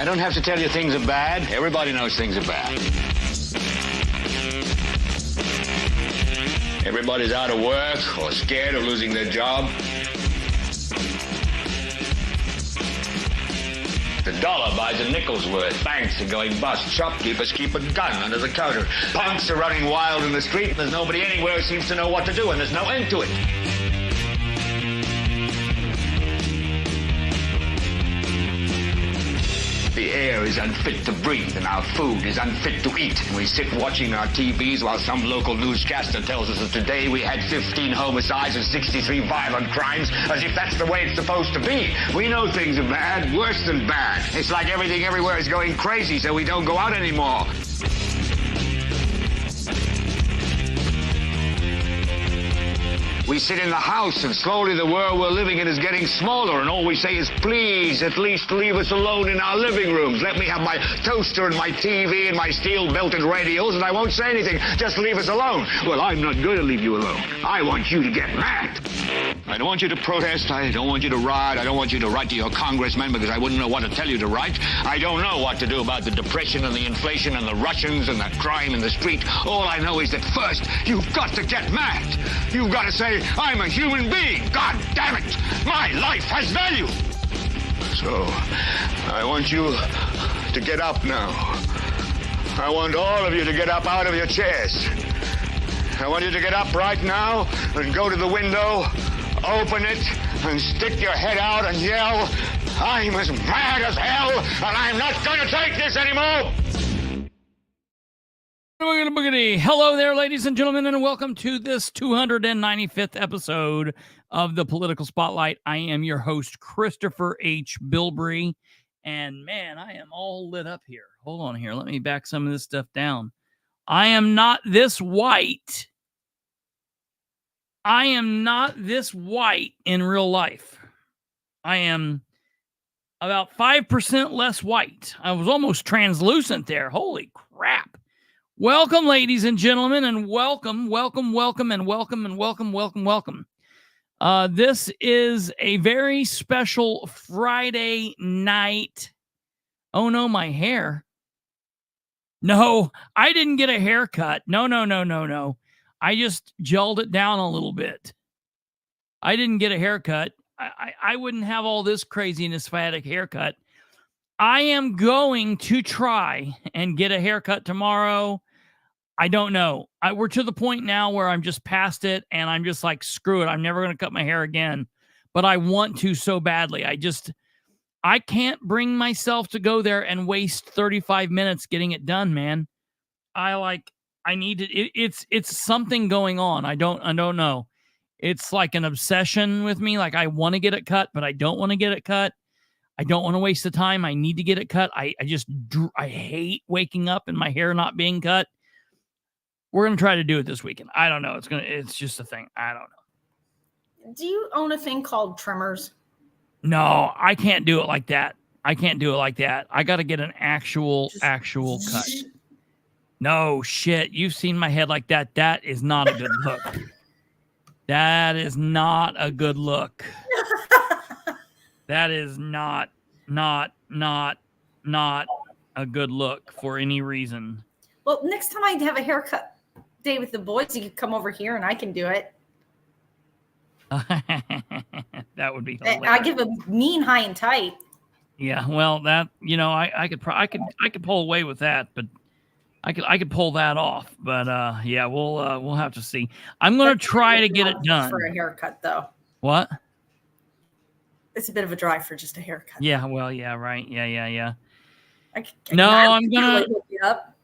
I don't have to tell you things are bad. Everybody knows things are bad. Everybody's out of work or scared of losing their job. The dollar buys a nickel's worth. Banks are going bust. Shopkeepers keep a gun under the counter. Punks are running wild in the street. There's nobody anywhere who seems to know what to do, and there's no end to it. The air is unfit to breathe, and our food is unfit to eat. And we sit watching our TVs while some local newscaster tells us that today we had 15 homicides and 63 violent crimes, as if that's the way it's supposed to be. We know things are bad, worse than bad. It's like everything everywhere is going crazy, so we don't go out anymore. We sit in the house, and slowly the world we're living in is getting smaller, and all we say is, please, at least leave us alone in our living rooms. Let me have my toaster and my TV and my steel-belted radios, and I won't say anything. Just leave us alone. Well, I'm not going to leave you alone. I want you to get mad. I don't want you to protest. I don't want you to riot. I don't want you to write to your congressman because I wouldn't know what to tell you to write. I don't know what to do about the depression and the inflation and the Russians and the crime in the street. All I know is that first, you've got to get mad. You've got to say, I'm a human being. God damn it. My life has value. So, I want you to get up now. I want all of you to get up out of your chairs. I want you to get up right now and go to the window, open it, and stick your head out and yell, I'm as mad as hell, and I'm not going to take this anymore. Hello there, ladies and gentlemen, and welcome to this 295th episode of the Political Spotlight. I am your host, Kristopher H. Bilbrey, and man, I am all lit up here. Hold on here. Let me back some of this stuff down. I am not this white. I am not this white in real life. I am about 5% less white. I was almost translucent there. Holy crap. Welcome, ladies and gentlemen, and welcome. This is a very special Friday night. Oh, no, my hair. No, I didn't get a haircut. No. I just gelled it down a little bit. I didn't get a haircut. I wouldn't have all this craziness if I had a haircut. I am going to try and get a haircut tomorrow. I don't know. We're to the point now where I'm just past it, and I'm just like, screw it. I'm never going to cut my hair again. But I want to so badly. I can't bring myself to go there and waste 35 minutes getting it done, man. I need to, it's something going on. I don't know. It's like an obsession with me. Like I want to get it cut, but I don't want to get it cut. I don't want to waste the time. I need to get it cut. I hate waking up and my hair not being cut. We're going to try to do it this weekend. I don't know. It's just a thing. I don't know. Do you own a thing called trimmers? No, I can't do it like that. I got to get an actual cut. No shit. You've seen my head like that. That is not a good look. That is not a good look. That is not a good look for any reason. Well, next time I have a haircut day with the boys, you can come over here and I can do it. That would be hilarious. I give a mean high and tight. Yeah, well, that I could pull away with that, but I could pull that off. But yeah, we'll have to see. I'm gonna try to get it done for a haircut, though. What? It's a bit of a drive for just a haircut. Yeah, well, yeah, right, yeah. I'm gonna hook you up.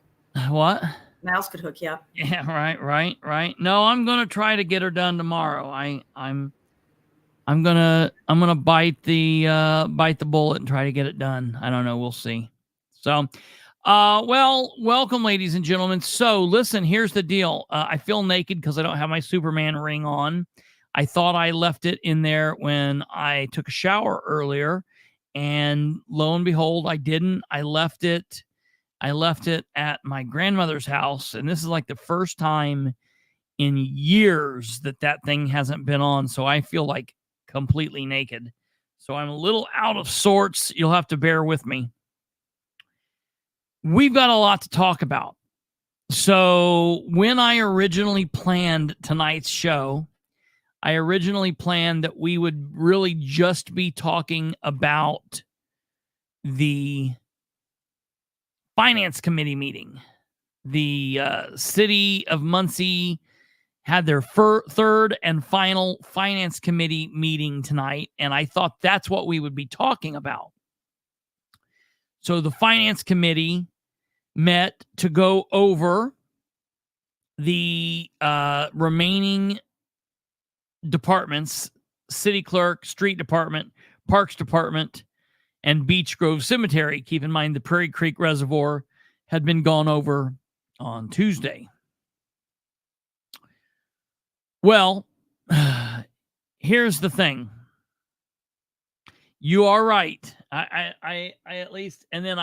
What? Mouse could hook you up. Yeah, right. No, I'm gonna try to get her done tomorrow. I'm gonna bite the bullet and try to get it done. I don't know. We'll see. So, well, welcome, ladies and gentlemen. So, listen, here's the deal. I feel naked because I don't have my Superman ring on. I thought I left it in there when I took a shower earlier, and lo and behold, I didn't. I left it at my grandmother's house, and this is like the first time in years that thing hasn't been on, so I feel like completely naked. So I'm a little out of sorts. You'll have to bear with me. we've got a lot to talk about. So when I originally planned tonight's show, I originally planned that we would really just be talking about the finance committee meeting. The city of Muncie had their third and final finance committee meeting tonight, and I thought that's what we would be talking about. So the finance committee met to go over the remaining departments: city clerk, street department, parks department, and Beech Grove Cemetery. Keep in mind the Prairie Creek Reservoir had been gone over on Tuesday. Well, here's the thing. You are right. I at least, and then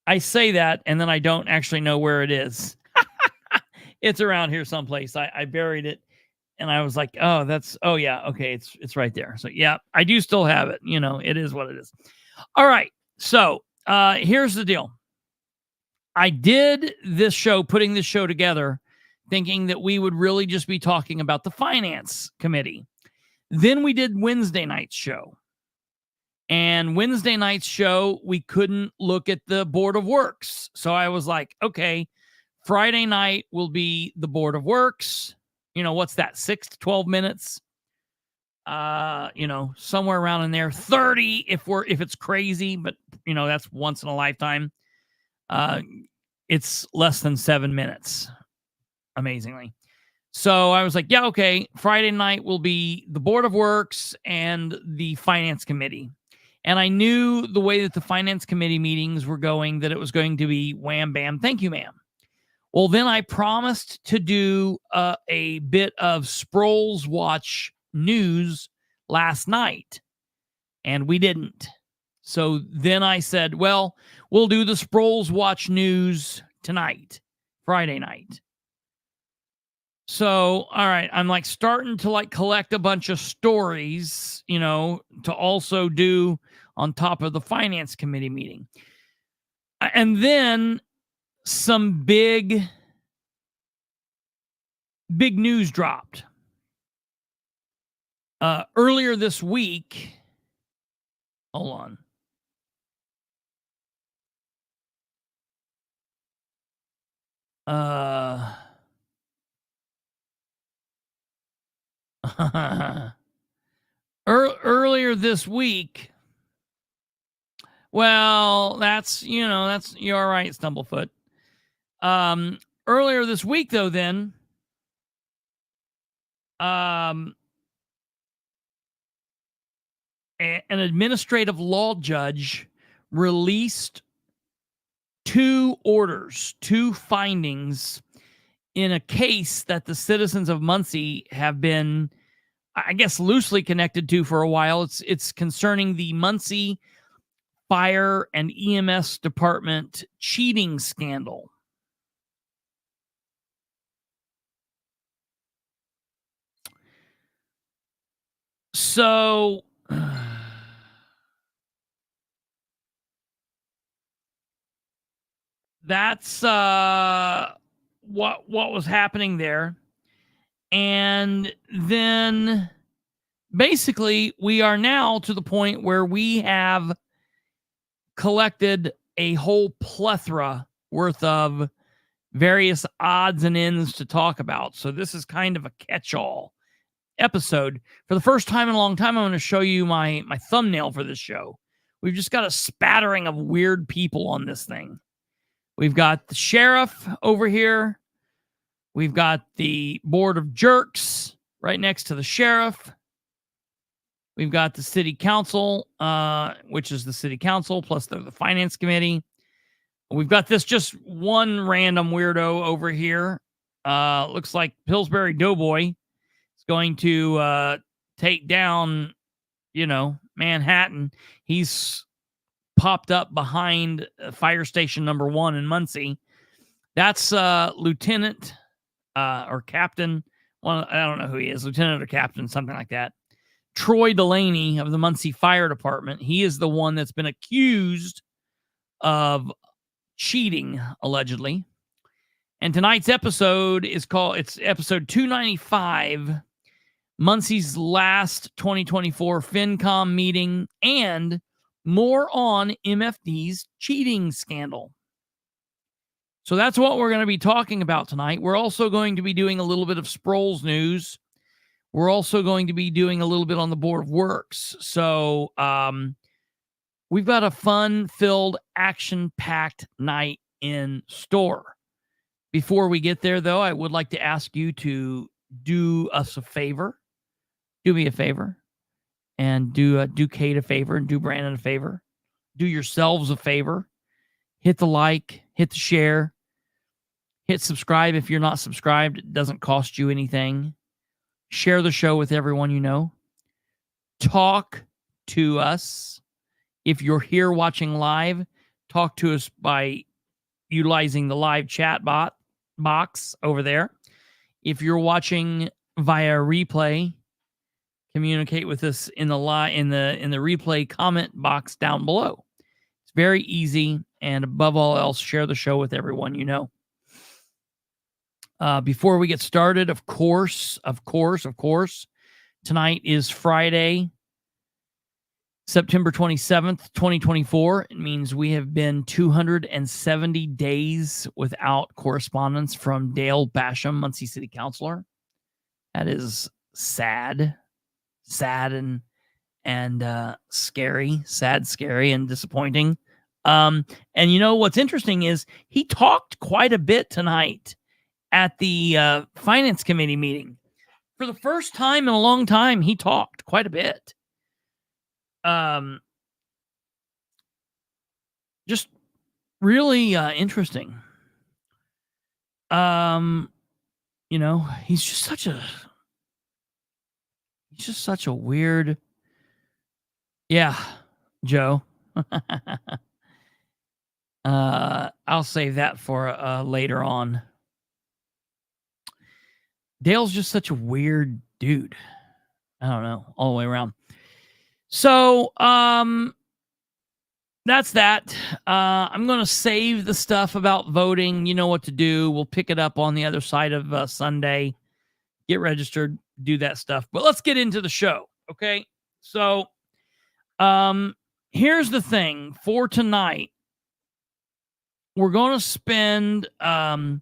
I say that, and then I don't actually know where it is. It's around here someplace. I buried it, and I was like, oh yeah, okay, it's right there. So yeah, I do still have it. You know, it is what it is. All right. So here's the deal. I did this show, putting this show together, thinking that we would really just be talking about the finance committee. Then we did Wednesday night's show. And Wednesday night's show, we couldn't look at the Board of Works. So I was like, okay, Friday night will be the Board of Works. You know, what's that, 6 to 12 minutes? You know, somewhere around in there. 30 if it's crazy, but you know, that's once in a lifetime. It's less than 7 minutes, amazingly. So I was like, yeah, okay, Friday night will be the Board of Works and the Finance Committee. And I knew the way that the Finance Committee meetings were going, that it was going to be wham, bam, thank you, ma'am. Well, then I promised to do a bit of Sproles Watch news last night, and we didn't. So then I said, well, we'll do the Sproles Watch news tonight, Friday night. So, all right, I'm like starting to like collect a bunch of stories, you know, to also do on top of the finance committee meeting. And then some big news dropped. Earlier this week, hold on. Earlier this week, well, you're all right, Stumblefoot. Earlier this week, though, then, an administrative law judge released two findings in a case that the citizens of Muncie have been, I guess, loosely connected to for a while. It's concerning the Muncie Fire and EMS Department cheating scandal. So that's what was happening there. And then basically we are now to the point where we have collected a whole plethora worth of various odds and ends to talk about. So this is kind of a catch-all episode. For the first time in a long time, I'm going to show you my thumbnail for this show. We've just got a spattering of weird people on this thing. We've got the sheriff over here. We've got the board of jerks right next to the sheriff. We've got the city council, which is the city council, plus the finance committee. We've got this just one random weirdo over here. Looks like Pillsbury Doughboy is going to take down, Manhattan. He's popped up behind fire station number 1 in Muncie. That's Lieutenant or Captain. Well, I don't know who he is, Lieutenant or Captain, something like that. Troy Delaney of the Muncie Fire Department. He is the one that's been accused of cheating, allegedly. And tonight's episode is it's episode 295, Muncie's last 2024 FinCom meeting, and more on MFD's cheating scandal. So that's what we're going to be talking about tonight. We're also going to be doing a little bit of Sproles news. We're also going to be doing a little bit on the Board of Works. So we've got a fun-filled, action-packed night in store. Before we get there, though, I would like to ask you to do us a favor. Do me a favor. And do Kate a favor, and do Brandon a favor. Do yourselves a favor. Hit the like, hit the share, hit subscribe if you're not subscribed. It doesn't cost you anything. Share the show with everyone you know. Talk to us. If you're here watching live, talk to us by utilizing the live chat box over there. If you're watching via replay, communicate with us in the replay comment box down below. It's very easy, and above all else, share the show with everyone you know. Before we get started, of course, tonight is Friday, September 27th, 2024. It means we have been 270 days without correspondence from Dale Basham, Muncie City Councilor. That is sad and scary, scary, and disappointing. And you know what's interesting is he talked quite a bit tonight at the Finance Committee meeting. For the first time in a long time, he talked quite a bit. Just really interesting. You know, he's just such a weird. Yeah, Joe. I'll save that for later on. Dale's just such a weird dude. I don't know, all the way around. So, that's that. I'm going to save the stuff about voting. You know what to do. We'll pick it up on the other side of Sunday. Get registered, do that stuff. But let's get into the show, okay? So, here's the thing. For tonight, we're going to spend a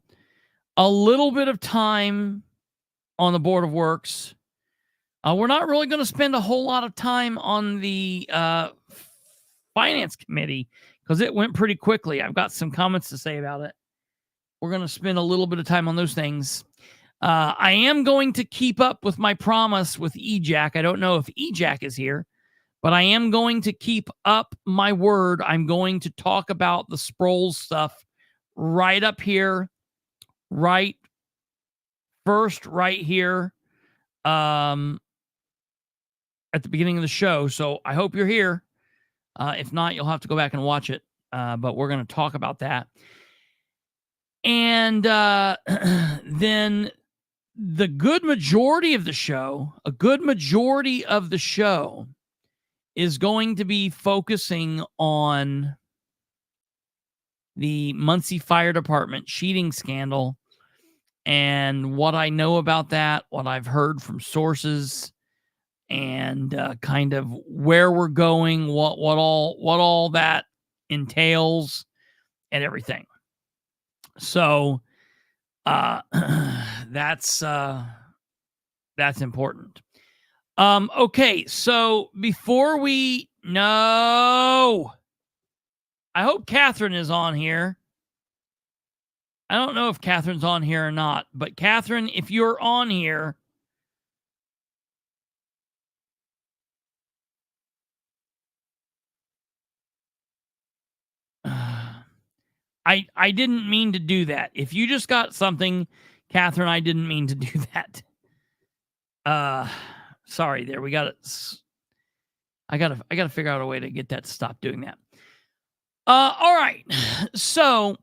little bit of time on the Board of Works. We're not really going to spend a whole lot of time on the Finance Committee because it went pretty quickly. I've got some comments to say about it. We're going to spend a little bit of time on those things. I am going to keep up with my promise with EJack. I don't know if EJack is here, but I am going to keep up my word. I'm going to talk about the Sproles stuff right up here, right here. At the beginning of the show. So I hope you're here. If not, you'll have to go back and watch it. But we're going to talk about that. And then the good majority of the show, is going to be focusing on the Muncie Fire Department cheating scandal and what I know about that, what I've heard from sources, and kind of where we're going, what all that entails, and everything. So that's important. Okay, so before we I hope Catherine is on here. I don't know if Catherine's on here or not, but Catherine, if you're on here, I didn't mean to do that. If you just got something, Catherine, I didn't mean to do that. Sorry there. I gotta figure out a way to get that to stop doing that. All right. So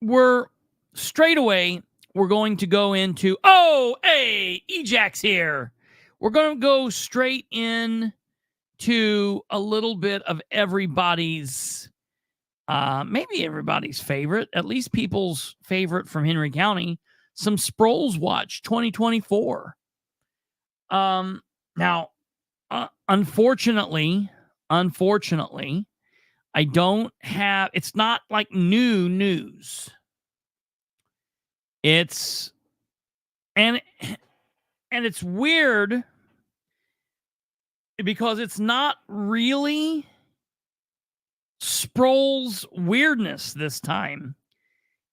we're going to go into, EJack's here. We're going to go straight in to a little bit of everybody's maybe everybody's favorite, at least people's favorite from Henry County, some Sproles Watch 2024. Now, unfortunately, I don't have, it's not like new news. It's, and it's weird because it's not really Sproles' weirdness this time.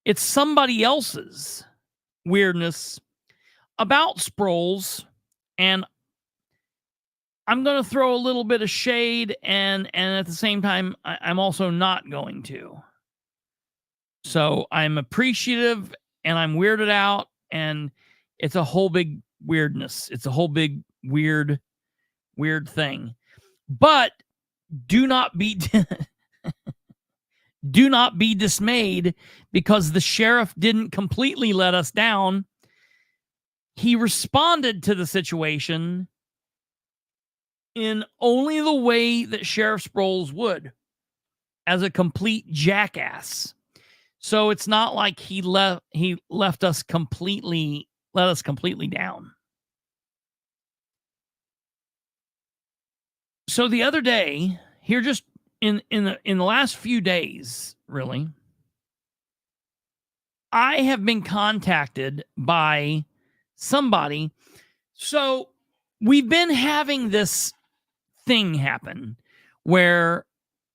It's somebody else's weirdness about Sproles, and I'm going to throw a little bit of shade, and at the same time, I'm also not going to. So I'm appreciative, and I'm weirded out, and it's a whole big weirdness. It's a whole big weird thing. But do not be do not be dismayed because the sheriff didn't completely let us down. He responded to the situation in only the way that Sheriff Sproles would, as a complete jackass. So it's not like he left us completely, let us completely down. So the other day, here just in the last few days, really, I have been contacted by somebody. So we've been having this thing happen where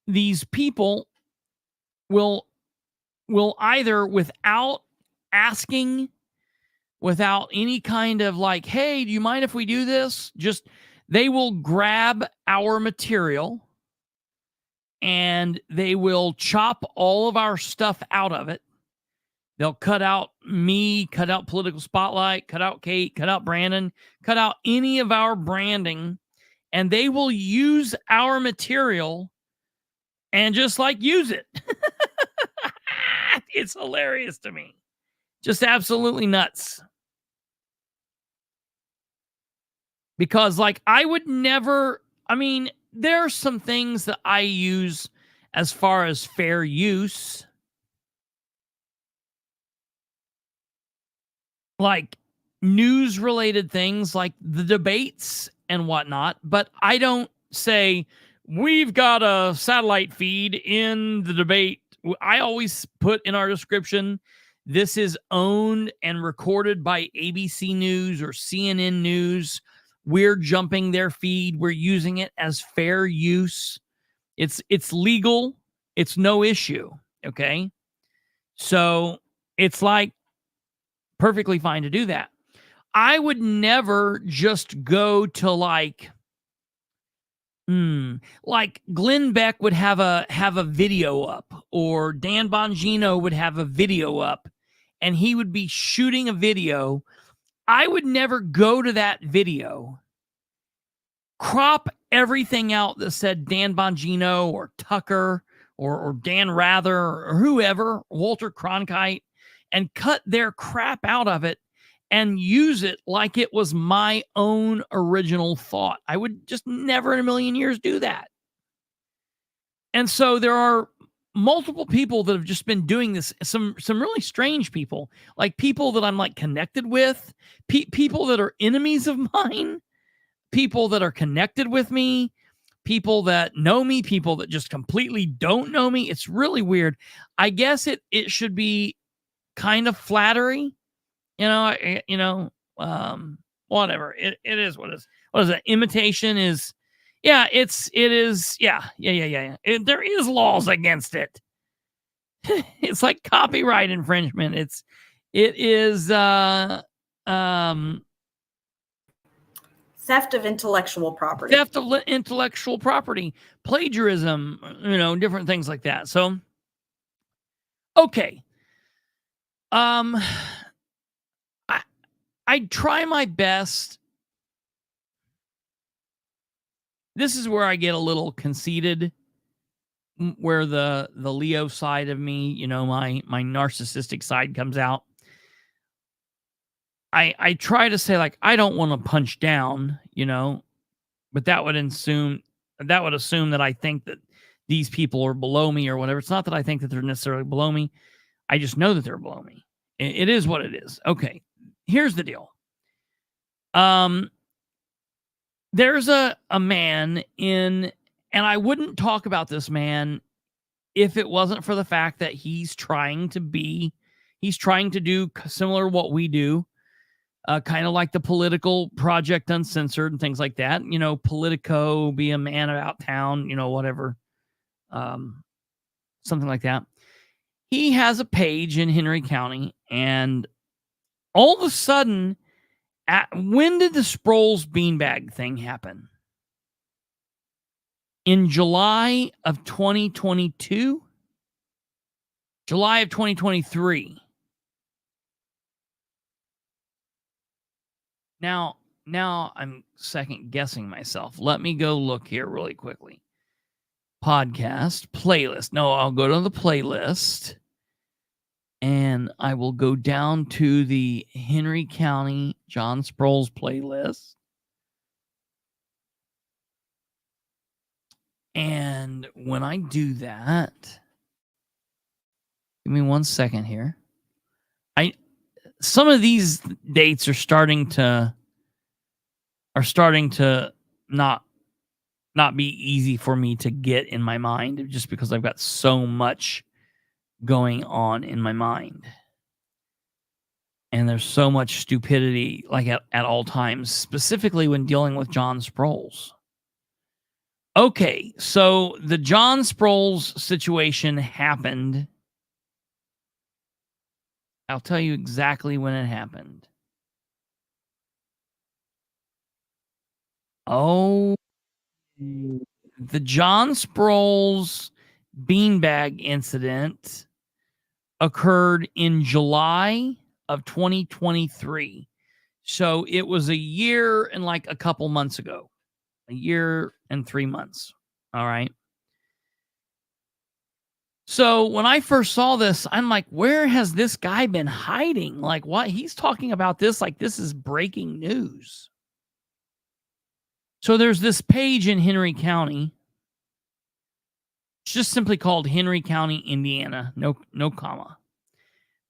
these people will either, without asking, without any kind of like, hey, do you mind if we do this? Just, they will grab our material and they will chop all of our stuff out of it. They'll cut out me, cut out Political Spotlight, cut out Kate, cut out Brandon, cut out any of our branding, and they will use our material and just like use it. It's hilarious to me. Just absolutely nuts. Because like I would never, I mean, there are some things that I use as far as fair use. Like news related things like the debates and whatnot, but I don't say we've got a satellite feed in the debate. I always put in our description, this is owned and recorded by ABC News or CNN News. We're jumping their feed. We're using it as fair use. It's legal. It's no issue. Okay. So it's like perfectly fine to do that. I would never just go to like Glenn Beck would have a video up, or Dan Bongino would have a video up, and he would be shooting a video. I would never go to that video, crop everything out that said Dan Bongino or Tucker or Dan Rather or whoever, Walter Cronkite, and cut their crap out of it and use it like it was my own original thought. I would just never in a million years do that. And so there are multiple people that have just been doing this. Some really strange people, like people that I'm like connected with, people that are enemies of mine, people that are connected with me, people that know me, people that just completely don't know me. It's really weird. I guess it should be kind of flattery, whatever. It is what is. What is it? Imitation is, yeah, it is. Yeah. There is laws against it. It's like copyright infringement. It is theft of intellectual property. Theft of intellectual property, plagiarism, different things like that. So, okay. I try my best. This is where I get a little conceited, where the Leo side of me, my narcissistic side comes out. I try to say, like, I don't want to punch down, but that would assume that I think that these people are below me or whatever. It's not that I think that they're necessarily below me. I just know that they're below me. It is what it is. Okay, here's the deal. There's a man in, and I wouldn't talk about this man if it wasn't for the fact that he's trying to do similar to what we do, kind of like the Political Project Uncensored and things like that. You know, Politico, be a man about town, you know, whatever, something like that. He has a page in Henry County, and all of a sudden, when did the Sproles beanbag thing happen? In July of 2022? July of 2023. Now I'm second guessing myself. Let me go look here really quickly. Podcast, playlist. No, I'll go to the playlist. And I will go down to the Henry County John Sproles playlist. And when I do that, give me 1 second here. Some of these dates are starting to not be easy for me to get in my mind, just because I've got so much going on in my mind. And there's so much stupidity, like at all times, specifically when dealing with John Sproles. Okay, so the John Sproles situation happened. I'll tell you exactly when it happened. Oh, the John Sproles beanbag incident occurred in July of 2023. So it was a year and like a couple months ago. A year and 3 months. All right. So when I first saw this, I'm like, where has this guy been hiding? Like, what? He's talking about this like this is breaking news. So there's this page in Henry County. It's just simply called Henry County, Indiana. No comma.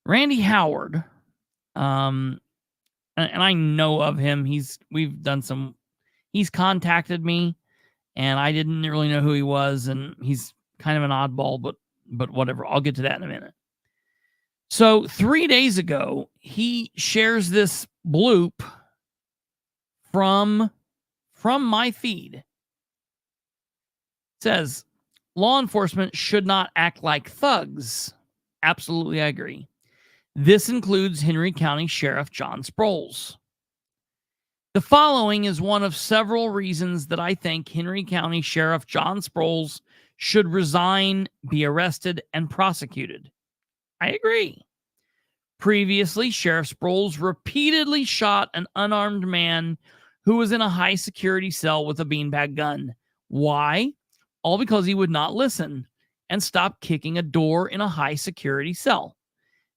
Randy Howard, and I know of him. He's contacted me, and I didn't really know who he was, and he's kind of an oddball, but whatever. I'll get to that in a minute. So 3 days ago, he shares this bloop from my feed. It says, law enforcement should not act like thugs. Absolutely, I agree. This includes Henry County Sheriff John Sproles. The following is one of several reasons that I think Henry County Sheriff John Sproles should resign, be arrested, and prosecuted. I agree. Previously, Sheriff Sproles repeatedly shot an unarmed man who was in a high-security cell with a beanbag gun. Why? All because he would not listen and stop kicking a door in a high-security cell.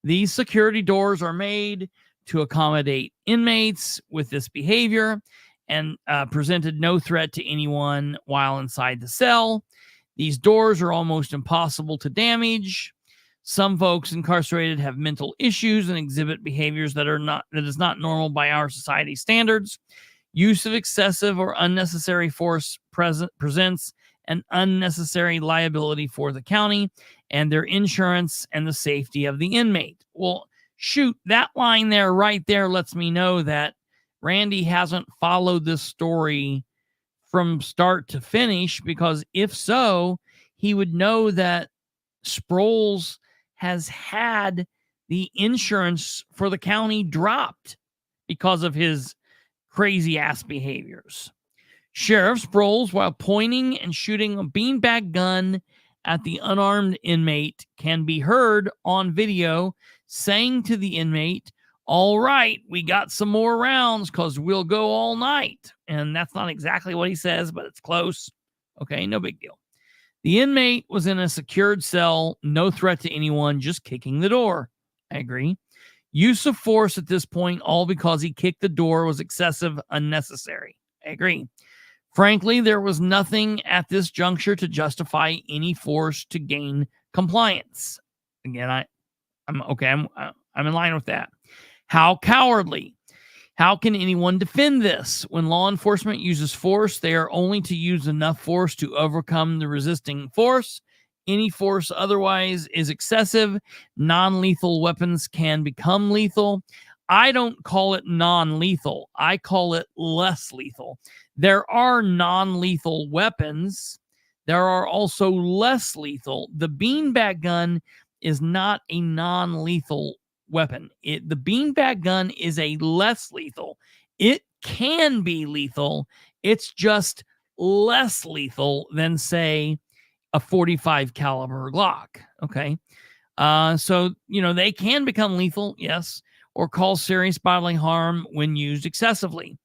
These security doors are made to accommodate inmates with this behavior and presented no threat to anyone while inside the cell. These doors are almost impossible to damage. Some folks incarcerated have mental issues and exhibit behaviors that is not normal by our society standards. Use of excessive or unnecessary force presents an unnecessary liability for the county and their insurance and the safety of the inmate. Well, shoot, that line there, right there, lets me know that Randy hasn't followed this story from start to finish, because if so, he would know that Sproles has had the insurance for the county dropped because of his crazy ass behaviors. Sheriff Sproles, while pointing and shooting a beanbag gun at the unarmed inmate, can be heard on video saying to the inmate, "All right, we got some more rounds because we'll go all night." And that's not exactly what he says, but it's close. Okay, no big deal. The inmate was in a secured cell, no threat to anyone, just kicking the door. I agree. Use of force at this point, all because he kicked the door, was excessive, unnecessary. I agree. Frankly, there was nothing at this juncture to justify any force to gain compliance. Again, I'm okay. I'm in line with that. How cowardly. How can anyone defend this? When law enforcement uses force, they are only to use enough force to overcome the resisting force. Any force otherwise is excessive. Non-lethal weapons can become lethal. I don't call it non-lethal. I call it less lethal. There are non-lethal weapons. There are also less lethal. The beanbag gun is not a non-lethal weapon. The beanbag gun is a less lethal. It can be lethal. It's just less lethal than, say, a 45 caliber Glock. Okay. So, they can become lethal, yes, or cause serious bodily harm when used excessively,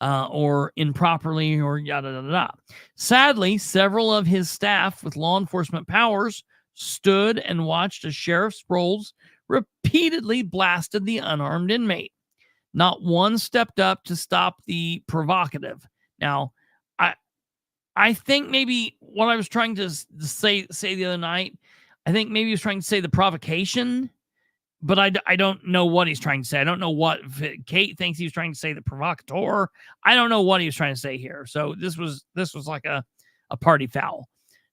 or improperly, or yada, yada, yada. Sadly, several of his staff with law enforcement powers stood and watched as Sheriff Sproles repeatedly blasted the unarmed inmate. Not one stepped up to stop the provocative. Now, I think maybe what I was trying to say the other night, I think maybe he was trying to say the provocation, but I don't know what he's trying to say. I don't know what Kate thinks he was trying to say, the provocateur. I don't know what he was trying to say here. So this was like a party foul.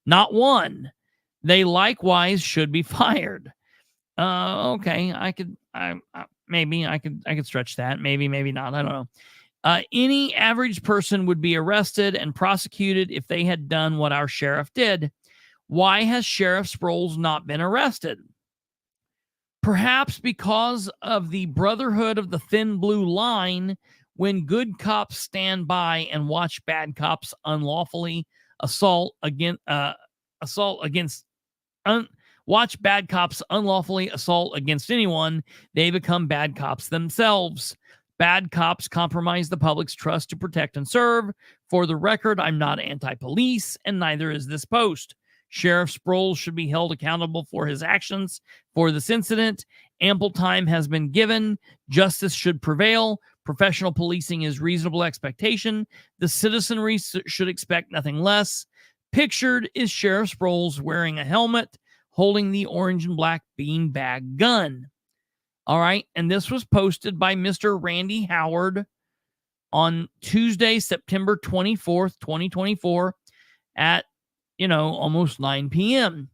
Not one. They likewise should be fired. Okay, I could stretch that. Maybe not. I don't know. Any average person would be arrested and prosecuted if they had done what our sheriff did. Why has Sheriff Sproles not been arrested? Perhaps because of the brotherhood of the thin blue line, when good cops stand by and watch bad cops unlawfully watch bad cops unlawfully assault against anyone, they become bad cops themselves. Bad cops compromise the public's trust to protect and serve. For the record, I'm not anti-police, and neither is this post. Sheriff Sproles should be held accountable for his actions for this incident. Ample time has been given. Justice should prevail. Professional policing is reasonable expectation. The citizenry should expect nothing less. Pictured is Sheriff Sproles wearing a helmet, holding the orange and black beanbag gun. All right, and this was posted by Mr. Randy Howard on Tuesday, September 24th, 2024 at, almost 9 p.m.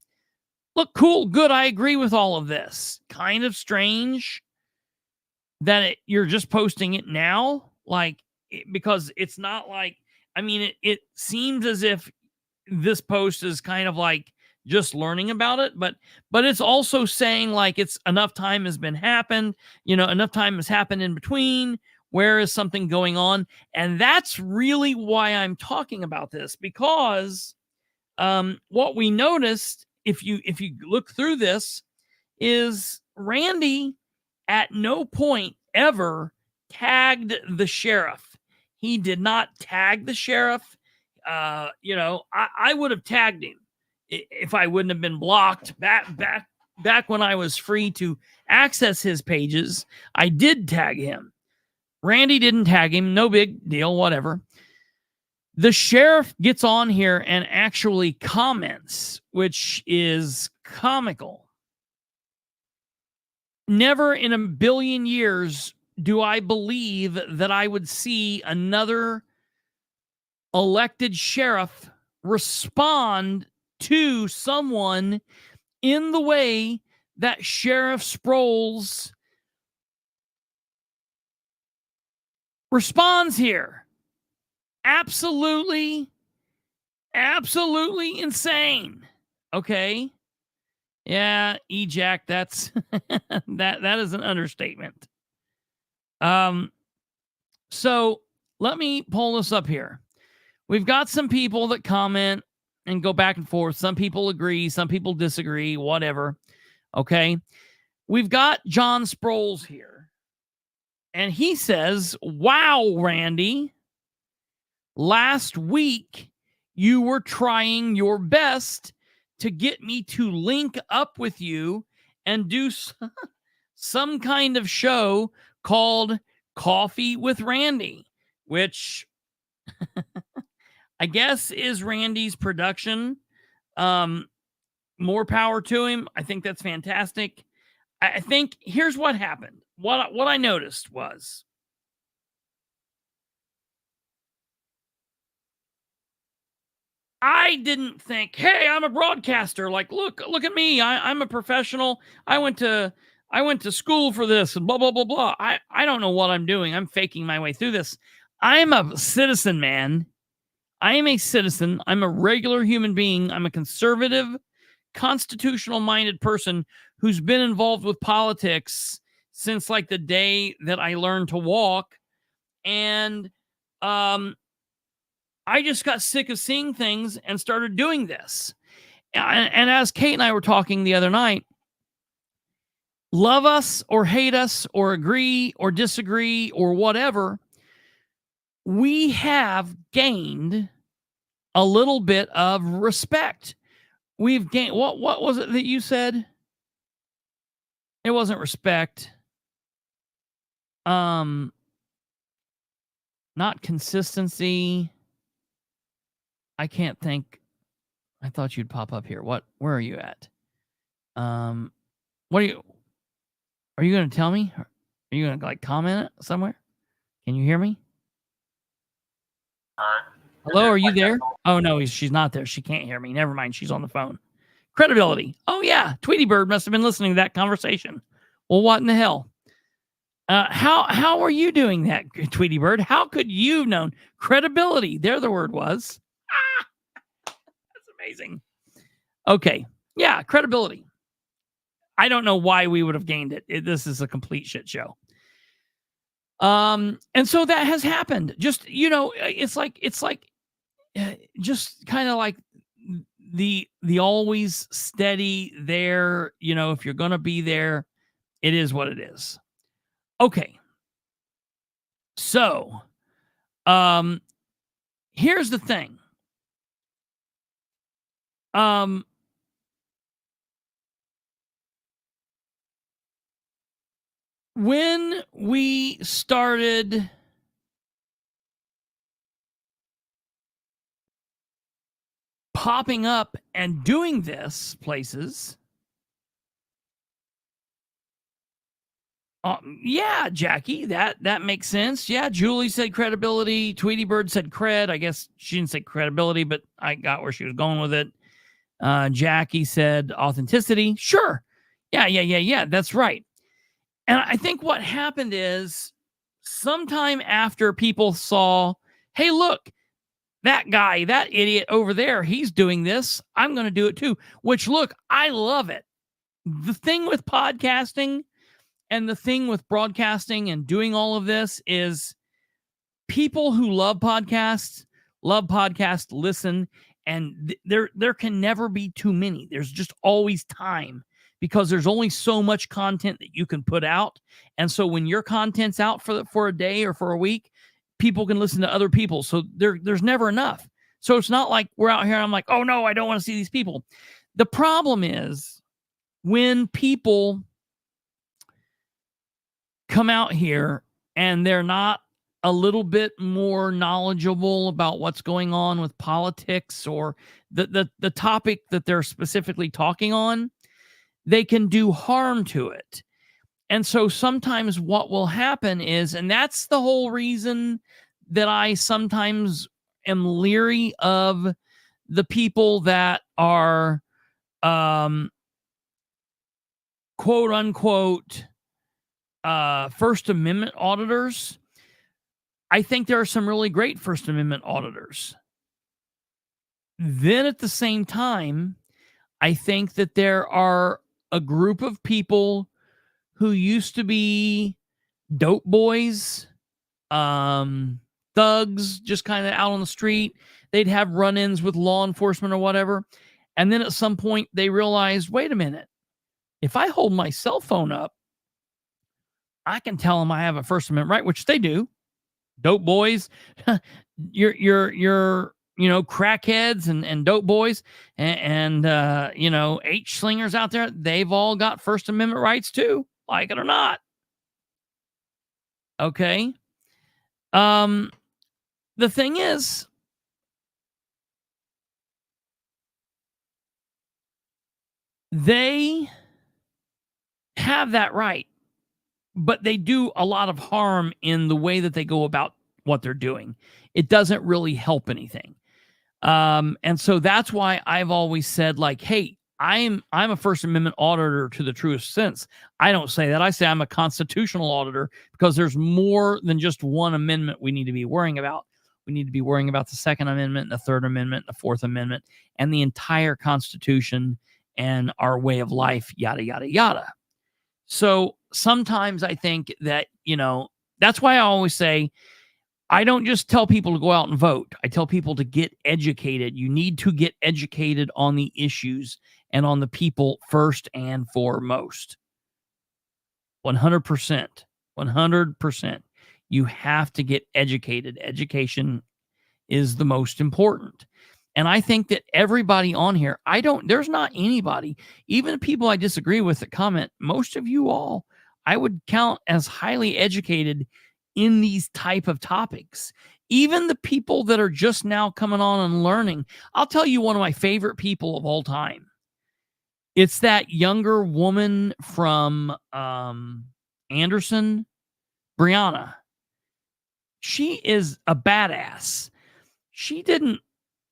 Look, cool, good, I agree with all of this. Kind of strange that you're just posting it now, because it's not like, it seems as if this post is kind of like just learning about it, but it's also saying like it's enough time has been happened, enough time has happened in between. Where is something going on? And that's really why I'm talking about this, because what we noticed, if you look through this, is Randy at no point ever tagged the sheriff. He did not tag the sheriff. I would have tagged him if I wouldn't have been blocked back when I was free to access his pages. I did tag him. Randy didn't tag him. No big deal, whatever. The sheriff gets on here and actually comments, which is comical. Never in a billion years do I believe that I would see another elected sheriff respond to someone in the way that Sheriff Sproles responds here. Absolutely insane. Okay. Yeah, ejac, that's that is an understatement. So let me pull this up here. We've got some people that comment and go back and forth. Some people agree, some people disagree, whatever. Okay. We've got John Sproles here. And he says, "Wow, Randy. Last week, you were trying your best to get me to link up with you and do some kind of show called Coffee with Randy," which I guess is Randy's production. More power to him. I think that's fantastic. I think here's what happened. What I noticed was I didn't think, hey, I'm a broadcaster. Like, look at me. I'm a professional. I went to school for this and blah, blah, blah, blah. I don't know what I'm doing. I'm faking my way through this. I'm a citizen, man. I am a citizen. I'm a regular human being. I'm a conservative, constitutional minded person who's been involved with politics since like the day that I learned to walk. And I just got sick of seeing things and started doing this. And as Kate and I were talking the other night, love us or hate us or agree or disagree or whatever, we have gained a little bit of respect. We've gained, what was it that you said? It wasn't respect. Not consistency. I can't think. I thought you'd pop up here. Where are you at? Are you going to tell me? Are you going to like comment it somewhere? Can you hear me? Hello, are you there? Oh no, she's not there. She can't hear me. Never mind. She's on the phone. Credibility. Oh yeah, Tweety Bird must have been listening to that conversation. Well, what in the hell? How are you doing that, Tweety Bird? How could you have known? Credibility. There the word was. That's amazing. Okay. Yeah, credibility. I don't know why we would have gained it. This is a complete shit show. And so that has happened. Just, it's like just kind of like the always steady there, if you're going to be there, it is what it is. Okay. So, here's the thing. When we started popping up and doing this places, yeah, Jackie, that makes sense. Yeah, Julie said credibility. Tweety Bird said cred. I guess she didn't say credibility, but I got where she was going with it. Jackie said authenticity. Sure. Yeah. That's right. And I think what happened is sometime after people saw, hey, look, that guy, that idiot over there, he's doing this. I'm going to do it too, which, look, I love it. The thing with podcasting and the thing with broadcasting and doing all of this is people who love podcasts, listen, and there can never be too many. There's just always time because there's only so much content that you can put out. And so when your content's out for a day or for a week, people can listen to other people. So there's never enough. So it's not like we're out here and I'm like, oh no, I don't want to see these people. The problem is when people come out here and they're not a little bit more knowledgeable about what's going on with politics or the topic that they're specifically talking on, they can do harm to it. And so sometimes what will happen is, and that's the whole reason that I sometimes am leery of the people that are quote unquote First Amendment auditors. I think there are some really great First Amendment auditors. Then at the same time, I think that there are a group of people who used to be dope boys, thugs, just kind of out on the street. They'd have run-ins with law enforcement or whatever. And then at some point they realized, wait a minute, if I hold my cell phone up, I can tell them I have a First Amendment right, which they do. Dope boys, you're crackheads and dope boys and H slingers out there, they've all got First Amendment rights too, like it or not. Okay. The thing is, they have that right, but they do a lot of harm in the way that they go about what they're doing. It doesn't really help anything. And so that's why I've always said, like, hey, I'm a First Amendment auditor to the truest sense. I don't say that. I say I'm a constitutional auditor, because there's more than just one amendment we need to be worrying about. We need to be worrying about the Second Amendment, the Third Amendment, the Fourth Amendment, and the entire Constitution and our way of life, yada, yada, yada. So sometimes I think that, that's why I always say, I don't just tell people to go out and vote. I tell people to get educated. You need to get educated on the issues and on the people first and foremost. 100%. 100%. You have to get educated. Education is the most important. And I think that everybody on here, there's not anybody, even the people I disagree with that comment, most of you all, I would count as highly educated in these type of topics. Even the people that are just now coming on and learning. I'll tell you one of my favorite people of all time. It's that younger woman from Anderson, Brianna. She is a badass. She didn't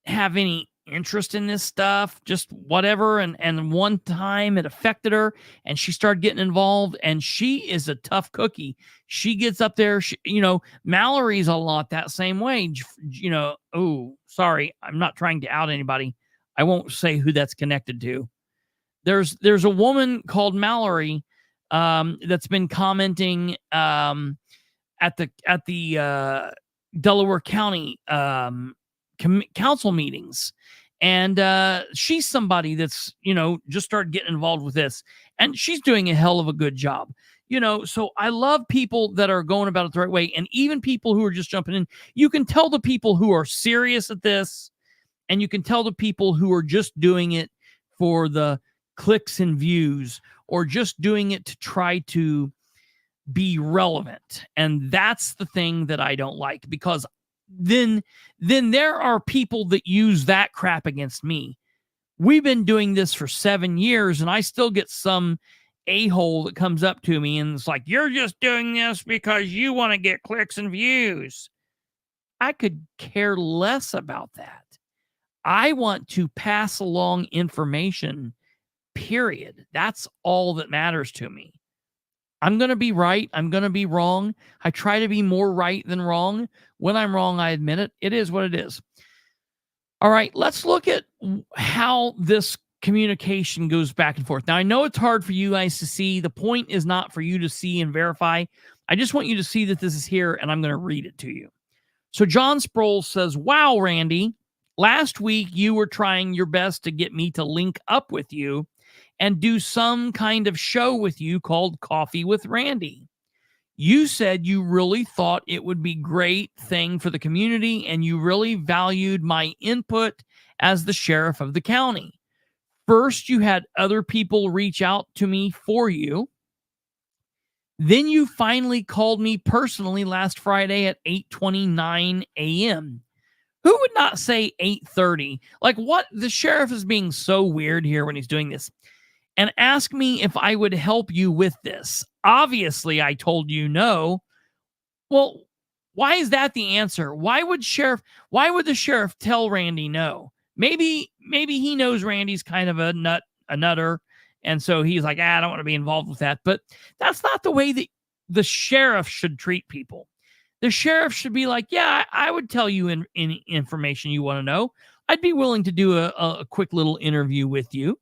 have any interest in this stuff, just whatever. And one time it affected her and she started getting involved, and she is a tough cookie. She gets up there, Mallory's a lot that same way. Oh, sorry. I'm not trying to out anybody. I won't say who that's connected to. There's a woman called Mallory that's been commenting at the Delaware County council meetings. And she's somebody that's, just started getting involved with this, and she's doing a hell of a good job. So I love people that are going about it the right way. And even people who are just jumping in, you can tell the people who are serious at this, and you can tell the people who are just doing it for the clicks and views, or just doing it to try to be relevant. And that's the thing that I don't like, because then there are people that use that crap against me. We've been doing this for 7 years, and I still get some a-hole that comes up to me and it's like, you're just doing this because you want to get clicks and views. I could care less about that. I want to pass along information, period. That's all that matters to me. I'm going to be right. I'm going to be wrong. I try to be more right than wrong. When I'm wrong, I admit it. It is what it is. All right, let's look at how this communication goes back and forth. Now, I know it's hard for you guys to see. The point is not for you to see and verify. I just want you to see that this is here, and I'm going to read it to you. So John Sproles says, wow, Randy, last week you were trying your best to get me to link up with you and do some kind of show with you called Coffee with Randy. You said you really thought it would be a great thing for the community, and you really valued my input as the sheriff of the county. First, you had other people reach out to me for you. Then you finally called me personally last Friday at 8:29 a.m. Who would not say 8:30? Like, what? The sheriff is being so weird here when he's doing this. And ask me if I would help you with this. Obviously, I told you no. Well, why is that the answer? Why would the sheriff tell Randy no? Maybe he knows Randy's kind of a nutter, and so he's like, I don't want to be involved with that. But that's not the way that the sheriff should treat people. The sheriff should be like, yeah, I would tell you any information you want to know. I'd be willing to do a quick little interview with you.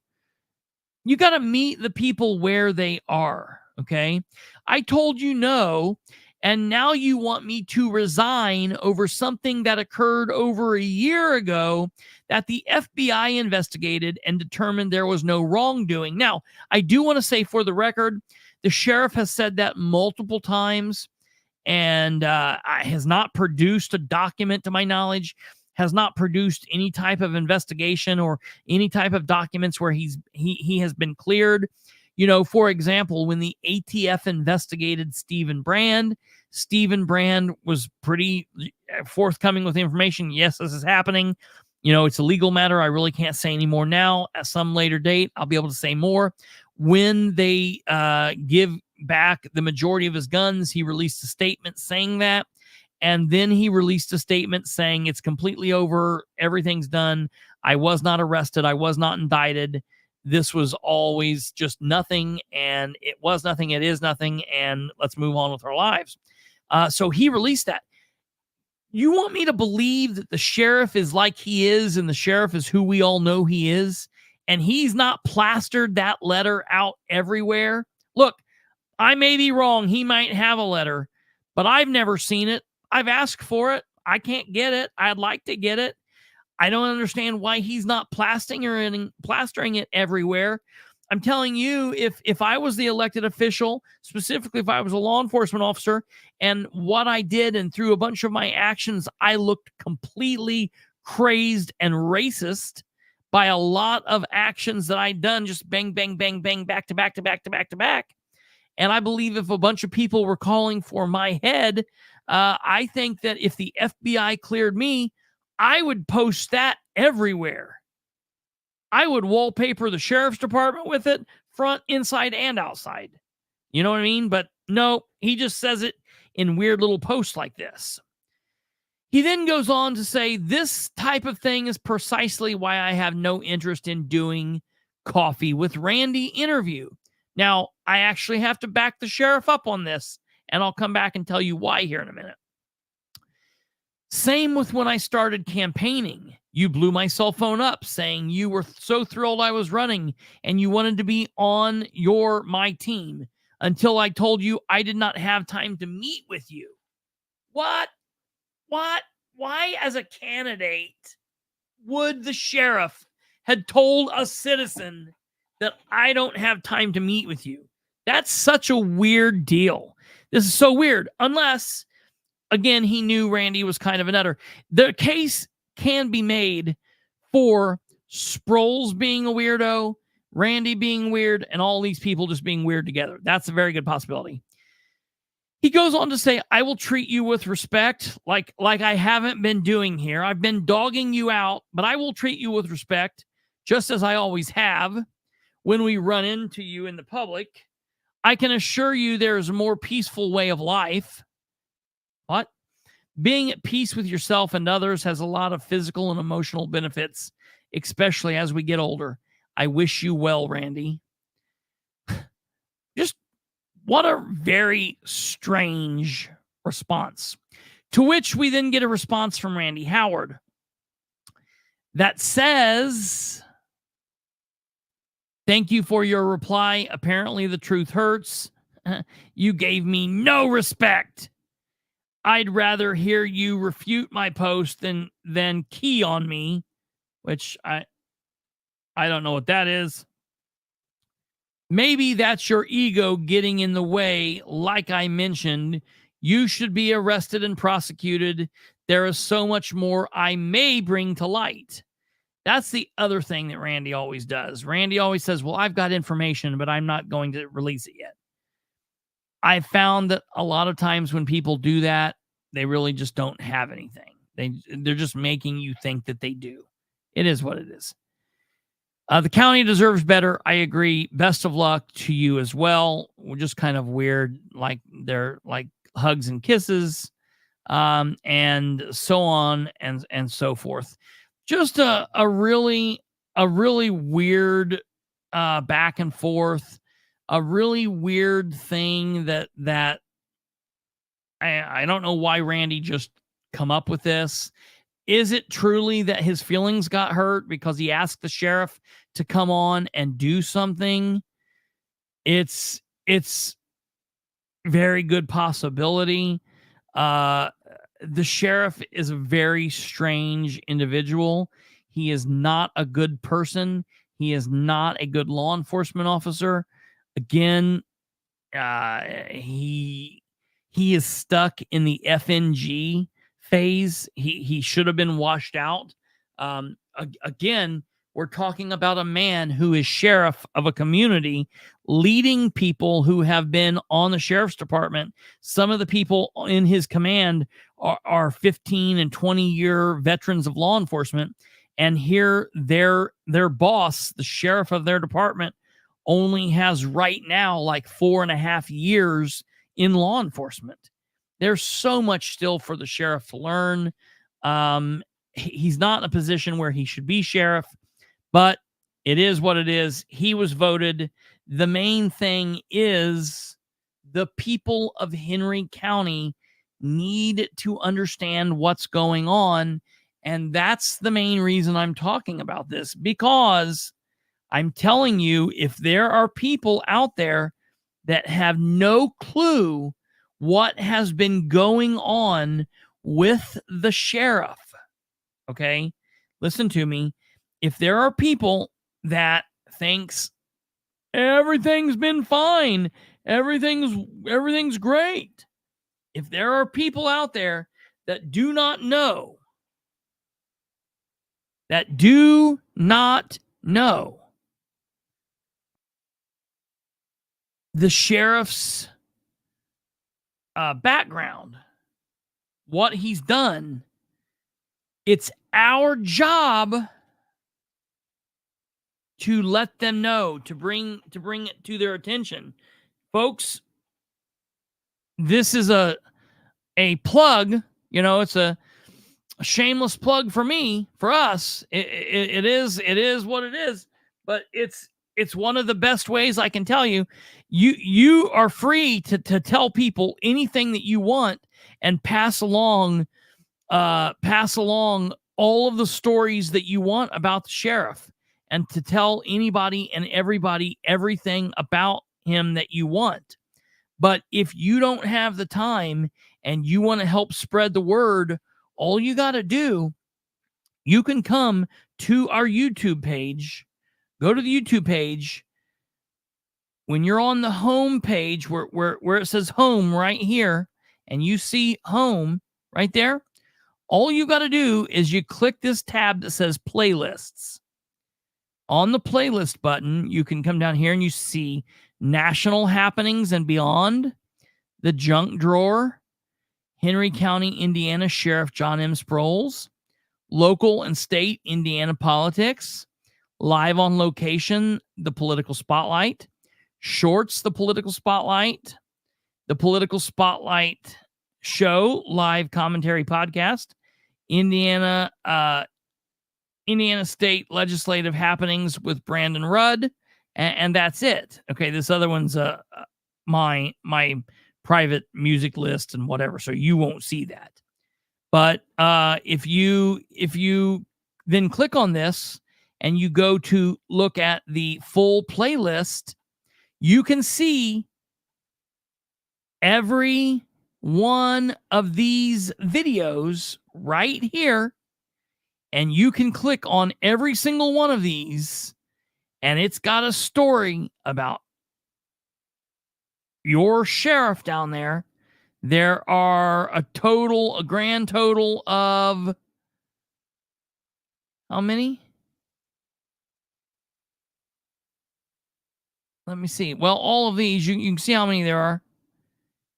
You got to meet the people where they are, okay? I told you no, and now you want me to resign over something that occurred over a year ago that the FBI investigated and determined there was no wrongdoing. Now, I do want to say for the record, the sheriff has said that multiple times and has not produced a document, to my knowledge, has not produced any type of investigation or any type of documents where he has been cleared. For example, when the ATF investigated Stephen Brand was pretty forthcoming with information. Yes, this is happening. It's a legal matter. I really can't say any more now. At some later date, I'll be able to say more. When they give back the majority of his guns, he released a statement saying that. And then he released a statement saying it's completely over. Everything's done. I was not arrested. I was not indicted. This was always just nothing. And it was nothing. It is nothing. And let's move on with our lives. So he released that. You want me to believe that the sheriff is like he is, and the sheriff is who we all know he is, and he's not plastered that letter out everywhere? Look, I may be wrong. He might have a letter, but I've never seen it. I've asked for it. I can't get it. I'd like to get it. I don't understand why he's not plastering it everywhere. I'm telling you, if I was the elected official, specifically if I was a law enforcement officer, and what I did and through a bunch of my actions, I looked completely crazed and racist by a lot of actions that I'd done, just bang, bang, bang, bang, back to back to back to back to back. And I believe if a bunch of people were calling for my head, I think that if the FBI cleared me, I would post that everywhere. I would wallpaper the sheriff's department with it, front, inside, and outside. You know what I mean? But no, he just says it in weird little posts like this. He then goes on to say, this type of thing is precisely why I have no interest in doing Coffee with Randy interview. Now, I actually have to back the sheriff up on this, and I'll come back and tell you why here in a minute. Same with when I started campaigning. You blew my cell phone up saying you were so thrilled I was running and you wanted to be on my team until I told you I did not have time to meet with you. What? Why as a candidate would the sheriff had told a citizen that I don't have time to meet with you? That's such a weird deal. This is so weird. Unless, again, he knew Randy was kind of a nutter. The case can be made for Sproles being a weirdo, Randy being weird, and all these people just being weird together. That's a very good possibility. He goes on to say, I will treat you with respect, like I haven't been doing here. I've been dogging you out, but I will treat you with respect, just as I always have when we run into you in the public. I can assure you there is a more peaceful way of life. What? Being at peace with yourself and others has a lot of physical and emotional benefits, especially as we get older. I wish you well, Randy. Just what a very strange response. To which we then get a response from Randy Howard that says, thank you for your reply. Apparently the truth hurts. You gave me no respect. I'd rather hear you refute my post than key on me, which I don't know what that is. Maybe that's your ego getting in the way. Like I mentioned, you should be arrested and prosecuted. There is so much more I may bring to light. That's the other thing that Randy always does. Randy always says, well, I've got information, but I'm not going to release it yet. I found that a lot of times when people do that, they really just don't have anything. They're just making you think that they do. It is what it is. The county deserves better. I agree. Best of luck to you as well. We're just kind of weird, like they're like hugs and kisses, and so on and so forth. Just a really weird back and forth. A really weird thing that I don't know why Randy just come up with this. Is it truly that his feelings got hurt because he asked the sheriff to come on and do something? It's very good possibility. The sheriff is a very strange individual. He is not a good person. He is not a good law enforcement officer. Again, he is stuck in the FNG phase. He should have been washed out. Again, we're talking about a man who is sheriff of a community, leading people who have been on the sheriff's department. Some of the people in his command are 15 and 20-year veterans of law enforcement. And here their boss, the sheriff of their department, only has right now like 4.5 years in law enforcement. There's so much still for the sheriff to learn. He's not in a position where he should be sheriff, but it is what it is. He was voted. The main thing is the people of Henry County need to understand what's going on. And that's the main reason I'm talking about this, because I'm telling you, if there are people out there that have no clue what has been going on with the sheriff, okay, listen to me. If there are people that thinks everything's been fine, everything's great, if there are people out there that do not know the sheriff's background, what he's done, it's our job to let them know, to bring it to their attention. Folks, this is a plug, it's a shameless plug for me, for us. It is what it is, but it's one of the best ways I can tell you. You are free to tell people anything that you want and pass along all of the stories that you want about the sheriff, and to tell anybody and everybody everything about him that you want. But if you don't have the time and you want to help spread the word, all you got to do, you can come to our YouTube page. Go to the YouTube page. When you're on the home page where it says home right here, and you see home right there, all you got to do is you click this tab that says playlists. On the playlist button, you can come down here and you see national happenings and beyond, the junk drawer, Henry County, Indiana Sheriff John M. Sproles, local and state Indiana politics, live on location, the political spotlight, shorts, the political spotlight show, live commentary podcast, Indiana state legislative happenings with Brandon Rudd, and that's it. Okay, this other one's my private music list and whatever, so you won't see that. But if you then click on this and you go to look at the full playlist, you can see every one of these videos right here, and you can click on every single one of these, and it's got a story about your sheriff down there. There are a grand total of how many? Let me see. Well, all of these, you can see how many there are.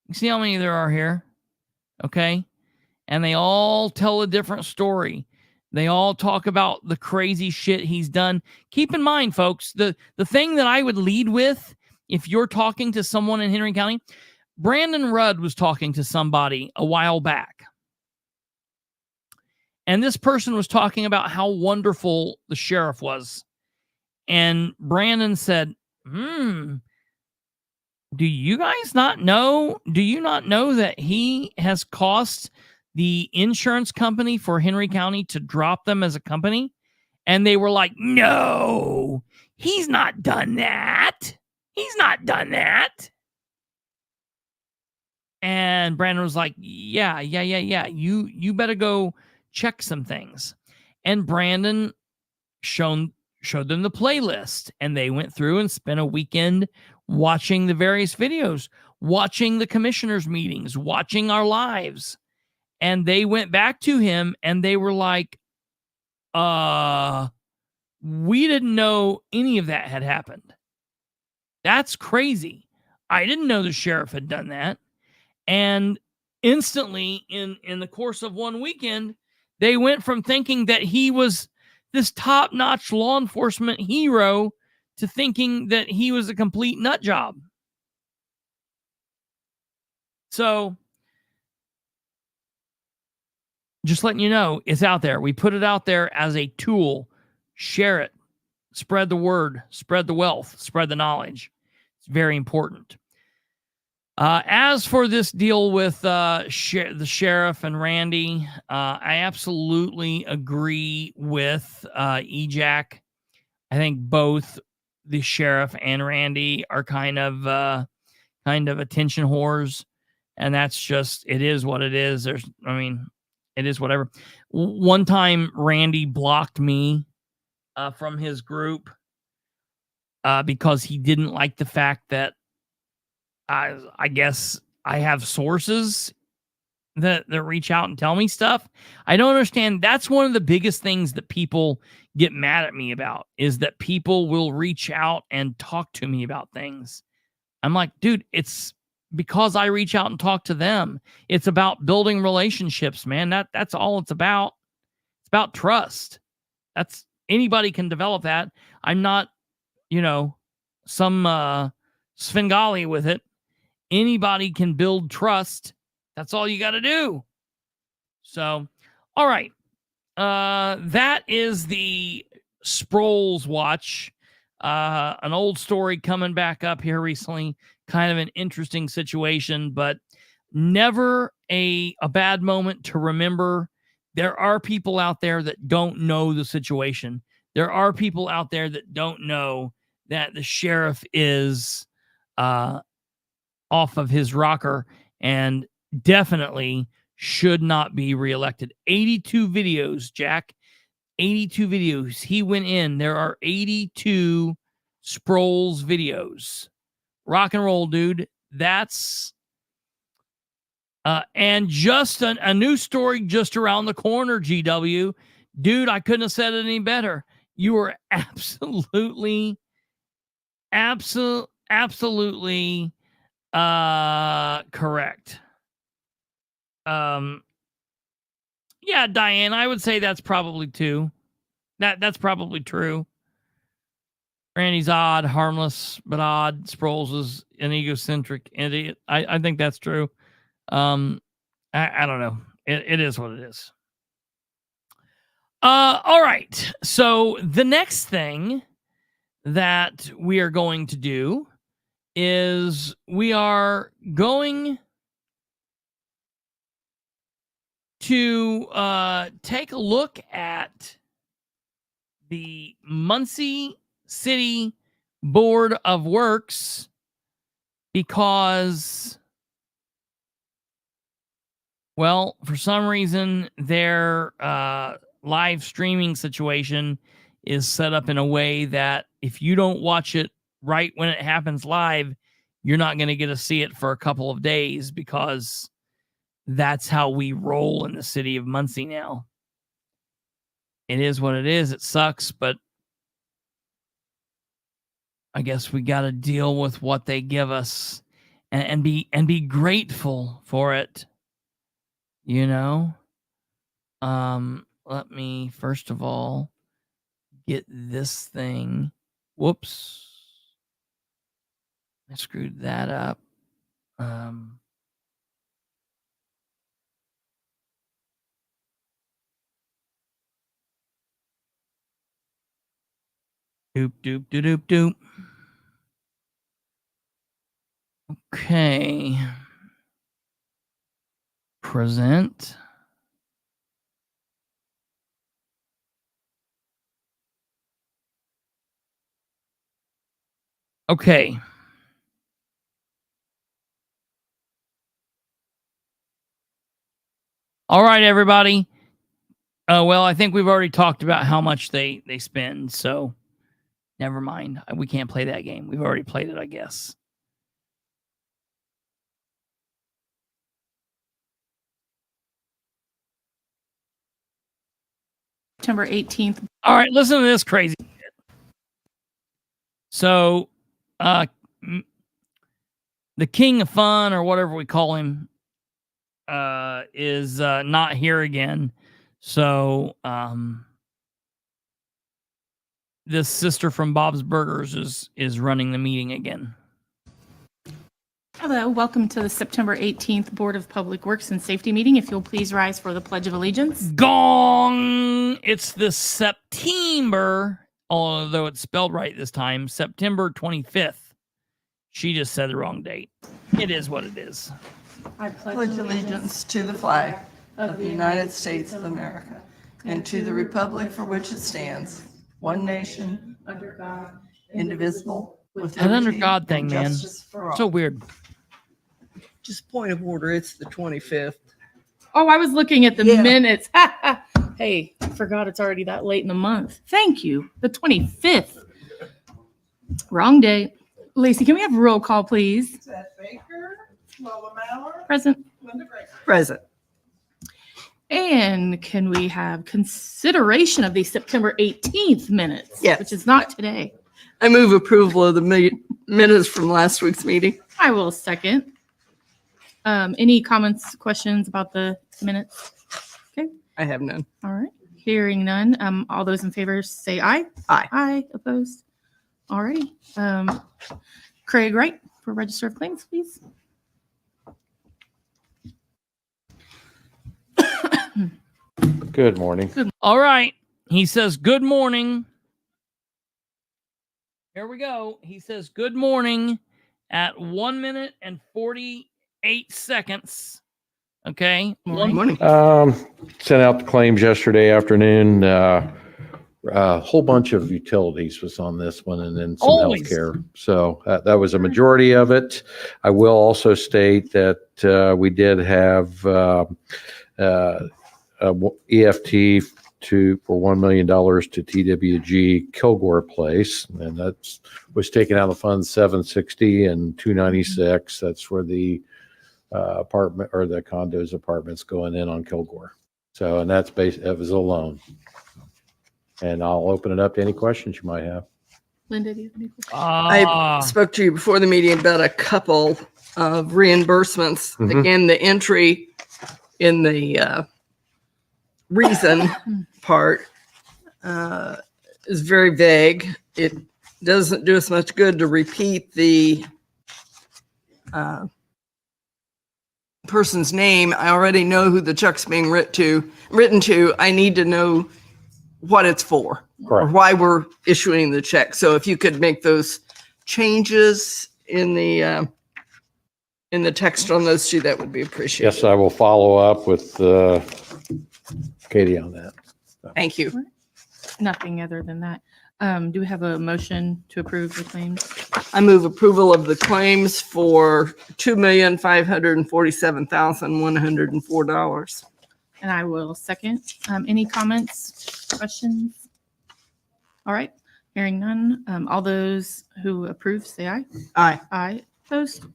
You can see how many there are here. Okay. And they all tell a different story. They all talk about the crazy shit he's done. Keep in mind, folks, the thing that I would lead with, if you're talking to someone in Henry County, Brandon Rudd was talking to somebody a while back. And this person was talking about how wonderful the sheriff was. And Brandon said, do you guys not know? Do you not know that he has cost the insurance company for Henry County to drop them as a company? And they were like, no, he's not done that. He's not done that. And Brandon was like, yeah. You better go check some things. And Brandon showed them the playlist, and they went through and spent a weekend watching the various videos, watching the commissioners' meetings, watching our lives. And they went back to him and they were like, we didn't know any of that had happened. That's crazy. I didn't know the sheriff had done that. And instantly, in the course of one weekend, they went from thinking that he was this top-notch law enforcement hero to thinking that he was a complete nut job. So, just letting you know, it's out there. We put it out there as a tool. Share it. Spread the word. Spread the wealth. Spread the knowledge. It's very important. As for this deal with the sheriff and Randy, I absolutely agree with EJack. I think both the sheriff and Randy are kind of attention whores, and that's just, it is what it is. It is whatever. One time, Randy blocked me from his group because he didn't like the fact that I guess I have sources that reach out and tell me stuff. I don't understand. That's one of the biggest things that people get mad at me about, is that people will reach out and talk to me about things. I'm like, dude, it's because I reach out and talk to them. It's about building relationships, man. That's all it's about. It's about trust. Anybody can develop that. I'm not, some Svengali with it. Anybody can build trust. That's all you got to do. So, all right. That is the Sproles watch. An old story coming back up here recently. Kind of an interesting situation, but never a bad moment to remember. There are people out there that don't know the situation. There are people out there that don't know that the sheriff is off of his rocker and definitely should not be reelected. 82 videos, Jack. 82 videos. He went in. There are 82 Sproles videos. Rock and roll, dude. That's and just a new story just around the corner, GW. Dude, I couldn't have said it any better. You were absolutely correct. Yeah, Diane, I would say that's probably too. That's probably true. Randy's odd, harmless, but odd. Sproles is an egocentric idiot. I think that's true. I don't know. It is what it is. All right. So the next thing that we are going to do is we are going to take a look at the Muncie City Board of Works, because, well, for some reason their live streaming situation is set up in a way that if you don't watch it right when it happens live, you're not going to get to see it for a couple of days, because that's how we roll in the city of Muncie now. It is what it is. It sucks, but I guess we got to deal with what they give us and be grateful for it. Let me first of all get this thing. Whoops. I screwed that up. Doop. Okay. Present. Okay. All right, everybody. Well, I think we've already talked about how much they spend, so never mind. We can't play that game. We've already played it, I guess. September 18th. All right, listen to this crazy shit. So, the king of fun, or whatever we call him, is not here again. So, this sister from Bob's Burgers is running the meeting again. Hello, welcome to the September 18th Board of Public Works and Safety meeting. If you'll please rise for the Pledge of Allegiance. Gong! It's the September, although it's spelled right this time, September 25th. She just said the wrong date. It is what it is. I pledge allegiance to the flag of the United States of America and to the republic for which it stands, one nation, under God, indivisible, with That under liberty God thing, and man. justice for all. So weird. Just point of order, it's the 25th. Oh, I was looking at the Yeah. minutes. Hey, I forgot it's already that late in the month. Thank you. The 25th. Wrong day. Lacey, can we have a roll call, please? Seth Baker, Lola Maurer, Present. Linda Gray. Present. And can we have consideration of the September 18th minutes? Yes. Which is not today. I move approval of the minutes from last week's meeting. I will second. Any comments, questions about the minutes? Okay. I have none. All right. Hearing none. All those in favor say aye. Aye. Aye. Opposed? All righty. Craig Wright for Register of Claims, please. Good morning. All right. He says, good morning. Here we go. He says, good morning at 1 minute and 48 seconds. Okay. Morning. Sent out the claims yesterday afternoon. A whole bunch of utilities was on this one, and then some Always. healthcare. So that was a majority of it. I will also state that we did have EFT for $1 million to TWG Kilgore Place, and that was taken out of Fund 760 and 296. That's where the apartment or the condos apartments going in on Kilgore. So, and that's it was a loan. And I'll open it up to any questions you might have. Linda, do you have any questions? I spoke to you before the meeting about a couple of reimbursements. Mhm. Again, the entry in the reason part is very vague. It doesn't do us much good to repeat the person's name. I already know who the check's being written to. I need to know what it's for or Correct. why we're issuing the check. So if you could make those changes in the text on those two, that would be appreciated. Yes, I will follow up with Katie on that. Thank you. Nothing other than that. Do we have a motion to approve the claims? I move approval of the claims for $2,547,104. And I will second. Any comments, questions? All right. Hearing none. All those who approve, say aye. Aye. Aye. Opposed?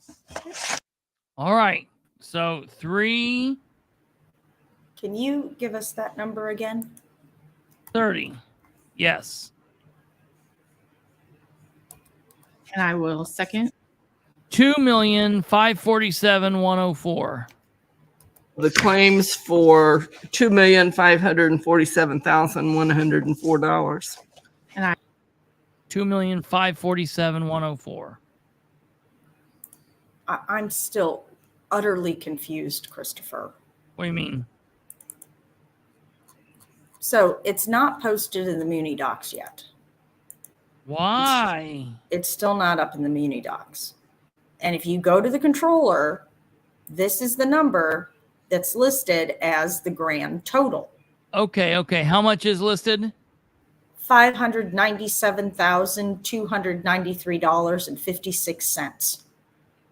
All right. So 3:30. Can you give us that number again? Yes. And I will second. 2,547,104. The claims for $2,547,104. 2,547,104. I'm still utterly confused, Christopher. What do you mean? So it's not posted in the Muni Docs yet. Why? It's still not up in the Muni Docs. And if you go to the controller, this is the number that's listed as the grand total. Okay. How much is listed? $597,293.56.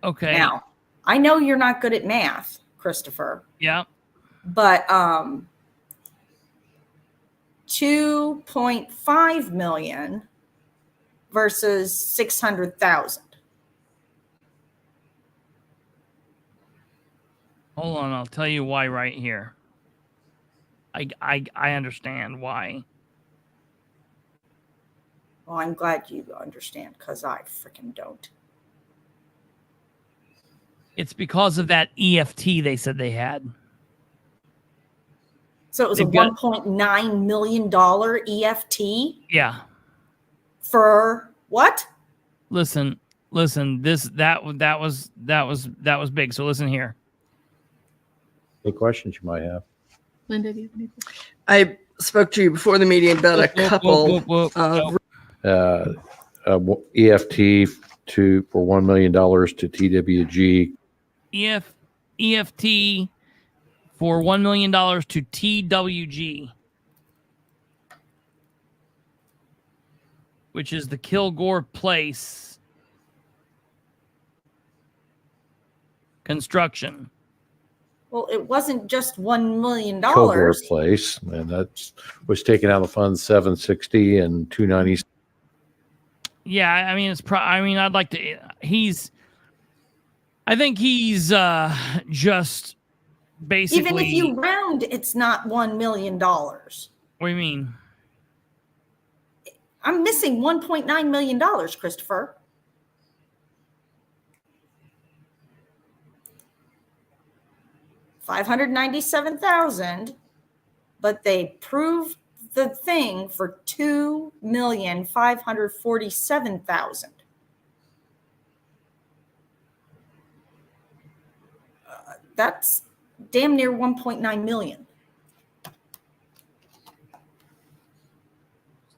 Okay. Now, I know you're not good at math, Christopher, Yeah. but 2.5 million versus 600,000. Hold on. I'll tell you why right here. I understand why. Well, I'm glad you understand because I freaking don't. It's because of that EFT they said they had. So it was They've a got- $1.9 million EFT. Yeah. For what? Listen. That was big. So listen here. Any questions you might have? Linda, do you have any questions? I spoke to you before the meeting about a couple of EFT for $1 million to TWG. EFT for $1 million to TWG, which is the Kilgore Place construction. Well, it wasn't just $1 million. Kilgore Place, and that was taken out of Fund 760 and 290. Yeah, I mean I'd like to. I think he's just basically. Even if you round, it's not $1 million. What do you mean? I'm missing $1.9 million, Kristopher. $597,000, but they proved the thing for $2,547,000. That's damn near 1.9 million.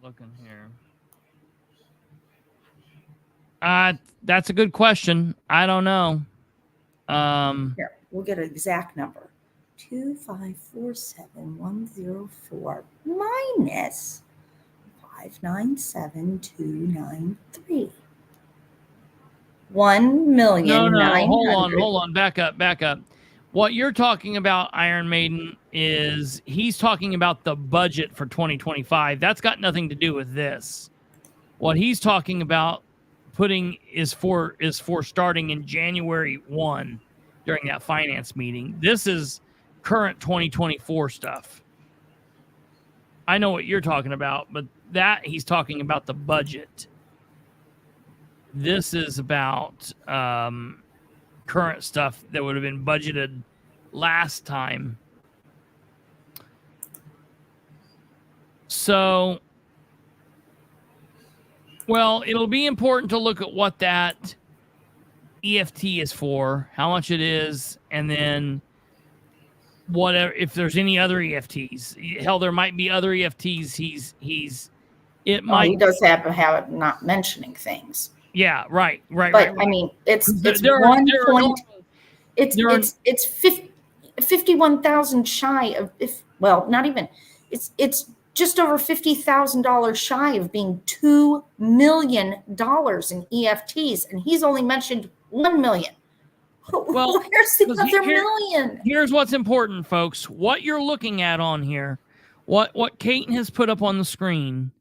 Looking here. That's a good question. I don't know. Here, we'll get an exact number. 2,547,104 minus 597,293. 1,000,000. No. Hold on. Back up. What you're talking about, Iron Maiden, is he's talking about the budget for 2025. That's got nothing to do with this. What he's talking about putting is for starting in January 1 during that finance meeting. This is current 2024 stuff. I know what you're talking about, but that he's talking about the budget. This is about current stuff that would have been budgeted last time. So, well, it'll be important to look at what that EFT is for, how much it is, and then whatever, if there's any other EFTs. Hell, there might be other EFTs. He does have a habit of not mentioning things. Yeah, right. But right. I mean, it's 51,000 shy of, not even. It's just over $50,000 shy of being $2 million in EFTs, and he's only mentioned 1 million. Well, where's the other million? Here's what's important, folks. What you're looking at on here, what Caton has put up on the screen,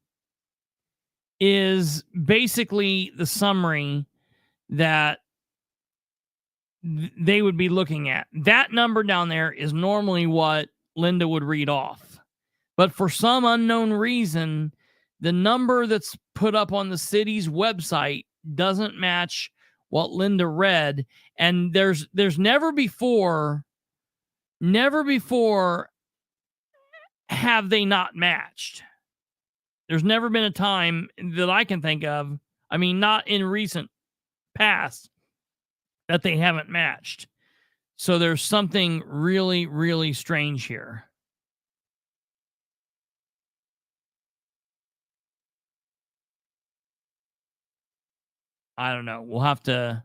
is basically the summary that they would be looking at. That number down there is normally what Linda would read off. But for some unknown reason, the number that's put up on the city's website doesn't match what Linda read. And there's never before have they not matched. There's never been a time that I can think of, I mean, not in recent past, that they haven't matched. So there's something really, really strange here. I don't know. We'll have to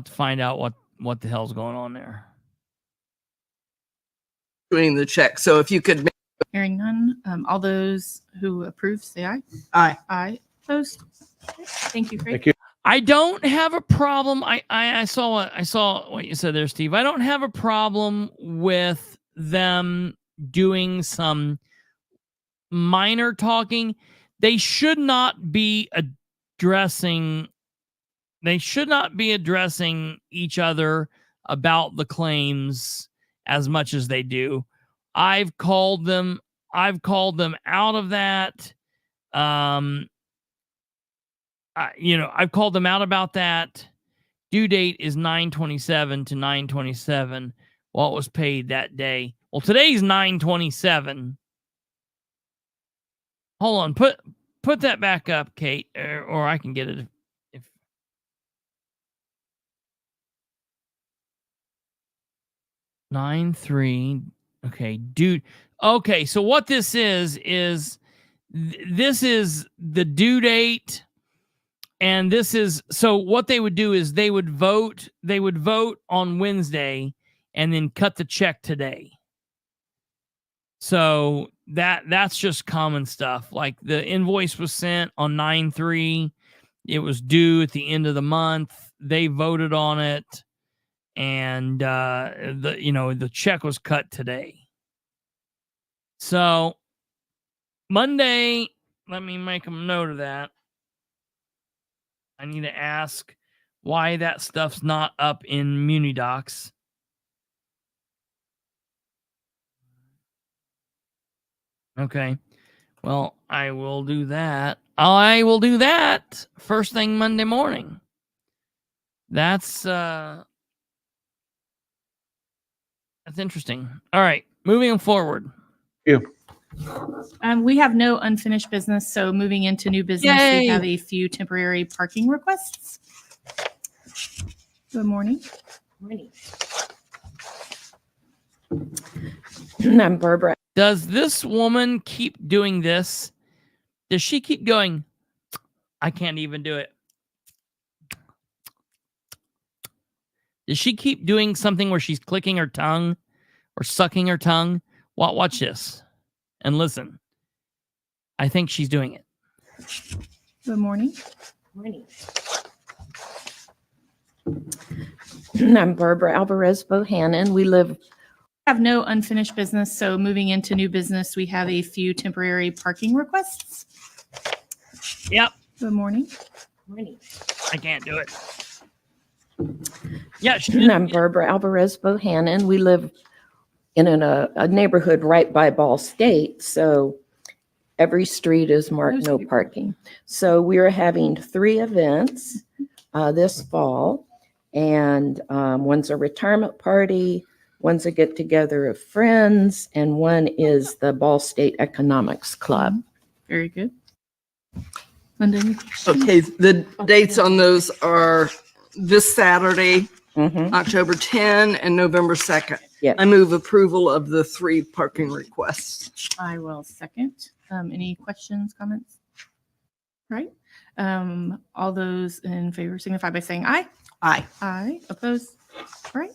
find out what the hell's going on there. doing the check. So if you could. Hearing none, all those who approve, say aye. Aye. Aye. Opposed? Okay. Thank you, Craig. Thank you. I don't have a problem. I saw what you said there, Steve. I don't have a problem with them doing some minor talking. They should not be addressing each other about the claims as much as they do. I've called them out of that. I've called them out about that. Due date is 9/27 to 9/27. What was paid that day? Well, today's 9/27. Hold on. Put put that back up, Kate, or I can get it. If 9-3. Okay, dude. Okay, so what this is this is the due date, and this is so what they would do is they would vote on Wednesday and then cut the check today. So that's just common stuff. Like the invoice was sent on 9/3. It was due at the end of the month. They voted on it, and the check was cut today. So Monday, let me make a note of that. I need to ask why that stuff's not up in MuniDocs. Okay. Well, I will do that. I will do that first thing Monday morning. That's interesting. All right, moving forward. Yeah. We have no unfinished business, so moving into new business, Yay! we have a few temporary parking requests. Good morning. Morning. I'm Barbara. Does this woman keep doing this? Does she keep going, I can't even do it? Does she keep doing something where she's clicking her tongue or sucking her tongue? Watch this and listen. I think she's doing it. Good morning. Morning. I'm Barbara Alvarez Bohannon. We Have no unfinished business, so moving into new business, we have a few temporary parking requests. Yep. Good morning. Morning. I can't do it. Yeah. I'm Barbara Alvarez Bohannon. We live in a neighborhood right by Ball State, so every street is marked no parking. So we're having 3 events this fall, and one's a retirement party, one's a get-together of friends, and one is the Ball State Economics Club. Very good. Linda, any questions? Okay, the dates on those are this Saturday, Mhm. October 10 and November 2nd. Yes. I move approval of the 3 parking requests. I will second. Any questions, comments? All right. All those in favor signify by saying aye. Aye. Aye. Opposed? All right.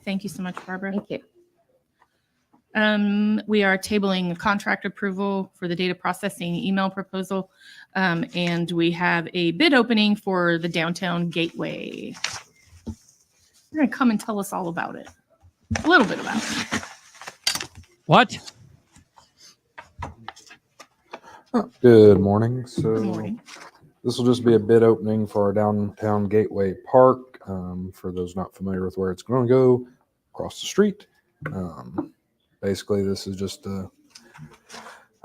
Thank you so much, Barbara. Thank you. We are tabling contract approval for the data processing email proposal. And we have a bid opening for the downtown gateway. You're going to come and tell us all about it. A little bit about it. What? Good morning. So Good morning. this will just be a bid opening for our downtown Gateway Park. For those not familiar with where it's going to go, across the street. Basically, this is just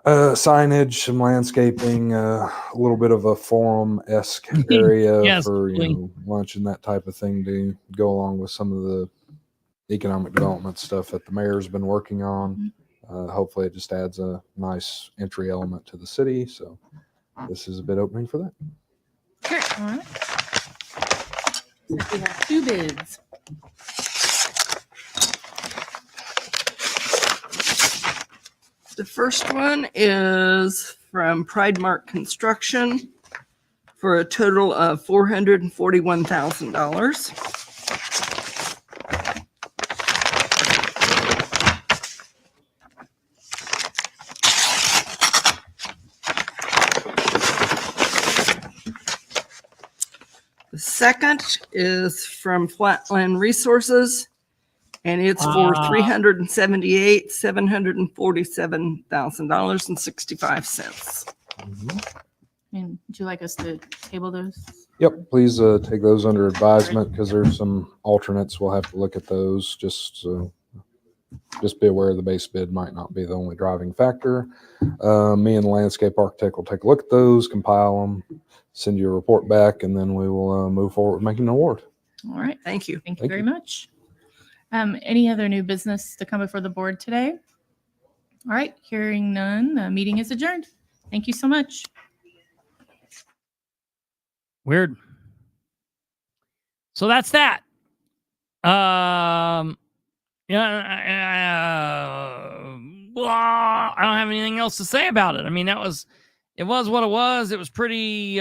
signage, some landscaping, a little bit of a forum-esque area Yes, for please. lunch and that type of thing to go along with some of the economic development stuff that the mayor's been working on. Hopefully, it just adds a nice entry element to the city. So this is a bid opening for that. All right. So we have 2 bids. The first one is from Pride Mark Construction for a total of $441,000. The second is from Flatland Resources, and it's for $378,747,065. And would you like us to table those? Yep, please take those under advisement because there's some alternates. We'll have to look at those. Just be aware the base bid might not be the only driving factor. Me and the landscape architect will take a look at those, compile them, send you a report back, and then we will move forward with making an award. All right. Thank you. Thank you Thank very you. much. Any other new business to come before the board today? All right. Hearing none, the meeting is adjourned. Thank you so much. Weird. So that's that. I don't have anything else to say about it. I mean, it was what it was. It was pretty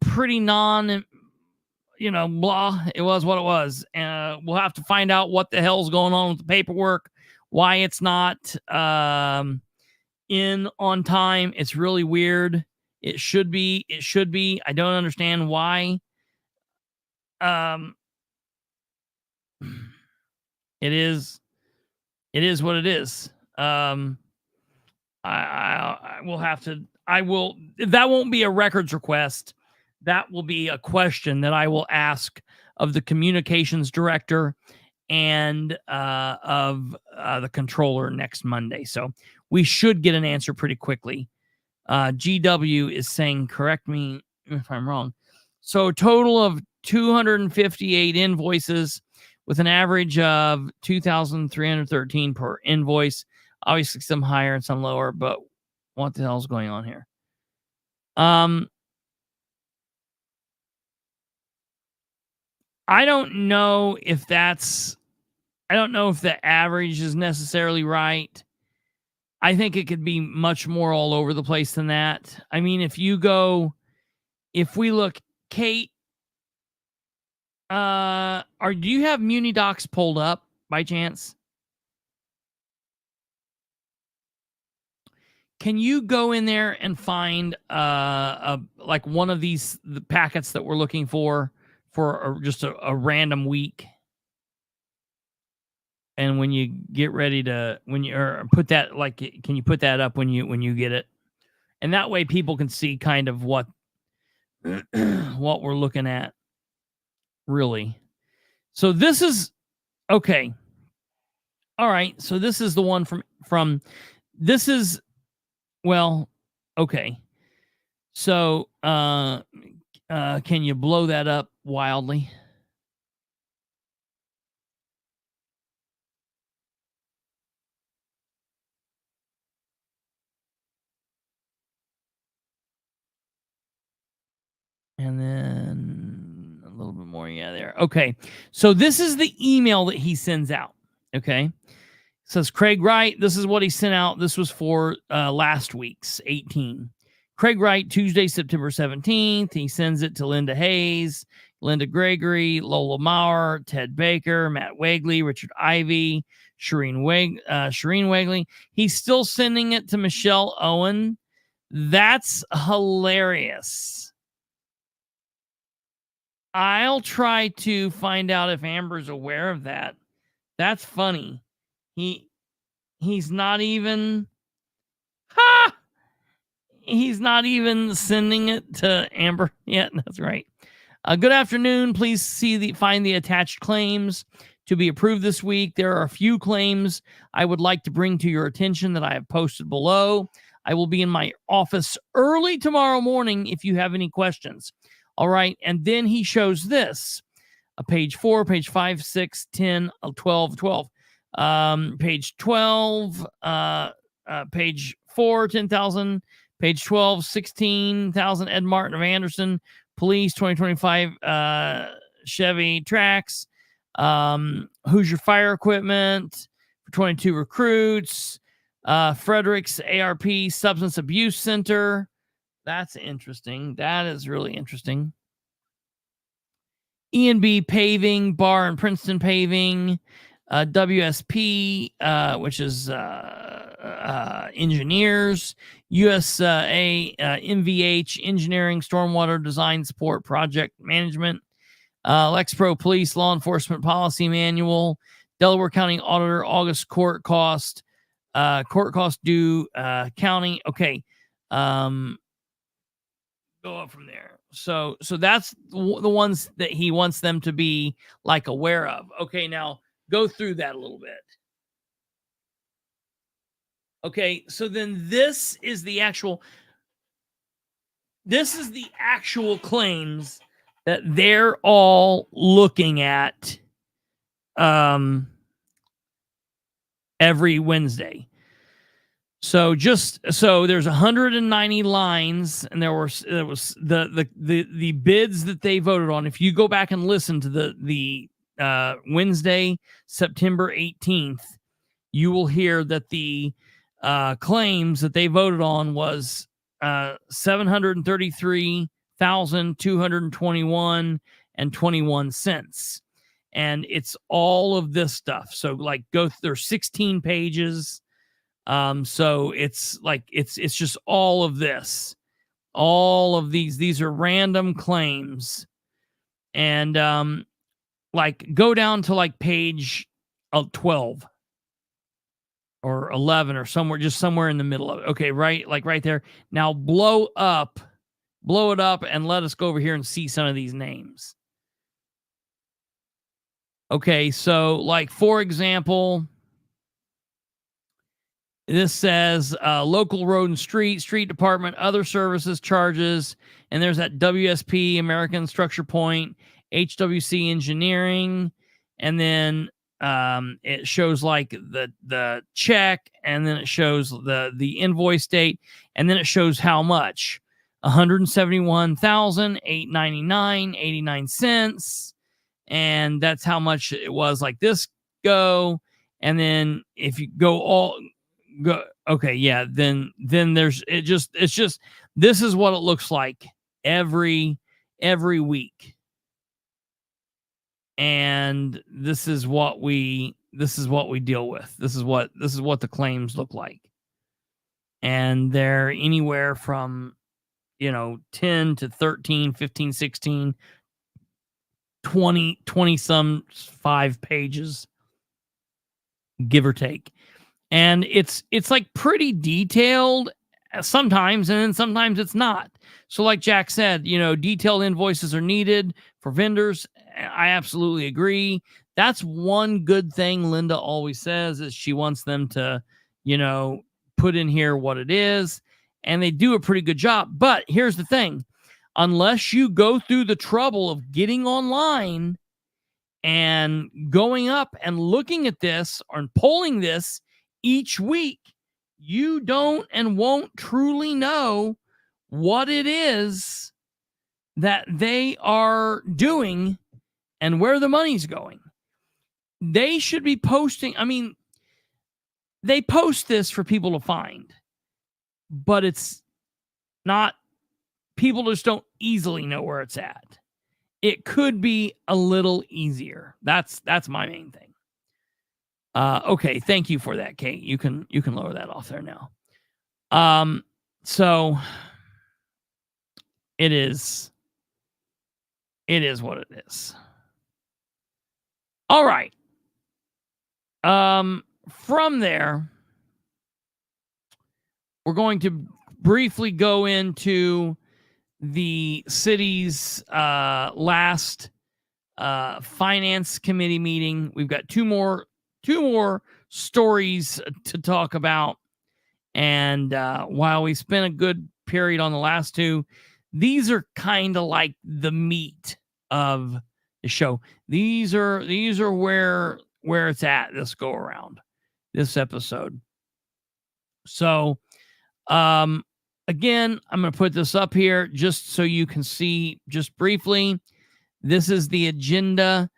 pretty non, blah. It was what it was. We'll have to find out what the hell's going on with the paperwork, why it's not in on time. It's really weird. It should be. I don't understand why. It is what it is. I will have to, that won't be a records request. That will be a question that I will ask of the communications director and of the controller next Monday. So we should get an answer pretty quickly. GW is saying, correct me if I'm wrong. So a total of 258 invoices with an average of 2,313 per invoice. Obviously some higher and some lower, but what the hell is going on here? I don't know if the average is necessarily right. I think it could be much more all over the place than that. I mean, if we look, Kate, do you have Muni Docs pulled up by chance? Can you go in there and find like one of the packets that we're looking for just a random week? And when you get ready to, put that, like, can you put that up when you get it? And that way people can see kind of what we're looking at, really. So this is, okay. All right. So this is the one from this is, well, okay. So, can you blow that up wildly? And then a little bit more. Yeah, there. Okay. So this is the email that he sends out. Okay. It says Craig Wright. This is what he sent out. This was for last week's 18. Craig Wright, Tuesday, September 17th. He sends it to Linda Hayes, Linda Gregory, Lola Maurer, Ted Baker, Matt Wegley, Richard Ivey, Shireen Wegley. He's still sending it to Michelle Owen. That's hilarious. I'll try to find out if Amber's aware of that. That's funny. He's not even he's not even sending it to Amber yet. That's right. Good afternoon. Please find the attached claims to be approved this week. There are a few claims I would like to bring to your attention that I have posted below. I will be in my office early tomorrow morning if you have any questions. All right. And then he shows this. Page 4, page 5, 6, 10, 12, 12. Page 12, page 4, 10,000. Page 12, 16,000. Ed Martin of Anderson. Police, 2025 Chevy Trax. Hoosier Fire Equipment for 22 recruits. Frederick's ARP Substance Abuse Center. That's interesting. That is really interesting. E&B Paving, Bar and Princeton Paving, WSP, which is engineers, USA, MVH, Engineering, Stormwater Design Support, Project Management, Lexpro Police, Law Enforcement Policy Manual, Delaware County Auditor, August court cost due, county. Okay. Go up from there. So that's the ones that he wants them to be like aware of. Okay, now go through that a little bit. Okay, so then this is the actual claims that they're all looking at every Wednesday. So there's 190 lines, and there was the bids that they voted on. If you go back and listen to the Wednesday, September 18th, you will hear that the claims that they voted on was 733,221 and 21 cents, and it's all of this stuff. So like there's 16 pages. So it's like it's just all of this, all of these are random claims, and like go down to like page 12 or 11 or somewhere in the middle of it. Okay, right there. Now blow it up, and let us go over here and see some of these names. Okay, so like for example, this says local road and street department, other services charges, and there's that WSP, American Structure Point, HWC Engineering, and then it shows like the check, and then it shows the invoice date, and then it shows how much. $171,899.89, and that's how much it was like this go. And then if you go okay, yeah, then there's it's just this is what it looks like every week, and this is what we deal with. This is what the claims look like, and they're anywhere from 10 to 13, 15, 16, 20 some 5 pages, give or take. And it's like pretty detailed sometimes, and then sometimes it's not. So like Jack said, detailed invoices are needed for vendors. I absolutely agree. That's one good thing Linda always says, is she wants them to, put in here what it is, and they do a pretty good job. But here's the thing. Unless you go through the trouble of getting online and going up and looking at this or polling this each week, you don't and won't truly know what it is that they are doing and where the money's going. They should be posting. I mean, they post this for people to find, but it's not, people just don't easily know where it's at. It could be a little easier. That's my main thing. Okay, thank you for that, Kate. You can lower that off there now. So it is what it is. All right. From there, we're going to briefly go into the city's last finance committee meeting. We've got two more stories to talk about, and while we spent a good period on the last two, these are kind of like the meat of the show. These are where it's at this go around, this episode. So again, I'm going to put this up here just so you can see just briefly. This is the agenda.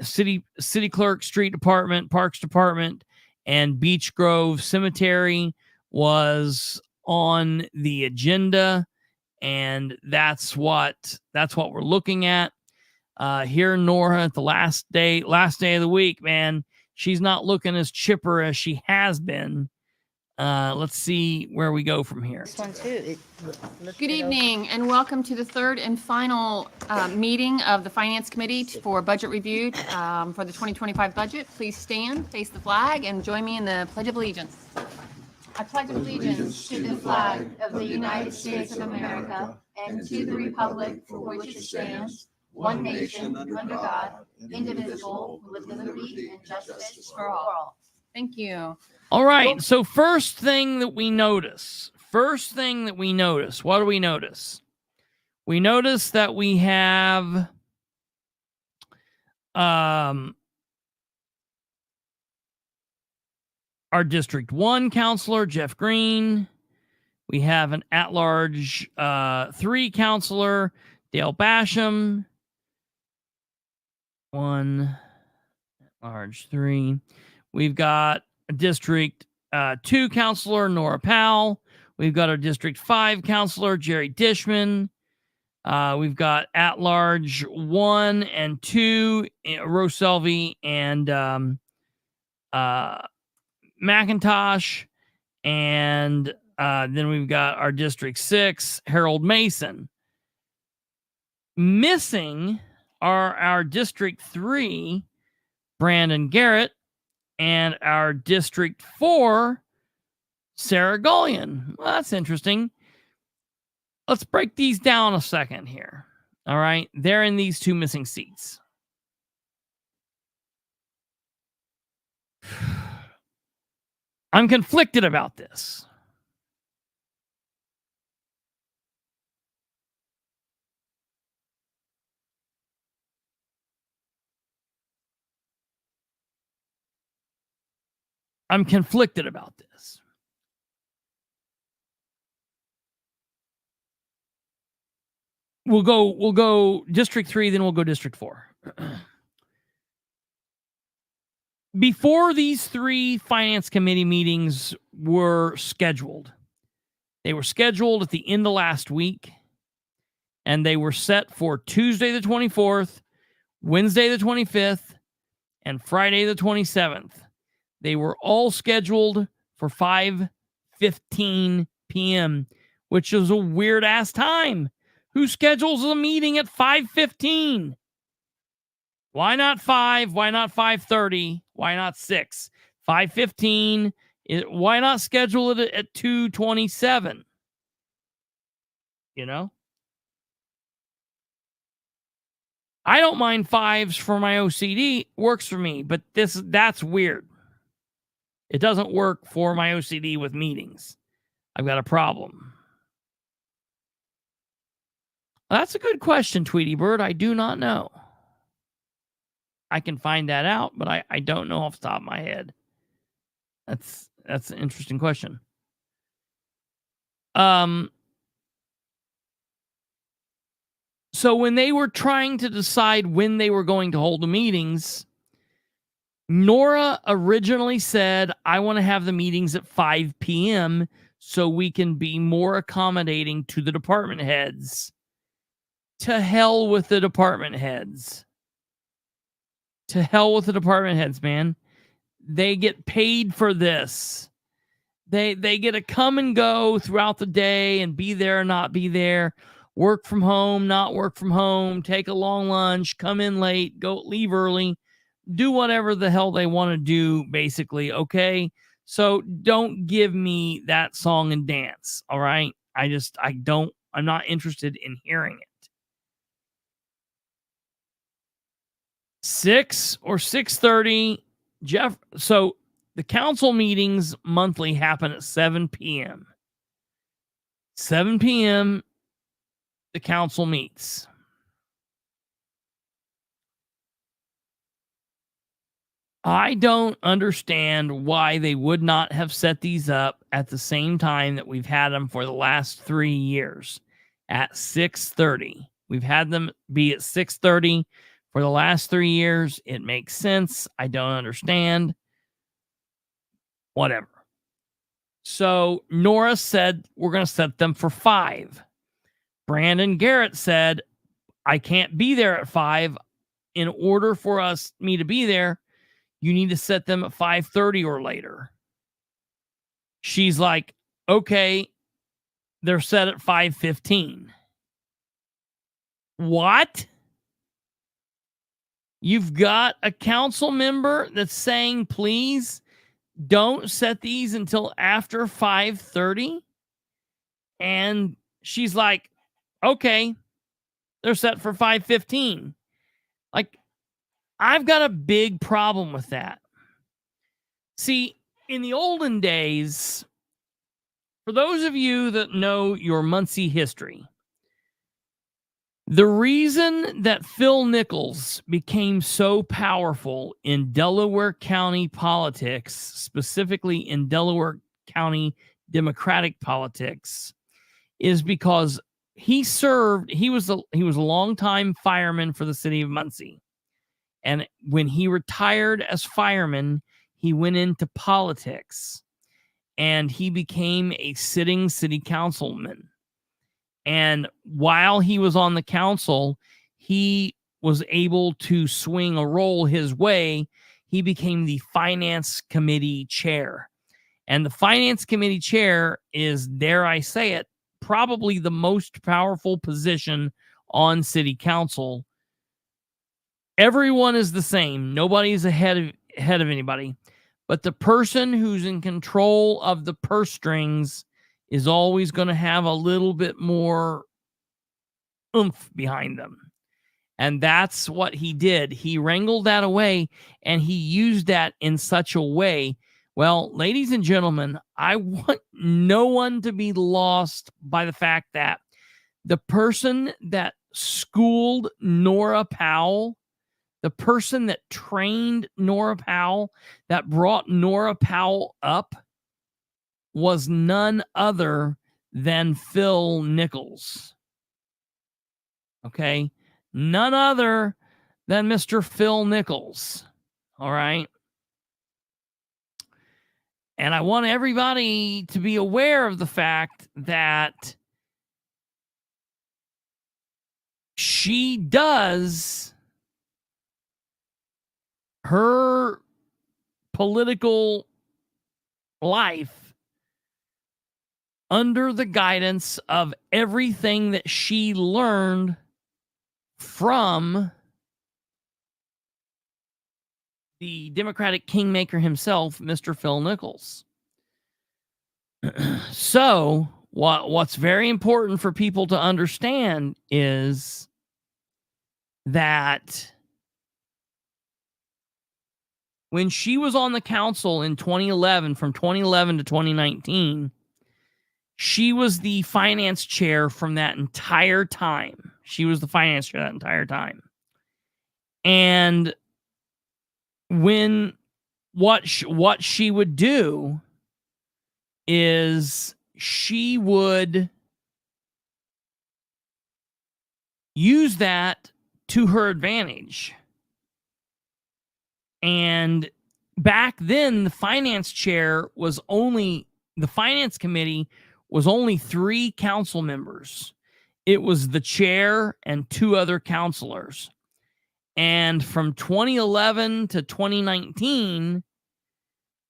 City clerk, street department, parks department, and Beech Grove Cemetery was on the agenda, and that's what we're looking at. Here, Nora, at the last day of the week, man, she's not looking as chipper as she has been. Let's see where we go from here. This one too. Good evening and welcome to the third and final meeting of the Finance Committee for budget review for the 2025 budget. Please stand, face the flag, and join me in the Pledge of Allegiance. I pledge allegiance to the flag of the United States of America and to the republic for which it stands, one nation, under God, indivisible, with liberty and justice for all. Thank you. All right. So first thing that we notice, what do we notice? We notice that we have our District 1 counselor, Jeff Green. We have an at-large 3 counselor, Dale Basham. 1 at-large 3. We've got a District 2 counselor, Nora Powell. We've got our District 5 counselor, Jerry Dishman. We've got at-large 1 and 2, Rose Selvey and McIntosh. And then we've got our District 6, Harold Mason. Missing are our District 3, Brandon Garrett, and our District 4, Sarah Gullion. Well, that's interesting. Let's break these down a second here. All right. They're in these 2 missing seats. I'm conflicted about this. I'm conflicted about this. We'll go District 3, then we'll go District 4. Before these 3 Finance Committee meetings were scheduled, they were scheduled at the end of last week, and they were set for Tuesday the 24th, Wednesday the 25th, and Friday the 27th. They were all scheduled for 5:15 p.m., which is a weird-ass time. Who schedules a meeting at 5:15? Why not 5? Why not 5:30? Why not 6? 5:15. Why not schedule it at 2:27? You know? I don't mind 5s for my OCD. Works for me, but that's weird. It doesn't work for my OCD with meetings. I've got a problem. That's a good question, Tweety Bird. I do not know. I can find that out, but I don't know off the top of my head. That's an interesting question. So when they were trying to decide when they were going to hold the meetings, Nora originally said, I want to have the meetings at 5 p.m. so we can be more accommodating to the department heads. To hell with the department heads. To hell with the department heads, man. They get paid for this. They get to come and go throughout the day and be there or not be there. Work from home, not work from home. Take a long lunch, come in late, leave early. Do whatever the hell they want to do, basically, okay? So don't give me that song and dance, all right? I'm not interested in hearing it. 6 or 6:30, Jeff. So the council meetings monthly happen at 7 p.m. 7 p.m. the council meets. I don't understand why they would not have set these up at the same time that we've had them for the last 3 years at 6:30. We've had them be at 6:30 for the last 3 years. It makes sense. I don't understand. Whatever. So Nora said, we're going to set them for 5. Brandon Garrett said, I can't be there at 5. In order for me to be there, you need to set them at 5:30 or later. She's like, okay, they're set at 5:15. What? You've got a council member that's saying, please don't set these until after 5:30. And she's like, okay, they're set for 5:15. Like, I've got a big problem with that. See, in the olden days, for those of you that know your Muncie history, The reason that Phil Nichols became so powerful in Delaware County politics, specifically in Delaware County Democratic politics, is because he was a longtime fireman for the city of Muncie. And when he retired as fireman, he went into politics and he became a sitting city councilman. And while he was on the council, he was able to swing a role his way. He became the finance committee chair. And the finance committee chair is, dare I say it, probably the most powerful position on city council. Everyone is the same. Nobody's ahead of anybody. But the person who's in control of the purse strings is always going to have a little bit more oomph behind them. And that's what he did. He wrangled that away, and he used that in such a way. Well, ladies and gentlemen, I want no one to be lost by the fact that the person that schooled Nora Powell, the person that trained Nora Powell, that brought Nora Powell up, was none other than Phil Nichols. Okay? None other than Mr. Phil Nichols. All right? And I want everybody to be aware of the fact that she does her political life under the guidance of everything that she learned from the Democratic kingmaker himself, Mr. Phil Nichols. So, what's very important for people to understand is that when she was on the council in 2011, from 2011 to 2019, she was the finance chair from that entire time. She was the finance chair that entire time. And when what she would do is she would use that to her advantage. And back then, the finance committee was only 3 council members. It was the chair and 2 other counselors. And from 2011 to 2019,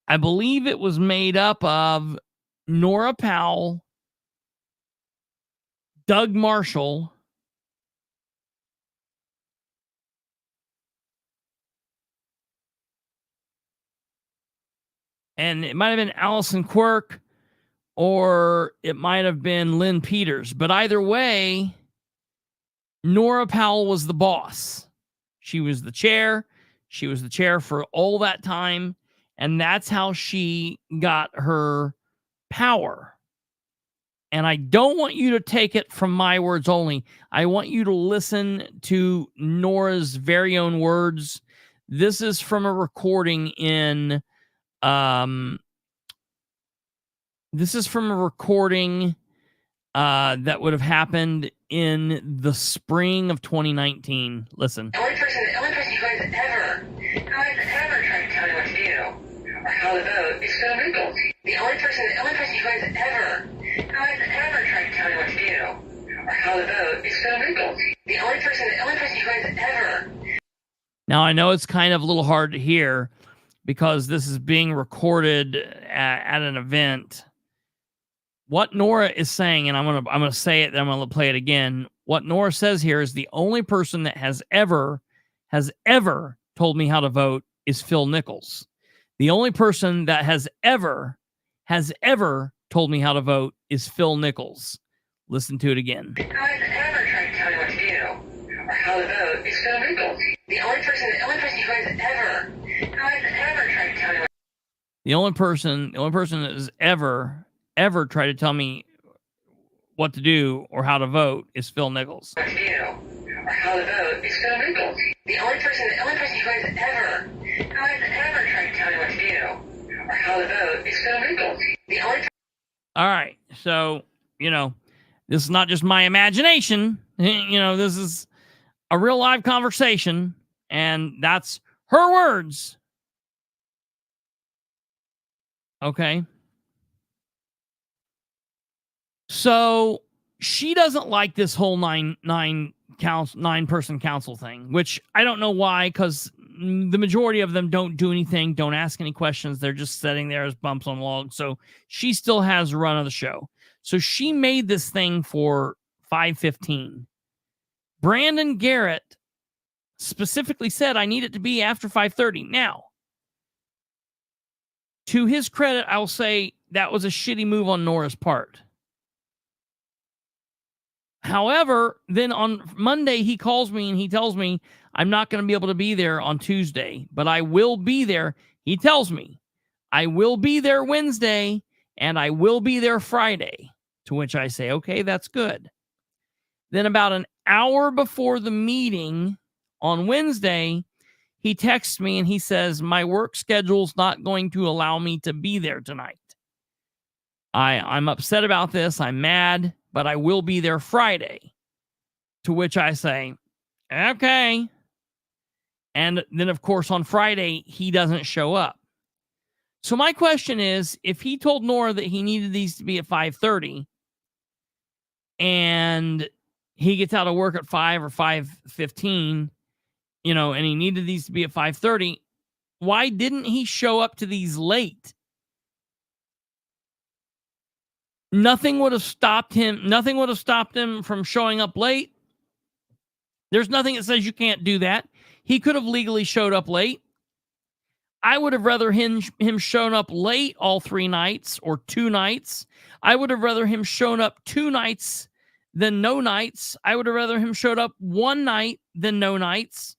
I believe it was made up of Nora Powell, Doug Marshall, and it might have been Allison Quirk, or it might have been Lynn Peters. But either way, Nora Powell was the boss. She was the chair. She was the chair for all that time. And that's how she got her power. And I don't want you to take it from my words only. I want you to listen to Nora's very own words. This is from a recording in... This is from a recording that would have happened in the spring of 2019. Listen. The only person who has ever tried to tell me what to do or how to vote is Phil Nichols. The only person who has ever tried to tell me what to do or how to vote is Phil Nichols. The only person who has ever. Now, I know it's kind of a little hard to hear because this is being recorded at an event. What Nora is saying, and I'm gonna say it, then I'm gonna play it again. What Nora says here is the only person that has ever told me how to vote is Phil Nichols. The only person that has ever told me how to vote is Phil Nichols. Listen to it again. The only person who has ever tried to tell me what to do or how to vote is Phil Nichols. The only person who has ever tried to tell me what. The only person that has ever tried to tell me what to do or how to vote is Phil Nichols. To do or how to vote is fundamental. The only person who has ever tried to tell me what to do or how to vote is fundamental. The only All right. So, this is not just my imagination. This is a real live conversation, and that's her words. Okay. So she doesn't like this whole nine person council thing, which I don't know why, because the majority of them don't do anything, don't ask any questions. They're just sitting there as bumps on logs. So she still has run of the show. So she made this thing for 5:15. Brandon Garrett specifically said, I need it to be after 5:30. Now, to his credit, I'll say that was a shitty move on Nora's part. However, then on Monday, he calls me and he tells me I'm not going to be able to be there on Tuesday, but I will be there. He tells me I will be there Wednesday and I will be there Friday, to which I say, okay, that's good. Then about an hour before the meeting on Wednesday, he texts me and he says, my work schedule's not going to allow me to be there tonight. I'm upset about this. I'm mad, but I will be there Friday. To which I say, okay. And then, of course, on Friday, he doesn't show up. So my question is, if he told Nora that he needed these to be at 5:30 and he gets out of work at 5 or 5:15, and he needed these to be at 5:30, why didn't he show up to these late? Nothing would have stopped him. Nothing would have stopped him from showing up late. There's nothing that says you can't do that. He could have legally showed up late. I would have rather him shown up late all 3 nights or 2 nights. I would have rather him shown up 2 nights than no nights. I would have rather him showed up 1 night than no nights.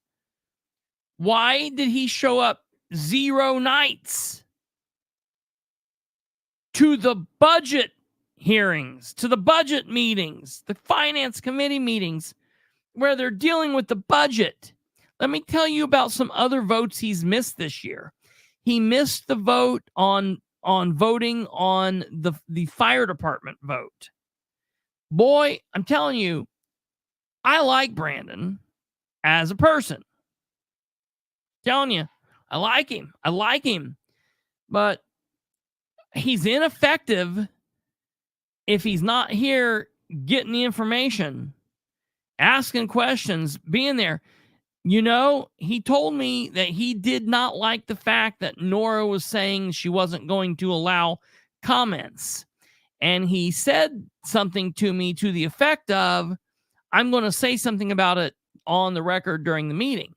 Why did he show up 0 nights to the budget hearings, to the budget meetings, the finance committee meetings where they're dealing with the budget? Let me tell you about some other votes he's missed this year. He missed the vote on voting on the fire department vote. Boy, I'm telling you, I like Brandon as a person. Telling you, I like him. But he's ineffective if he's not here getting the information, asking questions, being there. He told me that he did not like the fact that Nora was saying she wasn't going to allow comments. And he said something to me to the effect of, I'm going to say something about it on the record during the meeting.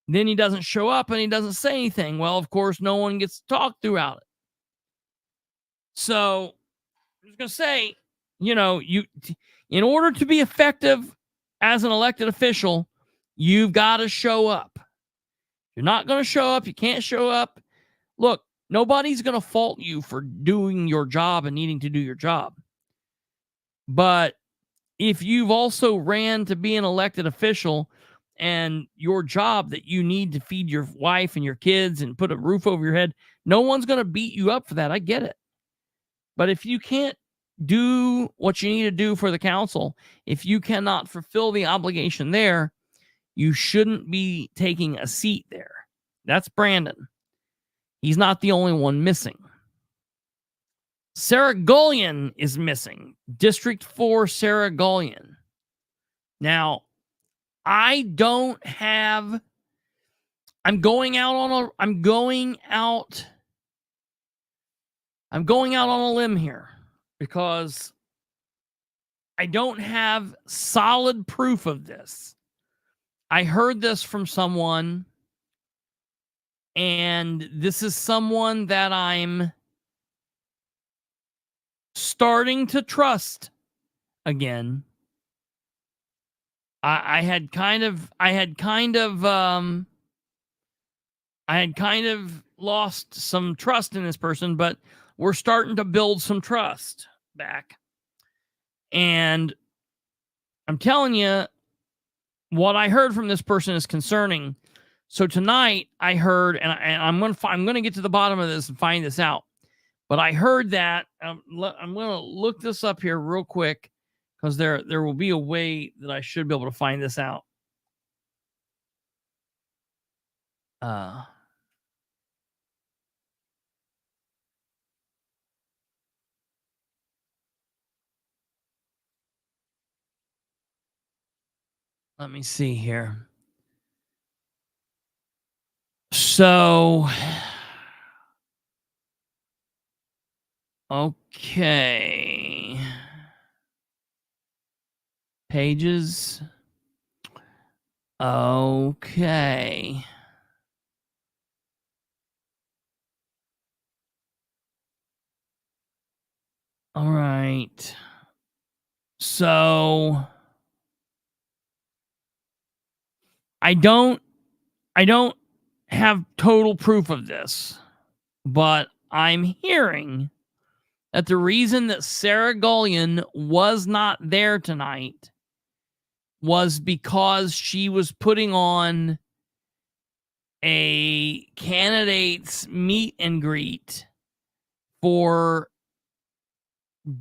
Then he doesn't show up and he doesn't say anything. Well, of course, no one gets to talk throughout it. So I was going to say, in order to be effective as an elected official, you've got to show up. You're not going to show up. You can't show up. Look, nobody's going to fault you for doing your job and needing to do your job. But if you've also ran to be an elected official and your job that you need to feed your wife and your kids and put a roof over your head, no one's going to beat you up for that. I get it. But if you can't do what you need to do for the council, if you cannot fulfill the obligation there, you shouldn't be taking a seat there. That's Brandon. He's not the only one missing. Sarah Gullion is missing. District 4 Sarah Gullion. Now, I'm going out on a limb here because I don't have solid proof of this. I heard this from someone, and this is someone that I'm starting to trust again. I had kind of lost some trust in this person, but we're starting to build some trust back. And I'm telling you, what I heard from this person is concerning. So tonight I heard, and I'm going to get to the bottom of this and find this out. But I heard that I'm going to look this up here real quick because there will be a way that I should be able to find this out. Let me see here. So, okay. Pages. Okay. All right. So I don't have total proof of this, but I'm hearing that the reason that Sarah Gullion was not there tonight was because she was putting on a candidate's meet and greet for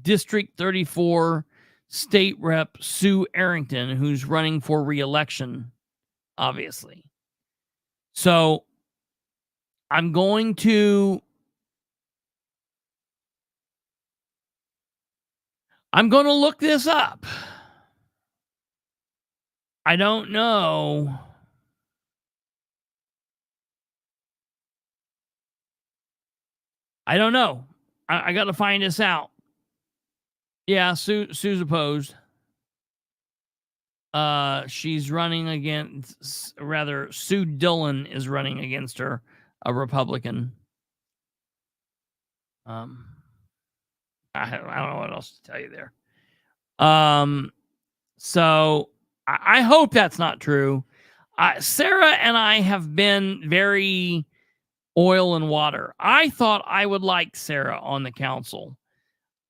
District 34 State Rep Sue Arrington, who's running for re-election, obviously. So I'm going to look this up. I don't know. I don't know. I got to find this out. Yeah, Sue's opposed. She's running against, rather, Sue Dillon is running against her, a Republican. I don't know what else to tell you there. So I hope that's not true. Sarah and I have been very oil and water. I thought I would like Sarah on the council.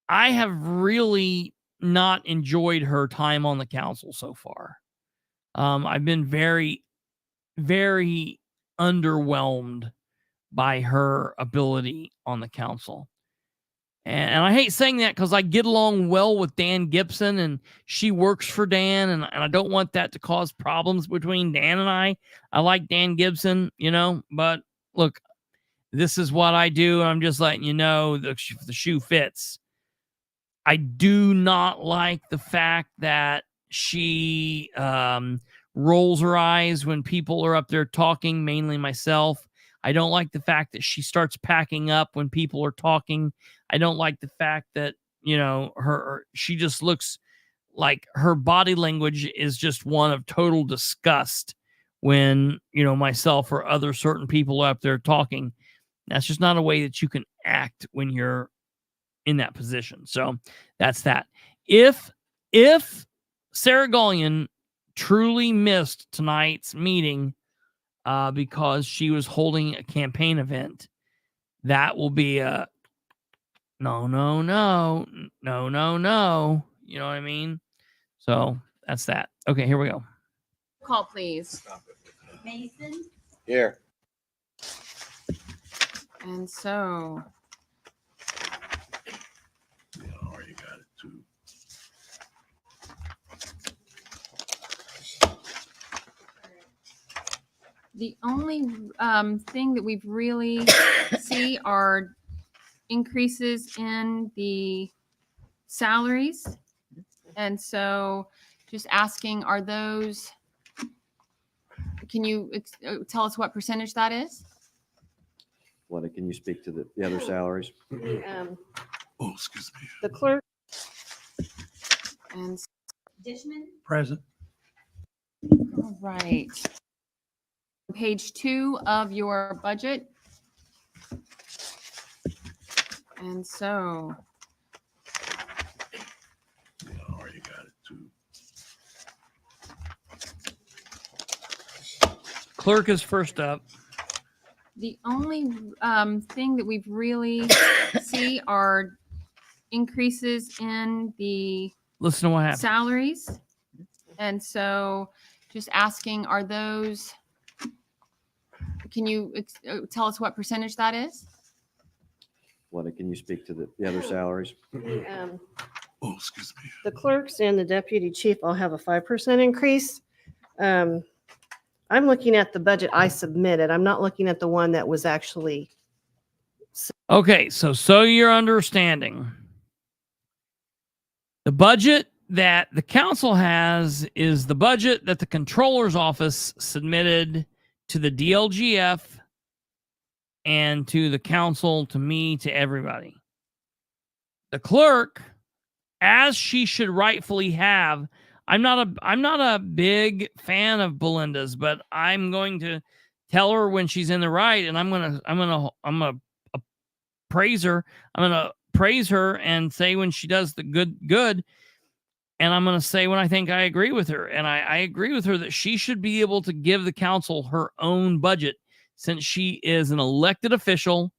I have really not enjoyed her time on the council so far. I've been very, very underwhelmed by her ability on the council. And I hate saying that because I get along well with Dan Gibson and she works for Dan, and I don't want that to cause problems between Dan and I. I like Dan Gibson, but look, this is what I do. And I'm just letting you know the shoe fits. I do not like the fact that she rolls her eyes when people are up there talking, mainly myself. I don't like the fact that she starts packing up when people are talking. I don't like the fact that, she just looks like her body language is just one of total disgust when, myself or other certain people are up there talking. That's just not a way that you can act when you're in that position. So that's that. If Sarah Gullion truly missed tonight's meeting because she was holding a campaign event, that will be a no. You know what I mean? So that's that. Okay, here we go. Call, please. Mason, Here. And so Oh, you got it too. the only thing that we've really see are increases in the salaries. And so just asking, are those, can you tell us what percentage that is? What, can you speak to the other salaries? Oh, excuse me. The clerk. And Dishman, Present. all right. Page 2 of your budget. And so Oh, you got it too. Clerk is first up. the only thing that we've really see are increases in the Listen to what happened. salaries. And so Just asking, are those, can you tell us what percentage that is? What, can you speak to the other salaries? Oh, excuse me. The clerks and the deputy chief all have a 5% increase. I'm looking at the budget I submitted. I'm not looking at the one that was actually. Okay, so you're understanding. The budget that the council has is the budget that the controller's office submitted to the DLGF and to the council, to me, to everybody. The clerk, as she should rightfully have, I'm not a big fan of Belinda's, but I'm going to tell her when she's in the right, and I'm gonna praise her. I'm gonna praise her and say when she does the good. And I'm going to say when I think I agree with her. And I agree with her that she should be able to give the council her own budget, since she is an elected official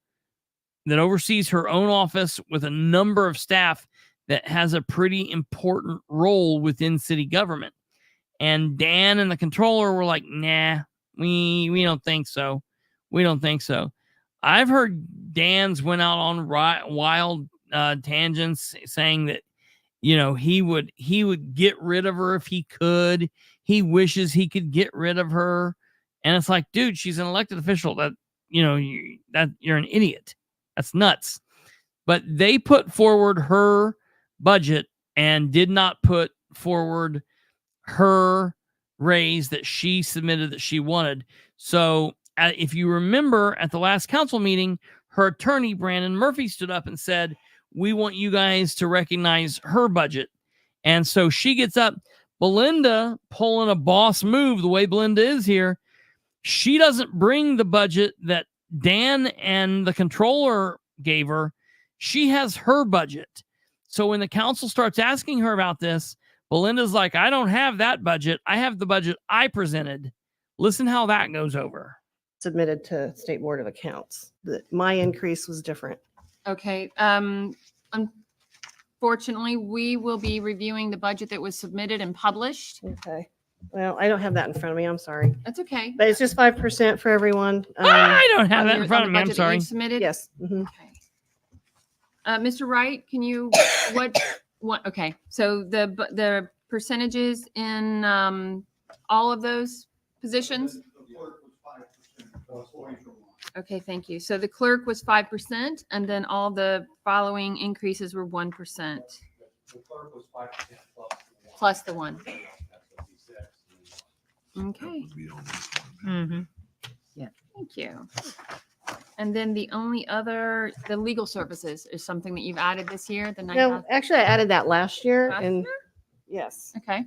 that oversees her own office with a number of staff that has a pretty important role within city government. And Dan and the controller were like, nah, we don't think so. We don't think so. I've heard Dan's went out on wild tangents saying that, you know, he would get rid of her if he could. He wishes he could get rid of her. And it's like, dude, she's an elected official. That, you know, you're an idiot. That's nuts. But they put forward her budget and did not put forward her raise that she submitted that she wanted. So if you remember at the last council meeting, her attorney, Brandon Murphy, stood up and said, we want you guys to recognize her budget. And so she gets up. Belinda, pulling a boss move the way Belinda is here, she doesn't bring the budget that Dan and the controller gave her. She has her budget. So when the council starts asking her about this, Belinda's like, I don't have that budget. I have the budget I presented. Listen how that goes over. Submitted to State Board of Accounts. My increase was different. Okay. Unfortunately, we will be reviewing the budget that was submitted and published. Okay. Well, I don't have that in front of me. I'm sorry. That's okay. But it's just 5% for everyone. I don't have that in front of me. I'm sorry. Submitted? Yes. Mm-hmm. Okay. Mr. Wright, can you, what, okay. So the percentages in all of those positions? Okay, thank you. So the clerk was 5%, and then all the following increases were 1%. The clerk was 5% plus the 1. Okay. Mm-hmm. Yeah. Thank you. And then the only other, the legal services is something that you've added this year. The No, actually, I added that last year. Yes. Okay.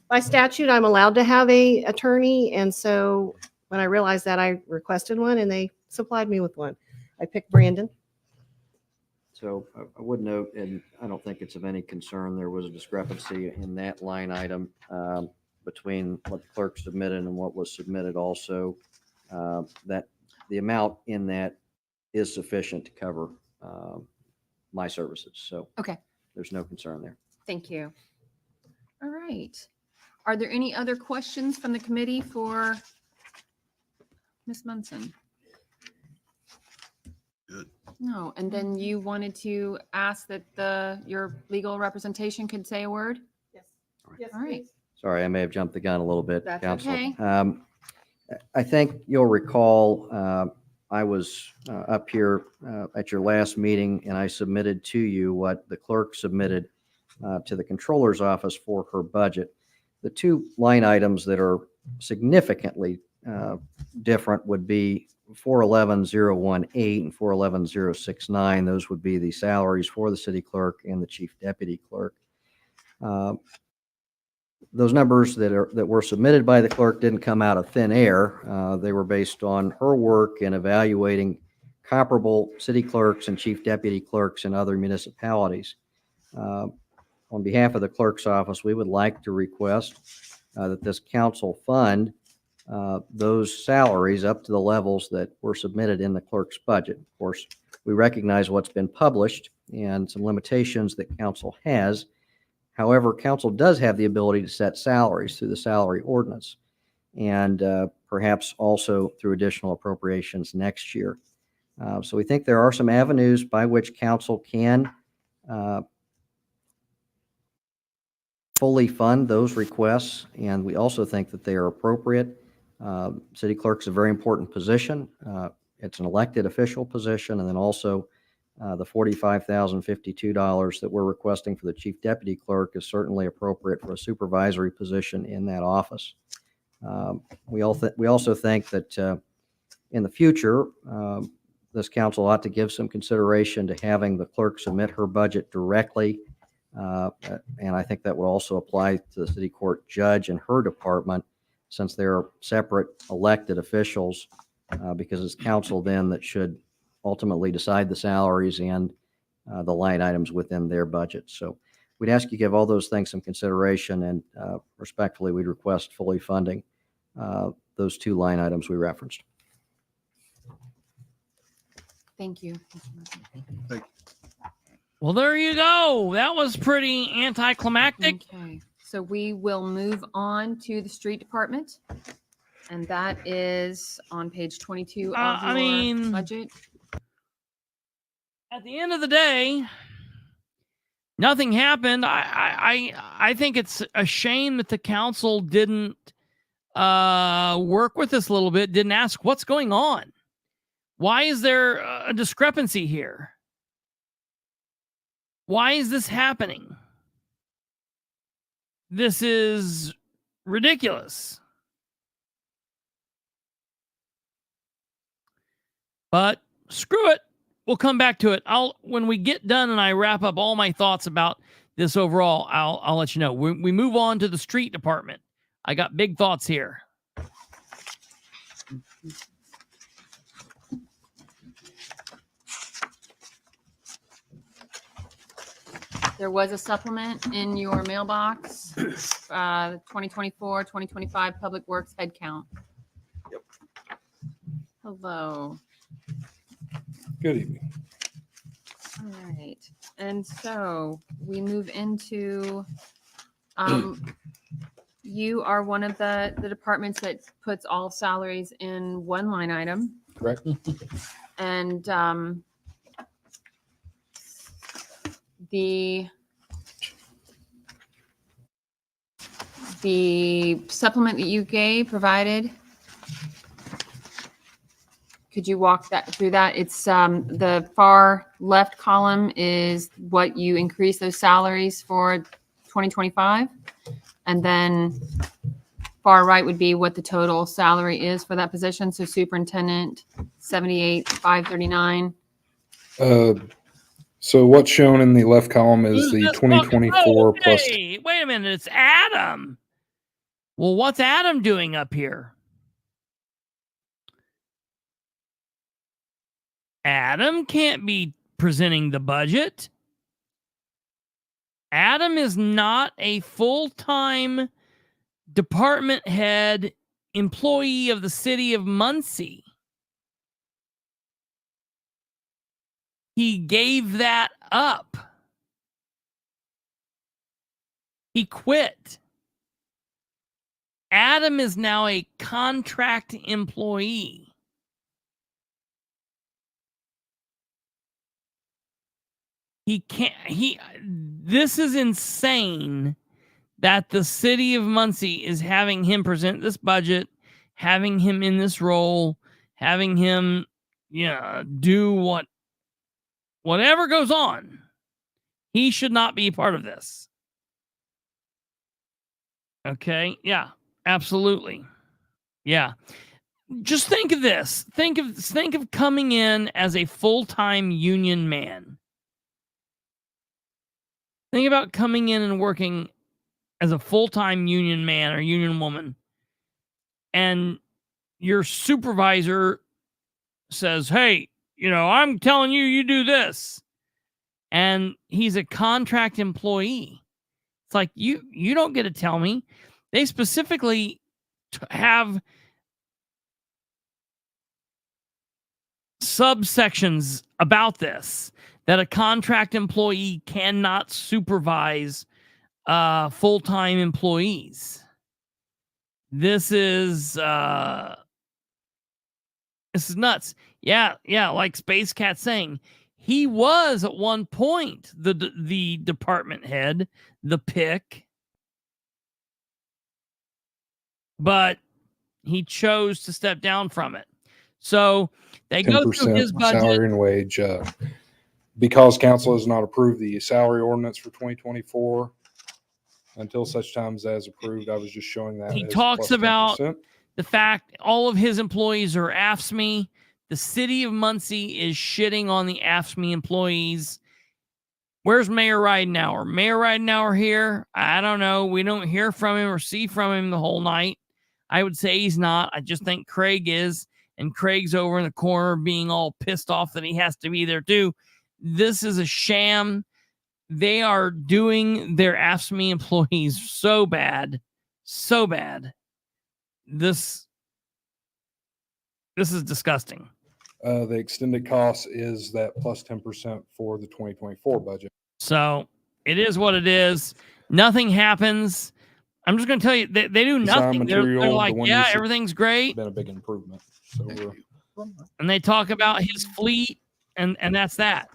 By statute, I'm allowed to have a attorney, and so when I realized that, I requested one, and they supplied me with one. I picked Brandon. So I would note, and I don't think it's of any concern, there was a discrepancy in that line item between what the clerk submitted and what was submitted also. That the amount in that is sufficient to cover my services. So okay, there's no concern there. Thank you. All right. Are there any other questions from the committee for Ms. Munson? Good. No. And then you wanted to ask that your legal representation could say a word? Yes. Yes. All right. Sorry, I may have jumped the gun a little bit, That's Council. okay. I think you'll recall I was up here at your last meeting, and I submitted to you what the clerk submitted to the controller's office for her budget. The two line items that are significantly different would be 411,018 and 411,069. Those would be the salaries for the city clerk and the chief deputy clerk. Those numbers that were submitted by the clerk didn't come out of thin air. They were based on her work in evaluating comparable city clerks and chief deputy clerks in other municipalities. On behalf of the clerk's office, we would like to request that this council fund those salaries up to the levels that were submitted in the clerk's budget. Of course, we recognize what's been published and some limitations that council has. However, council does have the ability to set salaries through the salary ordinance and perhaps also through additional appropriations next year. So we think there are some avenues by which council can fully fund those requests, and we also think that they are appropriate. City clerk's a very important position. It's an elected official position, and then also the $45,052 that we're requesting for the chief deputy clerk is certainly appropriate for a supervisory position in that office. We also think that in the future, this council ought to give some consideration to having the clerk submit her budget directly. And I think that will also apply to the city court judge and her department, since they're separate elected officials, because it's council then that should ultimately decide the salaries and the line items within their budget. So we'd ask you to give all those things some consideration, and respectfully, we'd request fully funding those two line items we referenced. Thank you. Well, there you go. That was pretty anticlimactic. Okay, so we will move on to the street department, and that is on page 22 of your budget. At the end of the day, nothing happened. I think it's a shame that the council didn't work with us a little bit, didn't ask what's going on. Why is there a discrepancy here? Why is this happening? This is ridiculous. But screw it. We'll come back to it. When we get done and I wrap up all my thoughts about this overall, I'll let you know. We move on to the street department. I got big thoughts here. There was a supplement in your mailbox, 2024-2025 Public Works headcount. Yep. Hello. Good evening. All right. And so we move into, you are one of the departments that puts all salaries in one line item. Correct. And the supplement that you provided, could you walk through that? It's the far left column is what you increase those salaries for 2025, and then far right would be what the total salary is for that position. So superintendent, 78,539. So what's shown in the left column is the 2024 plus. Hey, wait a minute. It's Adam. Well, what's Adam doing up here? Adam can't be presenting the budget. Adam is not a full-time department head employee of the city of Muncie. He gave that up. He quit. Adam is now a contract employee. This is insane that the city of Muncie is having him present this budget, having him in this role, having him, do whatever goes on. He should not be part of this. Okay. Yeah, absolutely. Yeah. Just think of this. Think of coming in as a full-time union man. Think about coming in and working as a full-time union man or union woman, and your supervisor says, hey, I'm telling you, you do this. And he's a contract employee. It's like, you don't get to tell me. They specifically have subsections about this, that a contract employee cannot supervise full-time employees. This is nuts. Yeah, like Space Cat saying, he was at one point the department head, the pick, but he chose to step down from it. So they go through his 10% budget. salary and wage. Because council has not approved the salary ordinance for 2024 until such times as approved, I was just showing that. He as talks plus about 10%. the fact all of his employees are AFSCME. The city of Muncie is shitting on the AFSCME employees. Where's Mayor Ridenhour? Mayor Ridenhour here? I don't know. We don't hear from him or see from him the whole night. I would say he's not. I just think Craig is. And Craig's over in the corner being all pissed off that he has to be there too. This is a sham. They are doing their AFSCME employees so bad. So bad. This is disgusting. The extended cost is that plus 10% for the 2024 budget. So it is what it is. Nothing happens. I'm just going to tell you, they do Design nothing. They're material, the like, one yeah, you said- everything's great. Been a big improvement. So And they talk about his fleet, and that's that.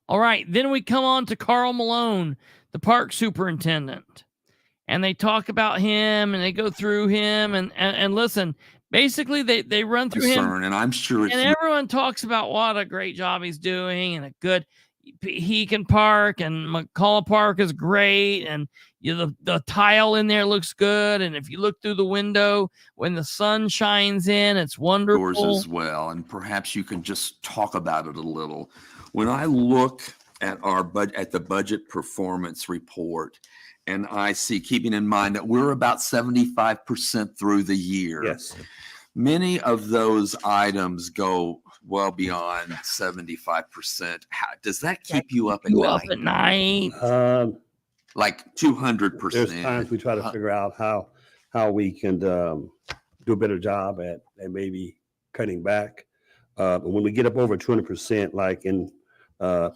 All right. Then we come on to Carl Malone, the park superintendent. And they talk about him, and they go through him, and listen, basically they run through him. And I'm sure And everyone talks about what a great job he's doing, and a good Heacon Park, and McCullough Park is great, and the tile in there looks good, and if you look through the window when the sun shines in, it's wonderful. yours as well, and perhaps you can just talk about it a little. When I look at the budget performance report, and I see, keeping in mind that we're about 75% through the year. Yes. Many of those items go well beyond 75%. How does that keep you up at night? Like 200%. There's times we try to figure out how we can do a better job at maybe cutting back. But when we get up over 200%, like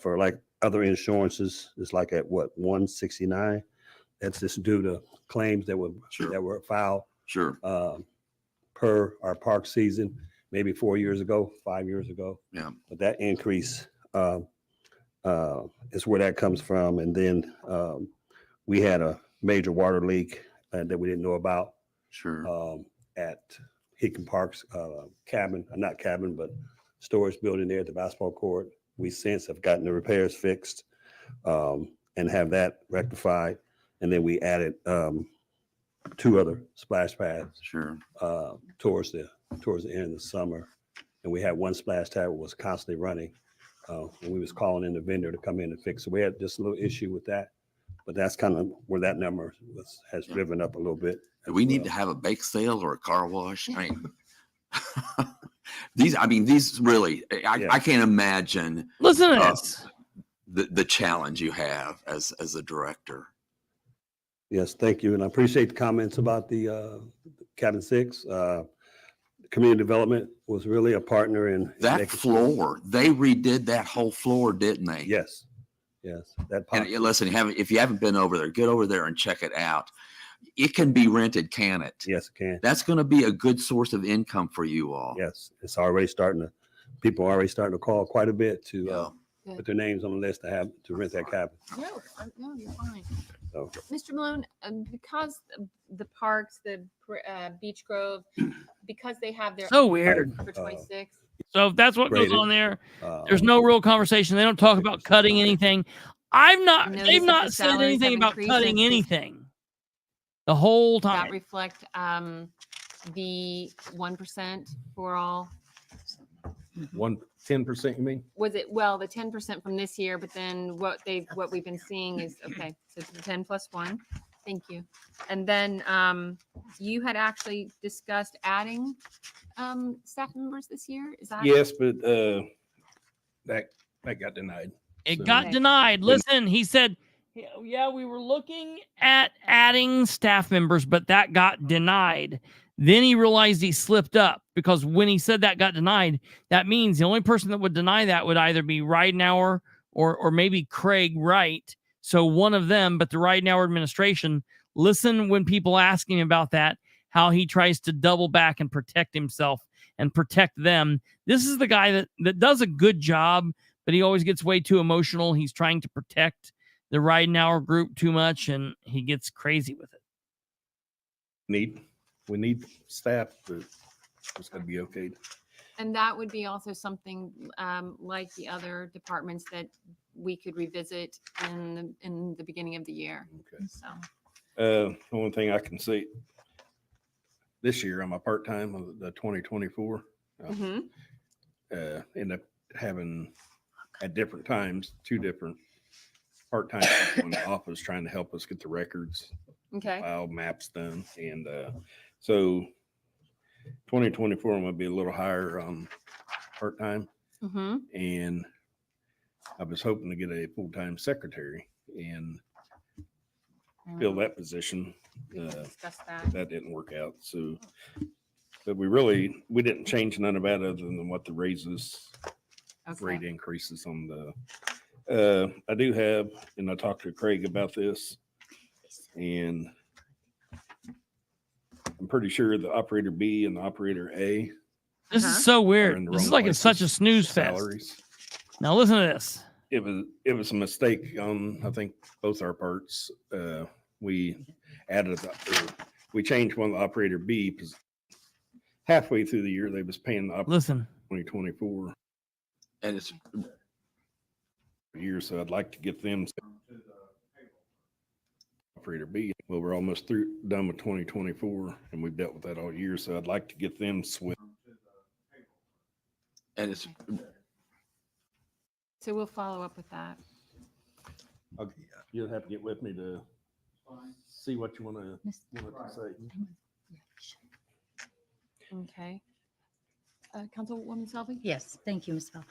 for like other insurances, it's like at what, 169. That's just due to claims that were filed. Sure. Per our park season, maybe 4 years ago, 5 years ago. Yeah. But that increase is where that comes from. And then we had a major water leak that we didn't know about. Sure. At Heacon Park's not cabin, but storage building there at the basketball court. We since have gotten the repairs fixed and have that rectified. And then we added 2 other splash pads. Sure. Towards the end of the summer, and we had 1 splash pad that was constantly running, and we was calling in the vendor to come in and fix it. We had just a little issue with that, but that's kind of where that number has driven up a little bit. Do we need to have a bake sale or a car wash? I mean, these really, I can't imagine. Listen to this. The challenge you have as a director. Yes, thank you, and I appreciate the comments about the Cabin 6. Community development was really a partner in that floor. They redid that whole floor, didn't they? Yes. And listen, if you haven't been over there, get over there and check it out. It can be rented, can it? Yes, it can. That's going to be a good source of income for you all. Yes, it's already people are already starting to call quite a bit to put their names on the list to rent that cabin. No, you're fine. So. Mr. Malone, because the parks, the Beach Grove, because they have their So weird. for 26. So if that's what goes on there, there's no real conversation. They don't talk about cutting anything. They've not said anything about cutting anything the whole time. That reflect the 1% for all. 10%, you mean? Was it, the 10% from this year, but then what we've been seeing is, okay, so the 10 plus 1. Thank you. And then you had actually discussed adding staff members this year. Is that? Yes, but that got denied. It got denied. Listen, he said, yeah, we were looking at adding staff members, but that got denied. Then he realized he slipped up, because when he said that got denied, that means the only person that would deny that would either be Ridenhour or maybe Craig Wright. So one of them, but the Right Now administration, listen when people ask him about that, how he tries to double back and protect himself and protect them. This is the guy that does a good job, but he always gets way too emotional. He's trying to protect the Right Now group too much, and he gets crazy with it. We need staff, but it's got to be okayed. And that would be also something like the other departments that we could revisit in the beginning of the year. Okay. So The only thing I can say this year, I'm a part-time of the 2024. End up having at different times, 2 different part-time people in the office trying to help us get the records, okay. file maps done. And so 2024, I'm going to be a little higher on part-time. And I was hoping to get a full-time secretary and fill that position. Discuss that. That didn't work out. So, but we didn't change none of that other than what the raises, rate increases on the, I do have, and I talked to Craig about this, and I'm pretty sure the operator B and the operator A. This is so weird. This is like it's such a snooze fest. Salaries. Now listen to this. It was a mistake on, I think, both our parts. We we changed one of the operator B because halfway through the year they was paying the operator 2024. And it's years, so I'd like to get them operator B. Well, we're almost done with 2024, and we've dealt with that all year, so I'd like to get them switched. And it's So we'll follow up with that. You'll have to get with me to see what you want to say. Okay. Councilwoman Selby? Yes, thank you, Ms. Bell.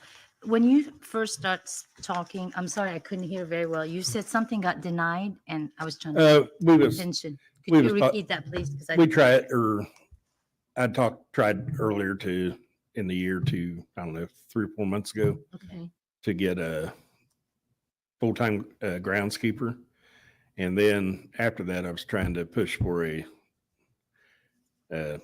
When you first start talking, I'm sorry, I couldn't hear very well. You said something got denied, and I was trying to pay attention. Could you repeat that, please? Because We tried, or tried earlier in the year to, I don't know, 3 or 4 months ago to get a full-time groundskeeper. And then after that, I was trying to push for a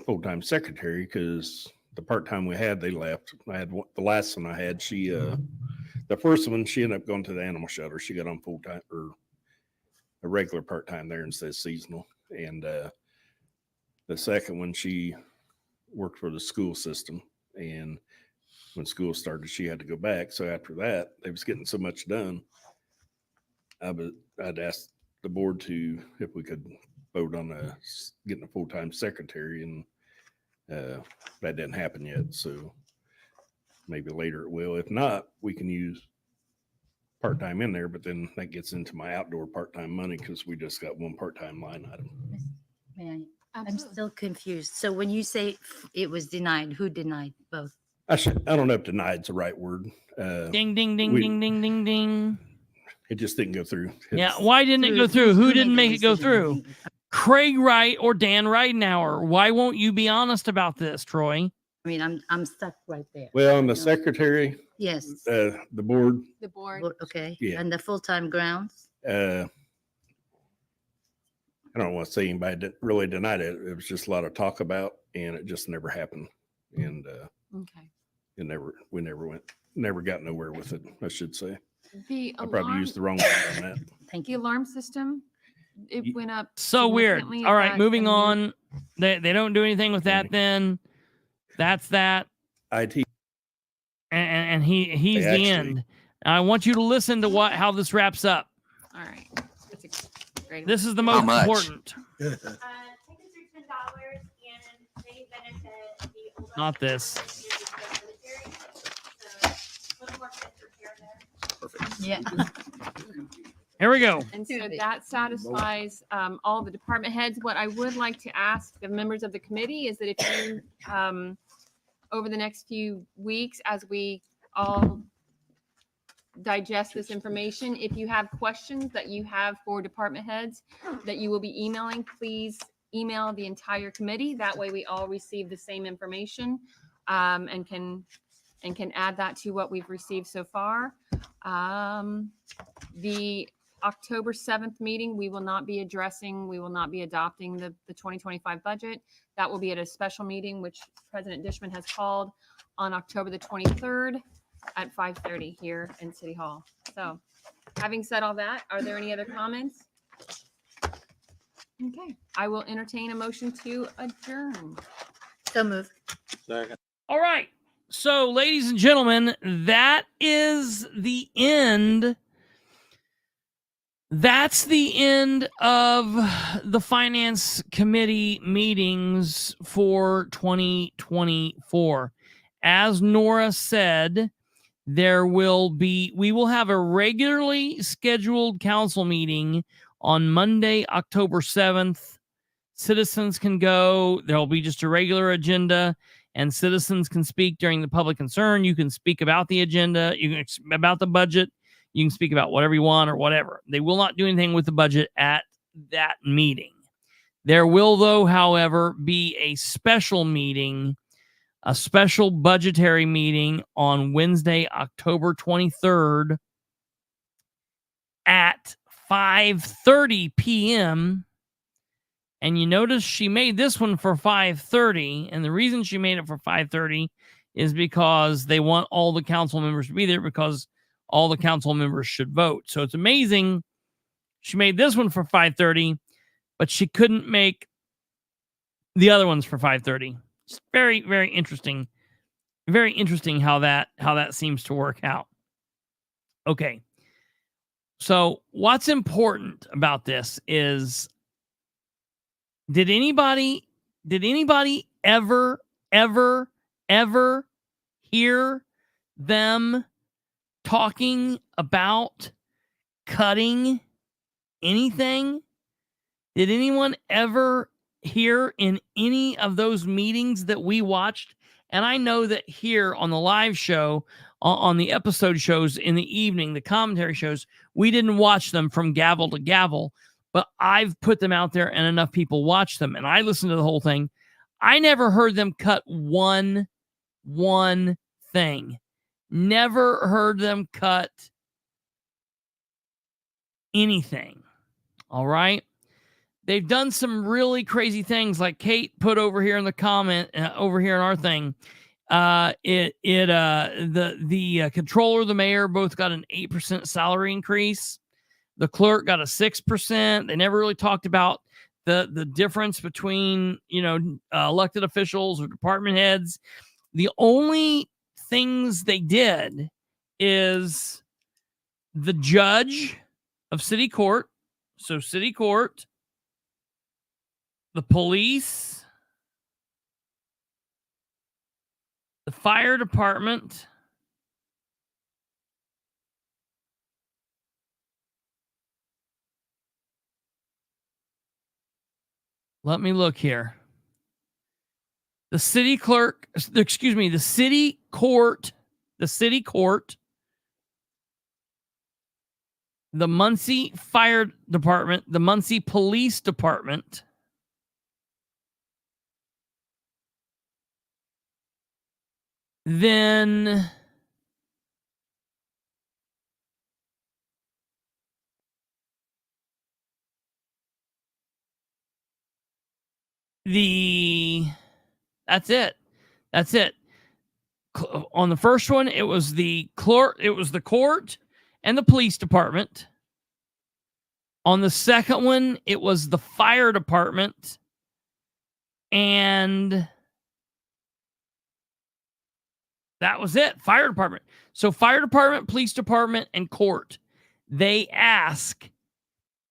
full-time secretary because the part-time we had, they left. I had the last one I had, the first one, she ended up going to the animal shelter. She got on full-time or a regular part-time there instead of seasonal. And the second one, she worked for the school system. And when school started, she had to go back. So after that, they was getting so much done. I'd asked the board if we could vote on getting a full-time secretary, and that didn't happen yet. So maybe later it will. If not, we can use part-time in there, but then that gets into my outdoor part-time money because we just got one part-time line item. May I? I'm still confused. So when you say it was denied, who denied both? I don't know if denied's the right word. Ding, ding, ding, ding, ding, ding, ding. It just didn't go through. Yeah, why didn't it go through? Who didn't make it go through? Craig Wright or Dan Ridenhour? Why won't you be honest about this, Troy? I mean, I'm stuck right there. Well, on the secretary, Yes. the board. The board. Okay. Yeah. And the full-time grounds? I don't want to say anybody really denied it. It was just a lot of talk about, and it just never happened. And we never got nowhere with it, I should say. I probably used the wrong word on that. Thank you. The alarm system, it went up. So weird. significantly. All Is right, that moving gonna be- on. They don't do anything with that then. That's that. IT. And he's They the actually- end. I want you to listen to how this wraps up. All right. That's a great. This is the How most much? important. Tickets are $10 and they benefit the older. Not this. Yeah. Here we go. And so that satisfies all the department heads. What I would like to ask the members of the committee is that if you, over the next few weeks, as we all digest this information, if you have questions that you have for department heads that you will be emailing, please email the entire committee. That way we all receive the same information and can and can add that to what we've received so far. The October 7th meeting, we will not be adopting the 2025 budget. That will be at a special meeting, which President Dishman has called on October the 23rd at 5:30 here in City Hall. So having said all that, are there any other comments? Okay, I will entertain a motion to adjourn. So move. All right. So, ladies and gentlemen, that is the end. That's the end of the Finance Committee meetings for 2024. As Nora said, we will have a regularly scheduled council meeting on Monday, October 7th. Citizens can go. There'll be just a regular agenda, and citizens can speak during the public concern. You can speak about the agenda, you can about the budget. You can speak about whatever you want or whatever. They will not do anything with the budget at that meeting. There will, though, however, be a special meeting, a special budgetary meeting on Wednesday, October 23rd at 5:30 p.m. And you notice she made this one for 5:30. And the reason she made it for 5:30 is because they want all the council members to be there, because all the council members should vote. So it's amazing. She made this one for 5:30, but she couldn't make the other ones for 5:30. It's very, very interesting. Very interesting how that seems to work out. Okay. So what's important about this is, did anybody ever hear them talking about cutting anything? Did anyone ever hear in any of those meetings that we watched? And I know that here on the live show, on the episode shows in the evening, the commentary shows, we didn't watch them from gavel to gavel, but I've put them out there and enough people watch them, and I listened to the whole thing. I never heard them cut one thing. Never heard them cut anything. All right. They've done some really crazy things, like Kate put over here in the comment, over here in our thing. The controller, the mayor, both got an 8% salary increase. The clerk got a 6%. They never really talked about the difference between, elected officials or department heads. The only things they did is the judge of city court. So city court, the police, the fire department, let me look here. The city clerk, excuse me, the city court, the Muncie Fire Department, the Muncie Police Department, then that's it. On the first one, it was the clerk, it was the court and the police department. On the second one, it was the fire department and that was it. Fire department. So fire department, police department, and court. They ask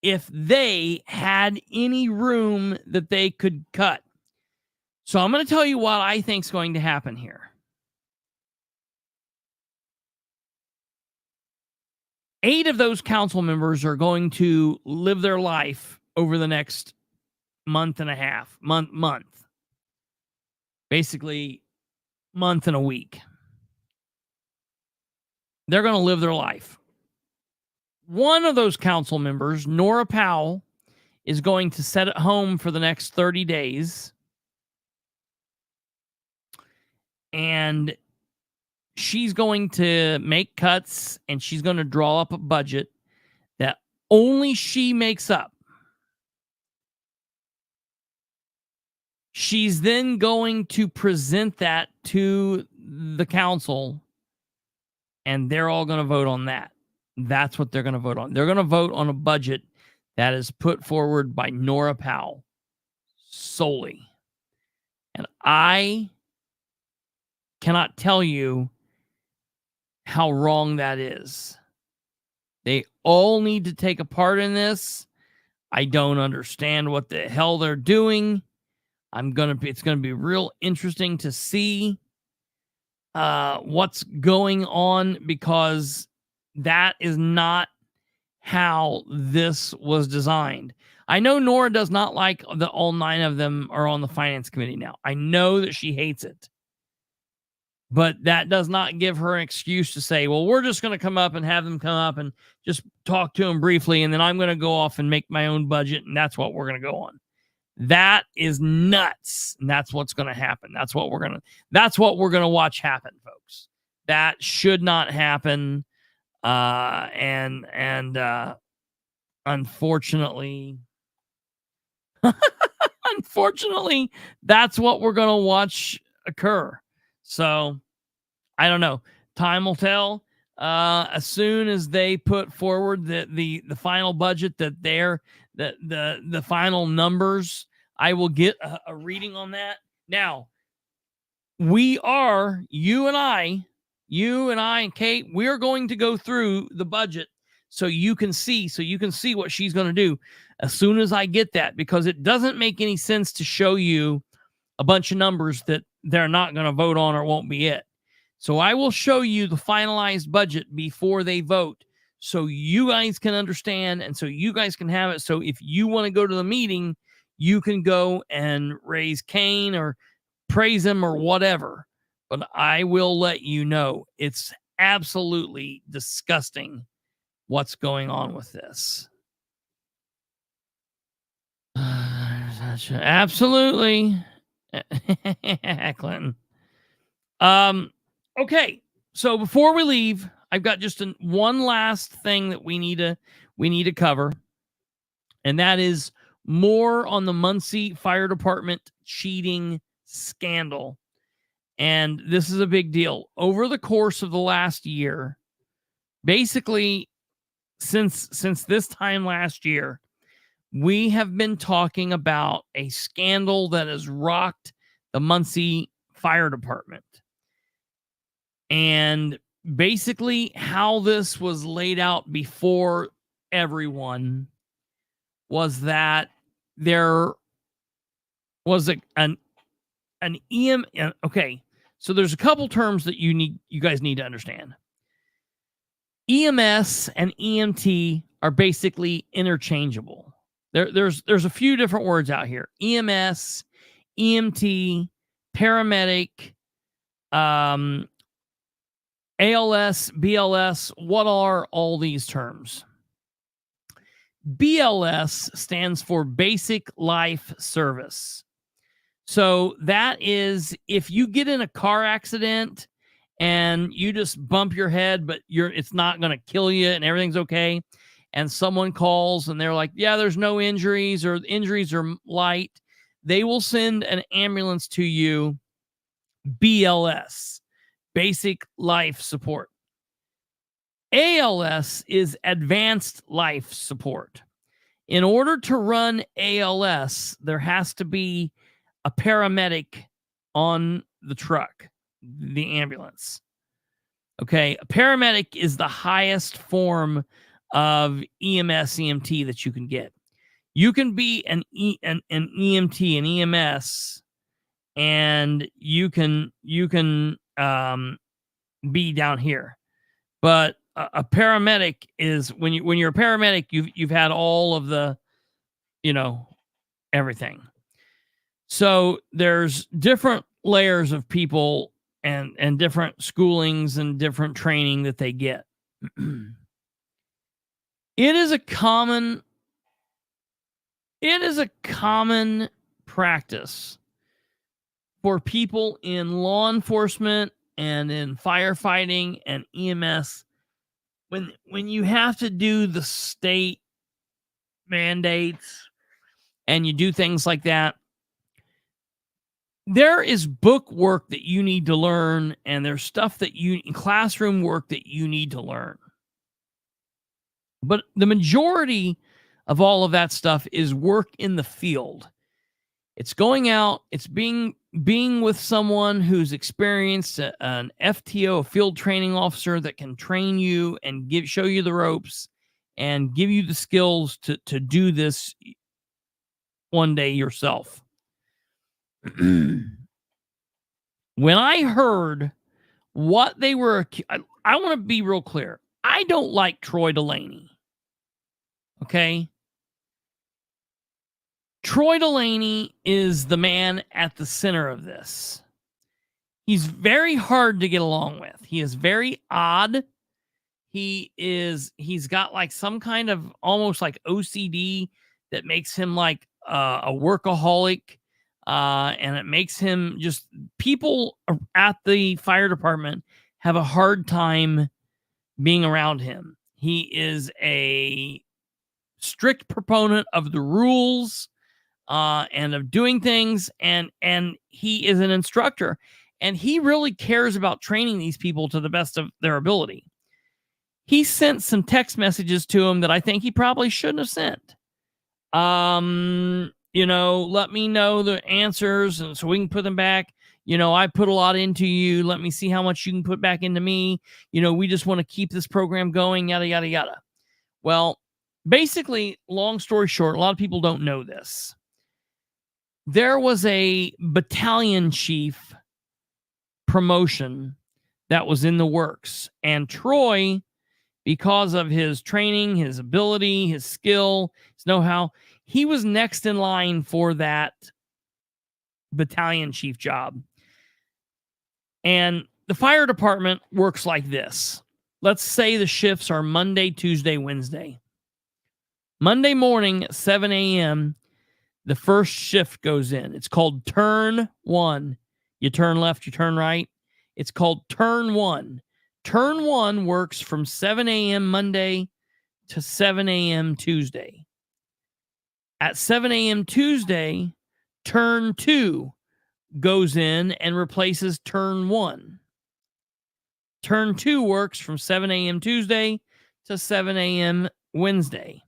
if they had any room that they could cut. So I'm going to tell you what I think is going to happen here. 8 of those council members are going to live their life over the next month and a half, month. Basically, month and a week. They're going to live their life. One of those council members, Nora Powell, is going to sit at home for the next 30 days. And she's going to make cuts and she's going to draw up a budget that only she makes up. She's then going to present that to the council, and they're all going to vote on that. That's what they're going to vote on. They're going to vote on a budget that is put forward by Nora Powell solely. And I cannot tell you how wrong that is. They all need to take a part in this. I don't understand what the hell they're doing. It's gonna be real interesting to see what's going on, because that is not how this was designed. I know Nora does not like that all 9 of them are on the finance committee now. I know that she hates it. But that does not give her an excuse to say, well, we're just going to come up and have them come up and just talk to them briefly, and then I'm going to go off and make my own budget, and that's what we're going to go on. That is nuts. And that's what's going to happen. That's what we're going to watch happen, folks. That should not happen. Unfortunately, that's what we're going to watch occur. So I don't know. Time will tell. As soon as they put forward the final budget, that the final numbers, I will get a reading on that. Now, you and I and Kate, we're going to go through the budget so you can see what she's going to do as soon as I get that, because it doesn't make any sense to show you a bunch of numbers that they're not going to vote on or won't be it. So I will show you the finalized budget before they vote, so you guys can understand and so you guys can have it. So if you want to go to the meeting, you can go and raise Cain or praise him or whatever. But I will let you know it's absolutely disgusting what's going on with this. Absolutely. Clinton. Okay, so before we leave, I've got just one last thing that we need to cover, and that is more on the Muncie Fire Department cheating scandal. And this is a big deal. Over the course of the last year, basically since this time last year, we have been talking about a scandal that has rocked the Muncie Fire Department. And basically how this was laid out before everyone was that there was an EM. Okay, so there's a couple terms that you guys need to understand. EMS and EMT are basically interchangeable. There's a few different words out here. EMS, EMT, paramedic, ALS, BLS. What are all these terms? BLS stands for Basic Life Service. So that is if you get in a car accident and you just bump your head, but it's not going to kill you and everything's okay, and someone calls and they're like, yeah, there's no injuries, or injuries are light, they will send an ambulance to you. BLS, Basic Life Support. ALS is Advanced Life Support. In order to run ALS, there has to be a paramedic on the truck, the ambulance. Okay, a paramedic is the highest form of EMS, EMT that you can get. You can be an EMT, an EMS, and you can be down here. But a paramedic is when you're a paramedic, you've had all of the, everything. So there's different layers of people and different schoolings and different training that they get. It is a common practice for people in law enforcement and in firefighting and EMS, when you have to do the state mandates and you do things like that, there is book work that you need to learn, and there's stuff that classroom work that you need to learn. But the majority of all of that stuff is work in the field. It's going out, it's being with someone who's experienced, an FTO, a field training officer that can train you and show you the ropes and give you the skills to do this one day yourself. When I heard what they were, I want to be real clear. I don't like Troy Delaney. Okay? Troy Delaney is the man at the center of this. He's very hard to get along with. He is very odd. He's got like some kind of almost like OCD that makes him like a workaholic. And it makes him just, people at the fire department have a hard time being around him. He is a strict proponent of the rules and of doing things, and he is an instructor, and he really cares about training these people to the best of their ability. He sent some text messages to him that I think he probably shouldn't have sent. Let me know the answers and so we can put them back. I put a lot into you. Let me see how much you can put back into me. We just want to keep this program going, yada, yada, yada. Well, basically, long story short, a lot of people don't know this. There was a battalion chief promotion that was in the works. And Troy, because of his training, his ability, his skill, his know-how, he was next in line for that battalion chief job. And the fire department works like this. Let's say the shifts are Monday, Tuesday, Wednesday. Monday morning at 7 a.m., the first shift goes in. It's called turn one. You turn left, you turn right. It's called turn one. Turn one works from 7 a.m. Monday to 7 a.m. Tuesday. At 7 a.m. Tuesday, turn two goes in and replaces turn one. Turn two works from 7 a.m. Tuesday to 7 a.m. Wednesday.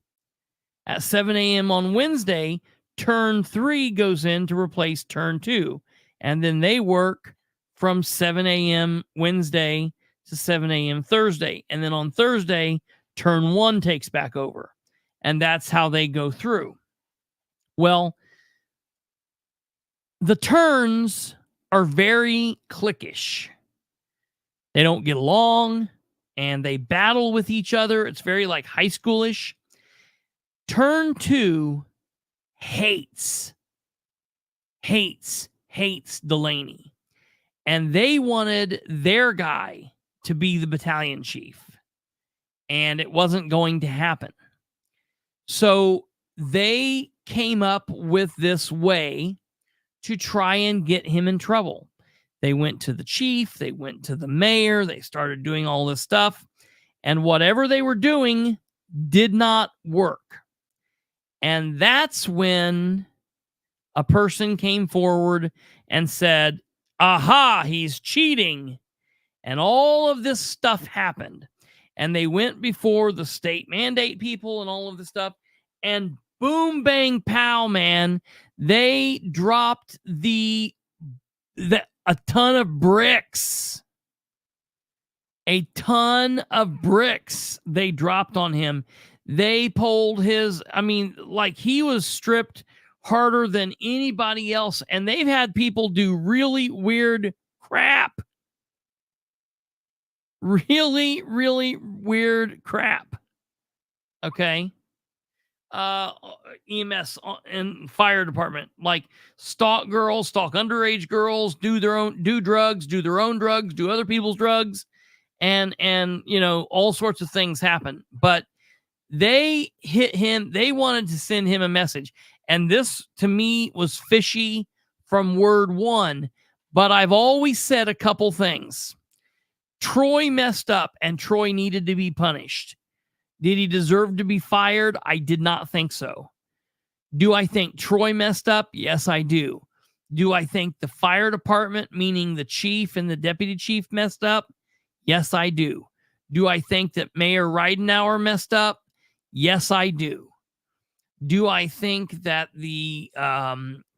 At 7 a.m. on Wednesday, turn three goes in to replace turn two. And then they work from 7 a.m. Wednesday to 7 a.m. Thursday. And then on Thursday, turn one takes back over. And that's how they go through. Well, the turns are very cliquish. They don't get along and they battle with each other. It's very like high schoolish. Turn two hates Delaney. And they wanted their guy to be the battalion chief. And it wasn't going to happen. So they came up with this way to try and get him in trouble. They went to the chief, they went to the mayor, they started doing all this stuff, and whatever they were doing did not work. And that's when a person came forward and said, aha, he's cheating. And all of this stuff happened. And they went before the state mandate people and all of this stuff, and boom, bang, pow, man. They dropped a ton of bricks. A ton of bricks they dropped on him. They pulled he was stripped harder than anybody else. And they've had people do really weird crap. Really, really weird crap. Okay. EMS and fire department, like stalk girls, stalk underage girls, do their own drugs, do other people's drugs, and all sorts of things happen. But they hit him. They wanted to send him a message, and this to me was fishy from word one. But I've always said a couple things. Troy messed up and Troy needed to be punished. Did he deserve to be fired? I did not think so. Do I think Troy messed up? Yes, I do. Do I think the fire department, meaning the chief and the deputy chief, messed up? Yes, I do. Do I think that Mayor Ridenour messed up? Yes, I do. Do I think that the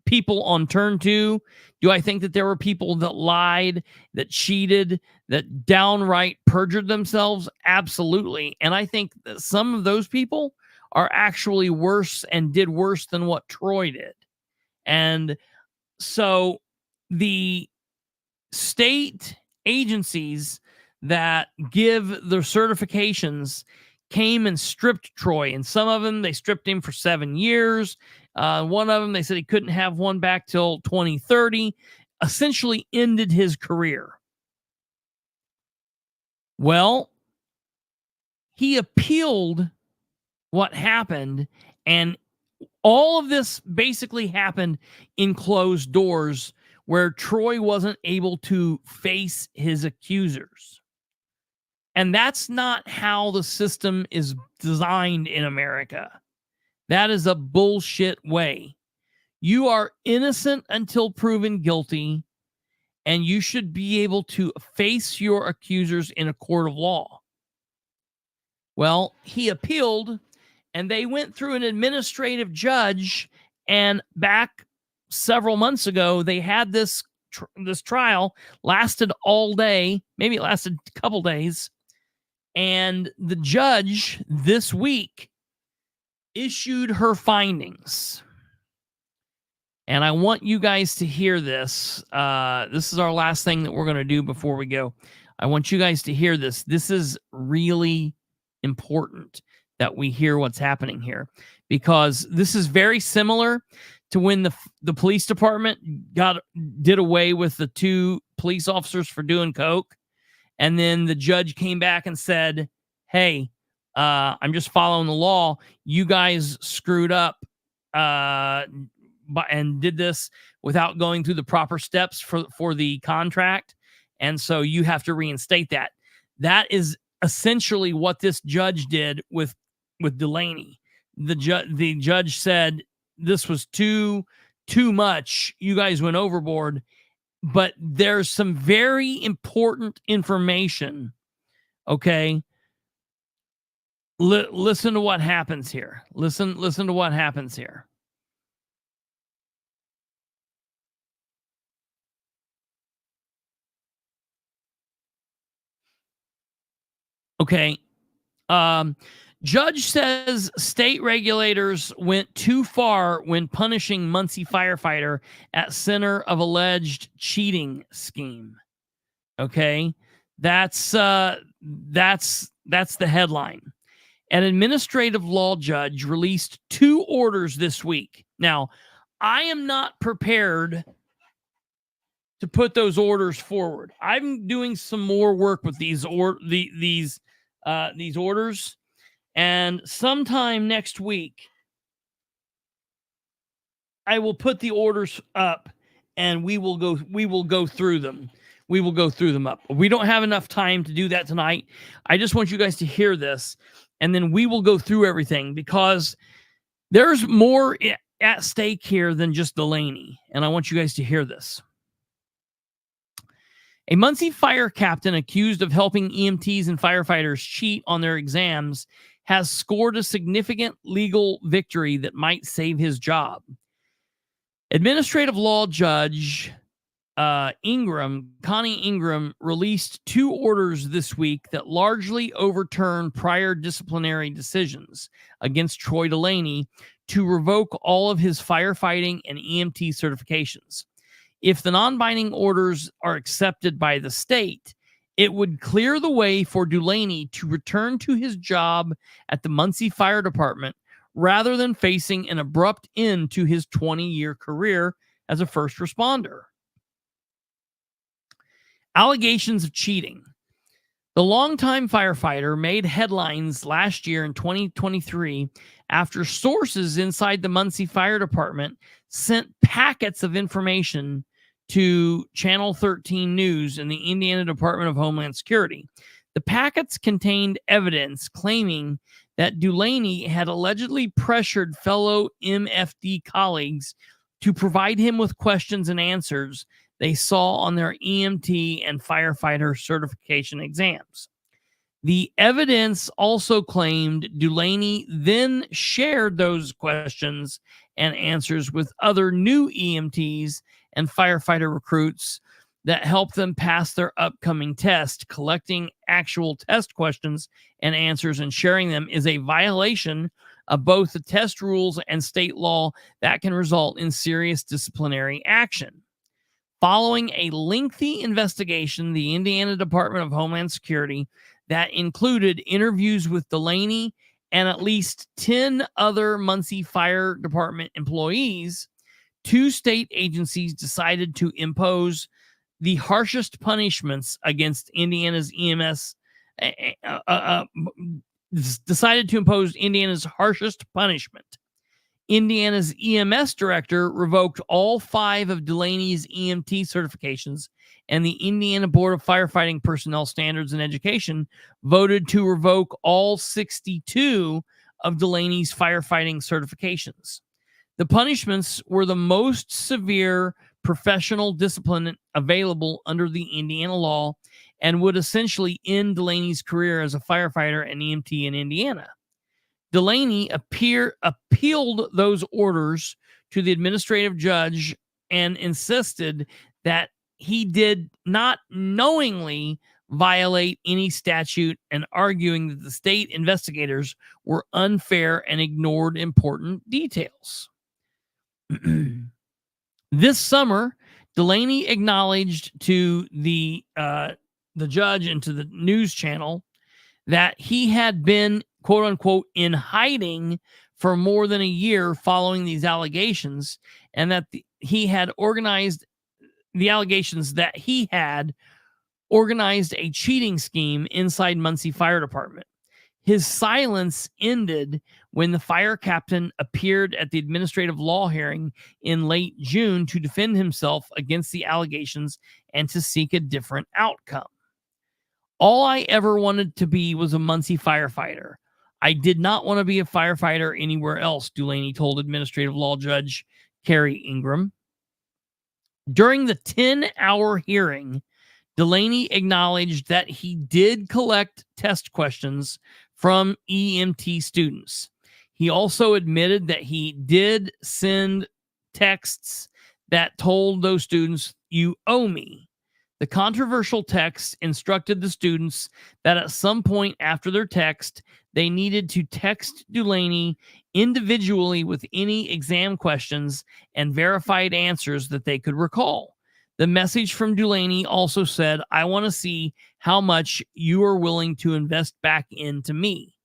people on turn 2, do I think that there were people that lied, that cheated, that downright perjured themselves? Absolutely. And I think that some of those people are actually worse and did worse than what Troy did. And so the state agencies that give their certifications came and stripped Troy. And some of them, they stripped him for 7 years. One of them, they said he couldn't have one back till 2030, essentially ended his career. Well, he appealed what happened, and all of this basically happened in closed doors where Troy wasn't able to face his accusers. And that's not how the system is designed in America. That is a bullshit way. You are innocent until proven guilty, and you should be able to face your accusers in a court of law. Well, he appealed, and they went through an administrative judge, and back several months ago, they had this trial, lasted all day, maybe it lasted a couple days, and the judge this week issued her findings. And I want you guys to hear this. This is our last thing that we're going to do before we go. I want you guys to hear this. This is really important that we hear what's happening here, because this is very similar to when the police department did away with the 2 police officers for doing coke. And then the judge came back and said, hey, I'm just following the law. You guys screwed up and did this without going through the proper steps for the contract. And so you have to reinstate that. That is essentially what this judge did with Delaney. The judge said this was too much. You guys went overboard. But there's some very important information. Okay. Listen to what happens here. Listen to what happens here. Okay. Judge says state regulators went too far when punishing Muncie firefighter at center of alleged cheating scheme. Okay. That's the headline. An administrative law judge released 2 orders this week. Now, I am not prepared to put those orders forward. I'm doing some more work with these orders, and sometime next week I will put the orders up, and we will go through them. We will go through them up. We don't have enough time to do that tonight. I just want you guys to hear this, and then we will go through everything, because there's more at stake here than just Delaney, and I want you guys to hear this. A Muncie fire captain accused of helping EMTs and firefighters cheat on their exams has scored a significant legal victory that might save his job. Administrative law judge Connie Ingram, released 2 orders this week that largely overturned prior disciplinary decisions against Troy Delaney to revoke all of his firefighting and EMT certifications. If the non-binding orders are accepted by the state, it would clear the way for Delaney to return to his job at the Muncie Fire Department rather than facing an abrupt end to his 20-year career as a first responder. Allegations of cheating. The longtime firefighter made headlines last year in 2023 after sources inside the Muncie Fire Department sent packets of information to Channel 13 News and the Indiana Department of Homeland Security. The packets contained evidence claiming that Dulaney had allegedly pressured fellow MFD colleagues to provide him with questions and answers they saw on their EMT and firefighter certification exams. The evidence also claimed Dulaney then shared those questions and answers with other new EMTs and firefighter recruits that helped them pass their upcoming test. Collecting actual test questions and answers and sharing them is a violation of both the test rules and state law that can result in serious disciplinary action. Following a lengthy investigation, the Indiana Department of Homeland Security that included interviews with Dulaney and at least 10 other Muncie Fire Department employees, 2 state agencies decided to impose the harshest punishments against Indiana's EMS, decided to impose Indiana's harshest punishment. Indiana's EMS director revoked all 5 of Dulaney's EMT certifications, and the Indiana Board of Firefighting Personnel Standards and Education voted to revoke all 62 of Dulaney's firefighting certifications. The punishments were the most severe professional discipline available under the Indiana law and would essentially end Dulaney's career as a firefighter and EMT in Indiana. Dulaney appealed those orders to the administrative judge and insisted that he did not knowingly violate any statute, and arguing that the state investigators were unfair and ignored important details. This summer, Dulaney acknowledged to the judge and to the news channel that he had been, quote unquote, in hiding for more than a year following these allegations, and that he had organized the allegations that he had organized a cheating scheme inside Muncie Fire Department. His silence ended when the fire captain appeared at the administrative law hearing in late June to defend himself against the allegations and to seek a different outcome. All I ever wanted to be was a Muncie firefighter. I did not want to be a firefighter anywhere else, Dulaney told administrative law judge Carrie Ingram. During the 10-hour hearing, Dulaney acknowledged that he did collect test questions from EMT students. He also admitted that he did send texts that told those students, "You owe me." The controversial text instructed the students that at some point after their text, they needed to text Dulaney individually with any exam questions and verified answers that they could recall. The message from Dulaney also said, "I want to see how much you are willing to invest back into me."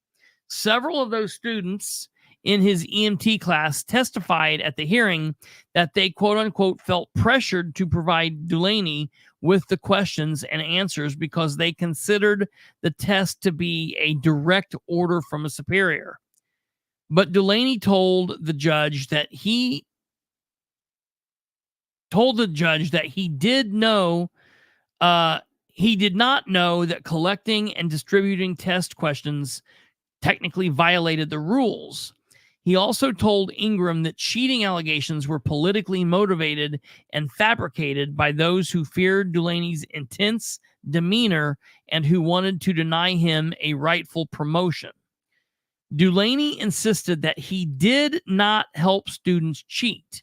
Several of those students in his EMT class testified at the hearing that they, quote unquote, felt pressured to provide Dulaney with the questions and answers because they considered the test to be a direct order from a superior. But Dulaney told the judge that he did not know that collecting and distributing test questions technically violated the rules. He also told Ingram that cheating allegations were politically motivated and fabricated by those who feared Dulaney's intense demeanor and who wanted to deny him a rightful promotion. Dulaney insisted that he did not help students cheat,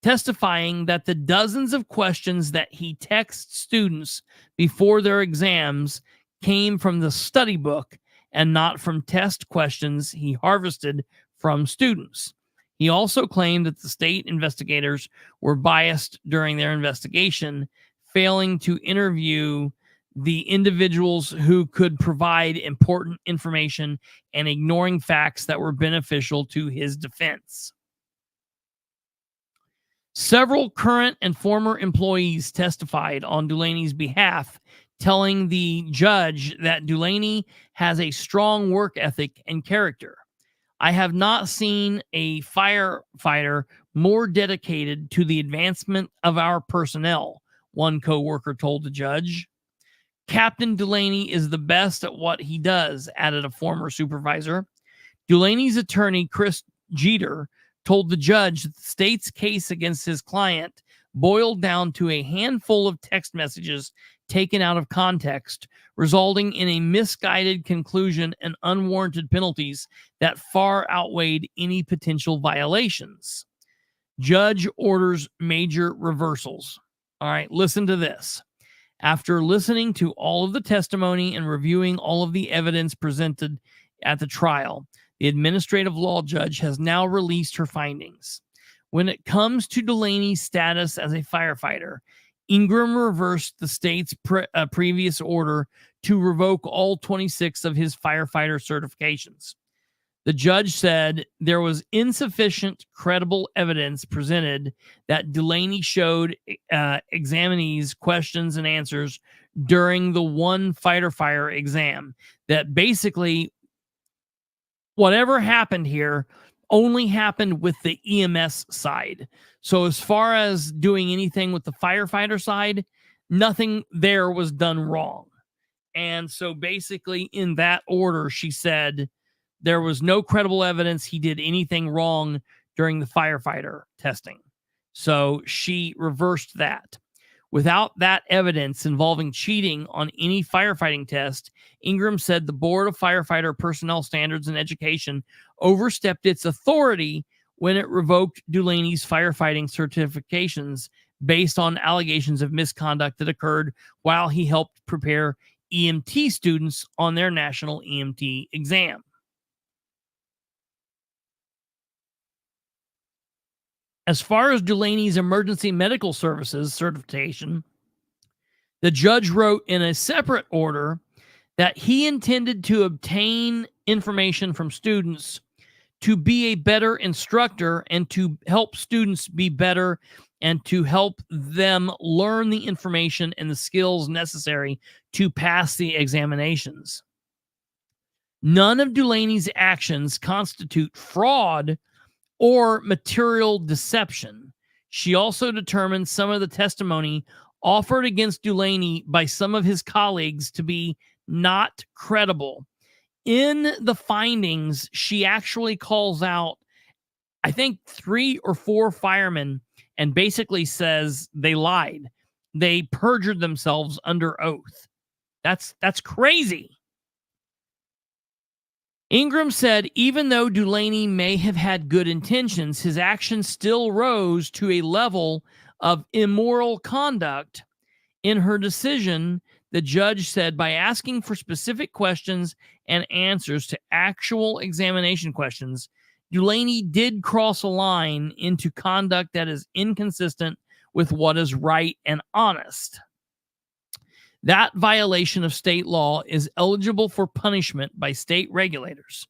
testifying that the dozens of questions that he texts students before their exams came from the study book and not from test questions he harvested from students. He also claimed that the state investigators were biased during their investigation, failing to interview the individuals who could provide important information and ignoring facts that were beneficial to his defense. Several current and former employees testified on Dulaney's behalf, telling the judge that Dulaney has a strong work ethic and character. I have not seen a firefighter more dedicated to the advancement of our personnel, one coworker told the judge. Captain Delaney is the best at what he does, added a former supervisor. Delaney's attorney, Chris Jeter, told the judge that the state's case against his client boiled down to a handful of text messages taken out of context, resulting in a misguided conclusion and unwarranted penalties that far outweighed any potential violations. Judge orders major reversals. All right, listen to this. After listening to all of the testimony and reviewing all of the evidence presented at the trial, the administrative law judge has now released her findings. When it comes to Delaney's status as a firefighter, Ingram reversed the state's previous order to revoke all 26 of his firefighter certifications. The judge said there was insufficient credible evidence presented that Delaney showed examinees questions and answers during the one fighter fire exam, that basically whatever happened here only happened with the EMS side. So as far as doing anything with the firefighter side, nothing there was done wrong. And so basically in that order, she said there was no credible evidence he did anything wrong during the firefighter testing. So she reversed that. Without that evidence involving cheating on any firefighting test, Ingram said the Board of Firefighter Personnel Standards and Education overstepped its authority when it revoked Delaney's firefighting certifications based on allegations of misconduct that occurred while he helped prepare EMT students on their national EMT exam. As far as Delaney's emergency medical services certification, the judge wrote in a separate order that he intended to obtain information from students to be a better instructor and to help students be better and to help them learn the information and the skills necessary to pass the examinations. None of Delaney's actions constitute fraud or material deception. She also determined some of the testimony offered against Delaney by some of his colleagues to be not credible. In the findings, she actually calls out, I think, 3 or 4 firemen and basically says they lied. They perjured themselves under oath. That's crazy. Ingram said even though Delaney may have had good intentions, his actions still rose to a level of immoral conduct. In her decision, the judge said by asking for specific questions and answers to actual examination questions, Delaney did cross a line into conduct that is inconsistent with what is right and honest. That violation of state law is eligible for punishment by state regulators.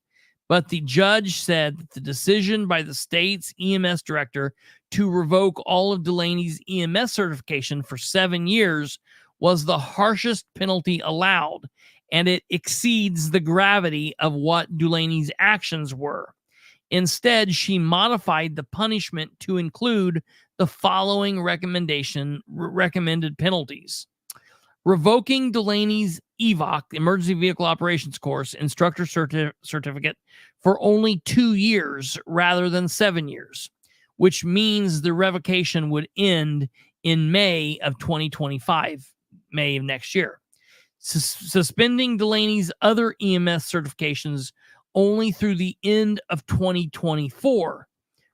But the judge said that the decision by the state's EMS director to revoke all of Delaney's EMS certification for 7 years was the harshest penalty allowed, and it exceeds the gravity of what Delaney's actions were. Instead, she modified the punishment to include the following recommended penalties. Revoking Delaney's EVOC, Emergency Vehicle Operations Course, instructor certificate for only 2 years rather than 7 years, which means the revocation would end in May of 2025, May of next year. Suspending Delaney's other EMS certifications only through the end of 2024,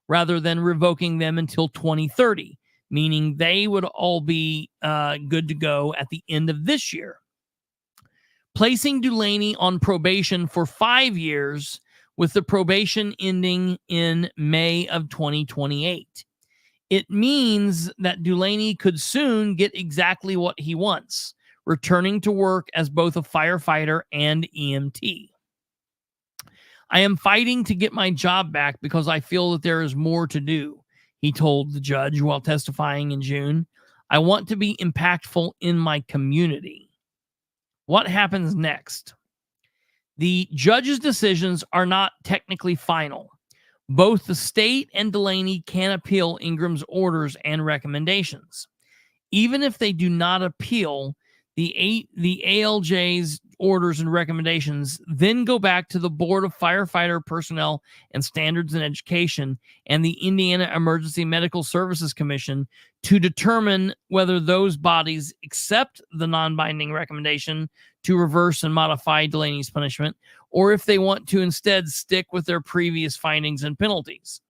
rather than revoking them until 2030. Meaning they would all be good to go at the end of this year. Placing Delaney on probation for 5 years, with the probation ending in May of 2028. It means that Delaney could soon get exactly what he wants, returning to work as both a firefighter and EMT. I am fighting to get my job back because I feel that there is more to do, he told the judge while testifying in June. I want to be impactful in my community. What happens next? The judge's decisions are not technically final. Both the state and Delaney can appeal Ingram's orders and recommendations. Even if they do not appeal, the ALJ's orders and recommendations then go back to the Board of Firefighter Personnel and Standards in Education and the Indiana Emergency Medical Services Commission to determine whether those bodies accept the non-binding recommendation to reverse and modify Delaney's punishment, or if they want to instead stick with their previous findings and penalties.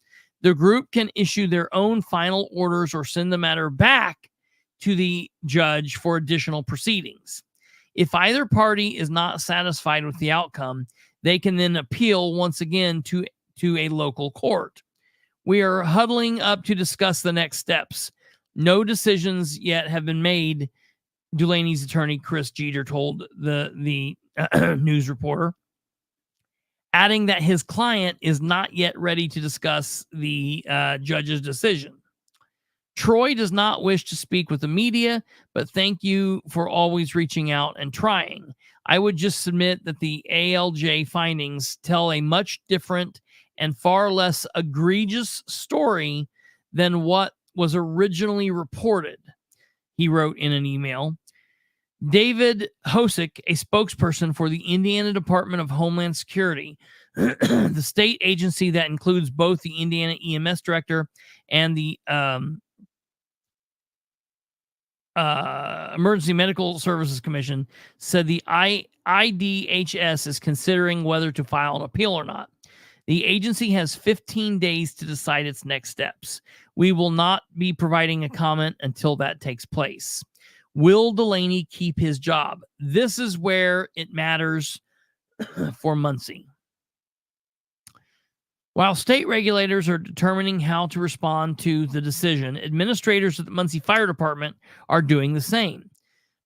The group can issue their own final orders or send the matter back to the judge for additional proceedings. If either party is not satisfied with the outcome, they can then appeal once again to a local court. We are huddling up to discuss the next steps. No decisions yet have been made, Delaney's attorney Chris Jeter told the news reporter, adding that his client is not yet ready to discuss the judge's decision. Troy does not wish to speak with the media, but thank you for always reaching out and trying. I would just submit that the ALJ findings tell a much different and far less egregious story than what was originally reported, he wrote in an email. David Hosick, a spokesperson for the Indiana Department of Homeland Security, the state agency that includes both the Indiana EMS director and the Emergency Medical Services Commission, said the IDHS is considering whether to file an appeal or not. The agency has 15 days to decide its next steps. We will not be providing a comment until that takes place. Will Delaney keep his job? This is where it matters for Muncie. While state regulators are determining how to respond to the decision, administrators at the Muncie Fire Department are doing the same.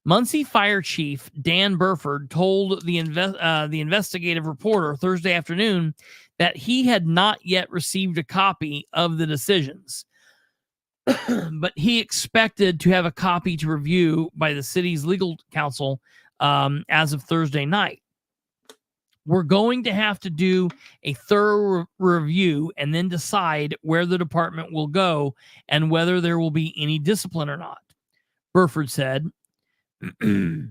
Muncie Fire Chief Dan Burford told the investigative reporter Thursday afternoon that he had not yet received a copy of the decisions, but he expected to have a copy to review by the city's legal counsel as of Thursday night. We're going to have to do a thorough review and then decide where the department will go and whether there will be any discipline or not, Burford said. The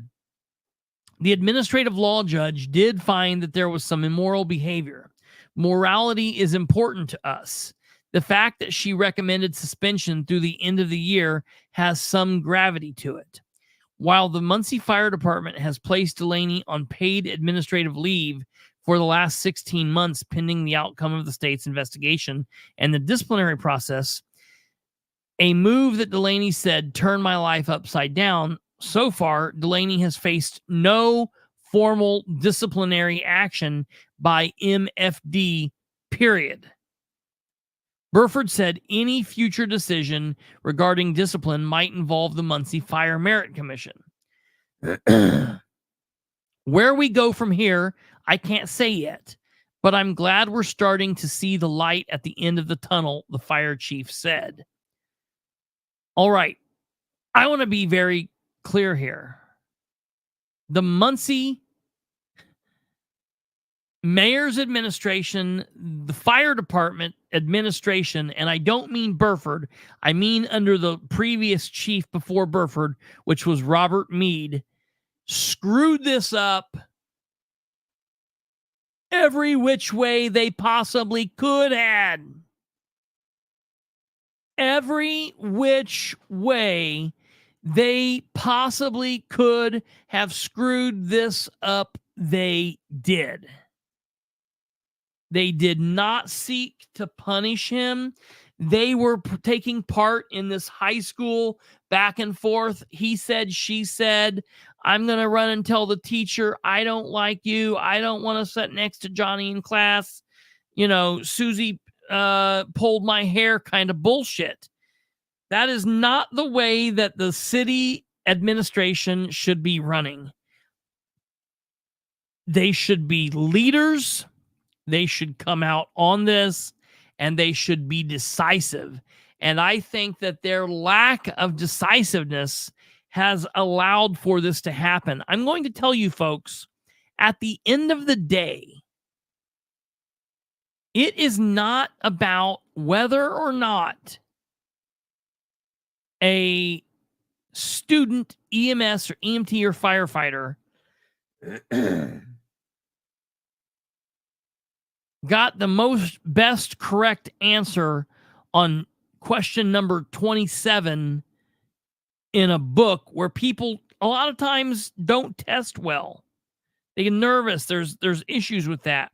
administrative law judge did find that there was some immoral behavior. Morality is important to us. The fact that she recommended suspension through the end of the year has some gravity to it. While the Muncie Fire Department has placed Delaney on paid administrative leave for the last 16 months pending the outcome of the state's investigation and the disciplinary process, a move that Delaney said turned my life upside down, so far, Delaney has faced no formal disciplinary action by MFD, period. Burford said any future decision regarding discipline might involve the Muncie Fire Merit Commission. Where we go from here, I can't say yet, but I'm glad we're starting to see the light at the end of the tunnel, the fire chief said. All right, I want to be very clear here. The Muncie mayor's administration, the fire department administration, and I don't mean Burford, I mean under the previous chief before Burford, which was Robert Meade, screwed this up every which way they possibly could had. Every which way they possibly could have screwed this up, they did. They did not seek to punish him. They were taking part in this high school back and forth. He said, she said, I'm going to run and tell the teacher, I don't like you. I don't want to sit next to Johnny in class. You know, Susie pulled my hair kind of bullshit. That is not the way that the city administration should be running. They should be leaders. They should come out on this, and they should be decisive. And I think that their lack of decisiveness has allowed for this to happen. I'm going to tell you folks, At the end of the day, it is not about whether or not a student EMS or EMT or firefighter got the best correct answer on question number 27 in a book where people a lot of times don't test well. They get nervous. There's issues with that.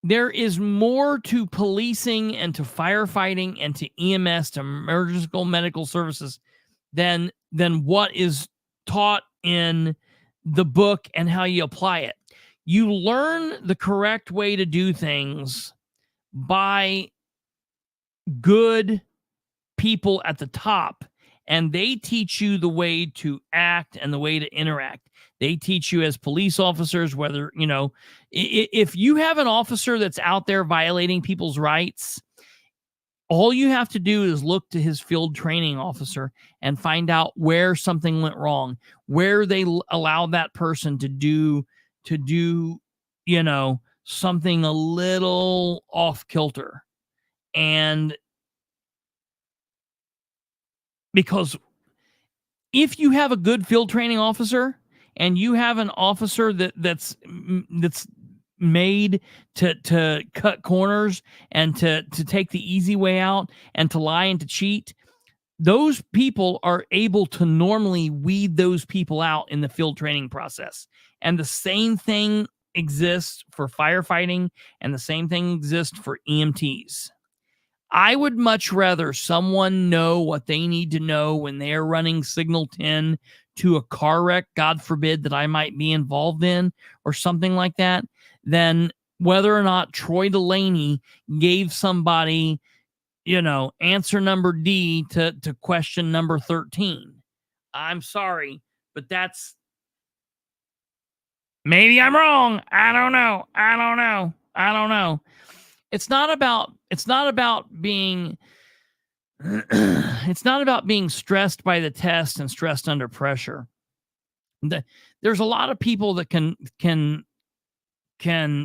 There is more to policing and to firefighting and to EMS, to emergency medical services than what is taught in the book and how you apply it. You learn the correct way to do things by good people at the top, and they teach you the way to act and the way to interact. They teach you as police officers, whether, if you have an officer that's out there violating people's rights, all you have to do is look to his field training officer and find out where something went wrong, where they allowed that person to do, something a little off kilter. And because if you have a good field training officer and you have an officer that's made to cut corners and to take the easy way out and to lie and to cheat, those people are able to normally weed those people out in the field training process. And the same thing exists for firefighting, and the same thing exists for EMTs. I would much rather someone know what they need to know when they're running signal 10 to a car wreck, God forbid, that I might be involved in or something like that, than whether or not Troy Delaney gave somebody, answer number D to question number 13. I'm sorry, but that's, maybe I'm wrong. I don't know. It's not about being it's not about being stressed by the test and stressed under pressure. There's a lot of people that can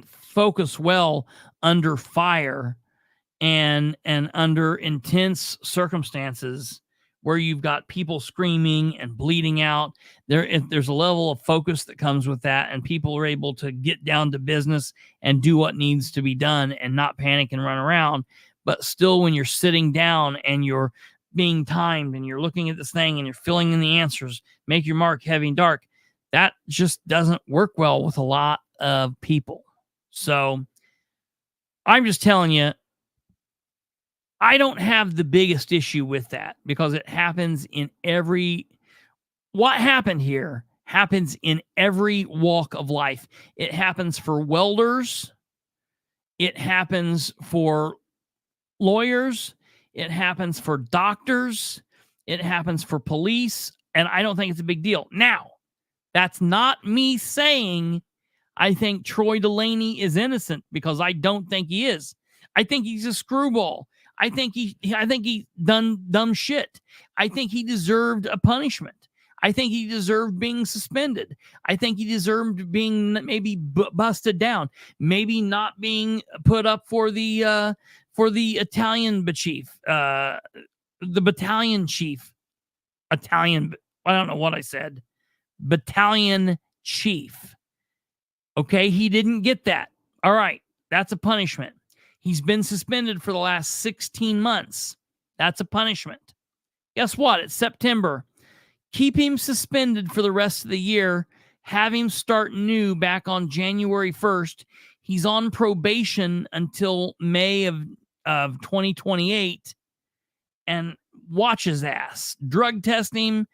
focus well under fire and under intense circumstances where you've got people screaming and bleeding out. There's a level of focus that comes with that, and people are able to get down to business and do what needs to be done and not panic and run around. But still, when you're sitting down and you're being timed and you're looking at this thing and you're filling in the answers, make your mark heavy and dark, that just doesn't work well with a lot of people. So I'm just telling you, I don't have the biggest issue with that, because it happens in what happened here happens in every walk of life. It happens for welders. It happens for lawyers. It happens for doctors. It happens for police. And I don't think it's a big deal. Now, that's not me saying I think Troy Delaney is innocent, because I don't think he is. I think he's a screwball. I think he done dumb shit. I think he deserved a punishment. I think he deserved being suspended. I think he deserved being maybe busted down, maybe not being put up for the Italian chief, the battalion chief, Italian. I don't know what I said. Battalion chief. Okay, he didn't get that. All right, that's a punishment. He's been suspended for the last 16 months. That's a punishment. Guess what? It's September. Keep him suspended for the rest of the year. Have him start new back on January 1st. He's on probation until May of 2028. And watch his ass. Drug test him.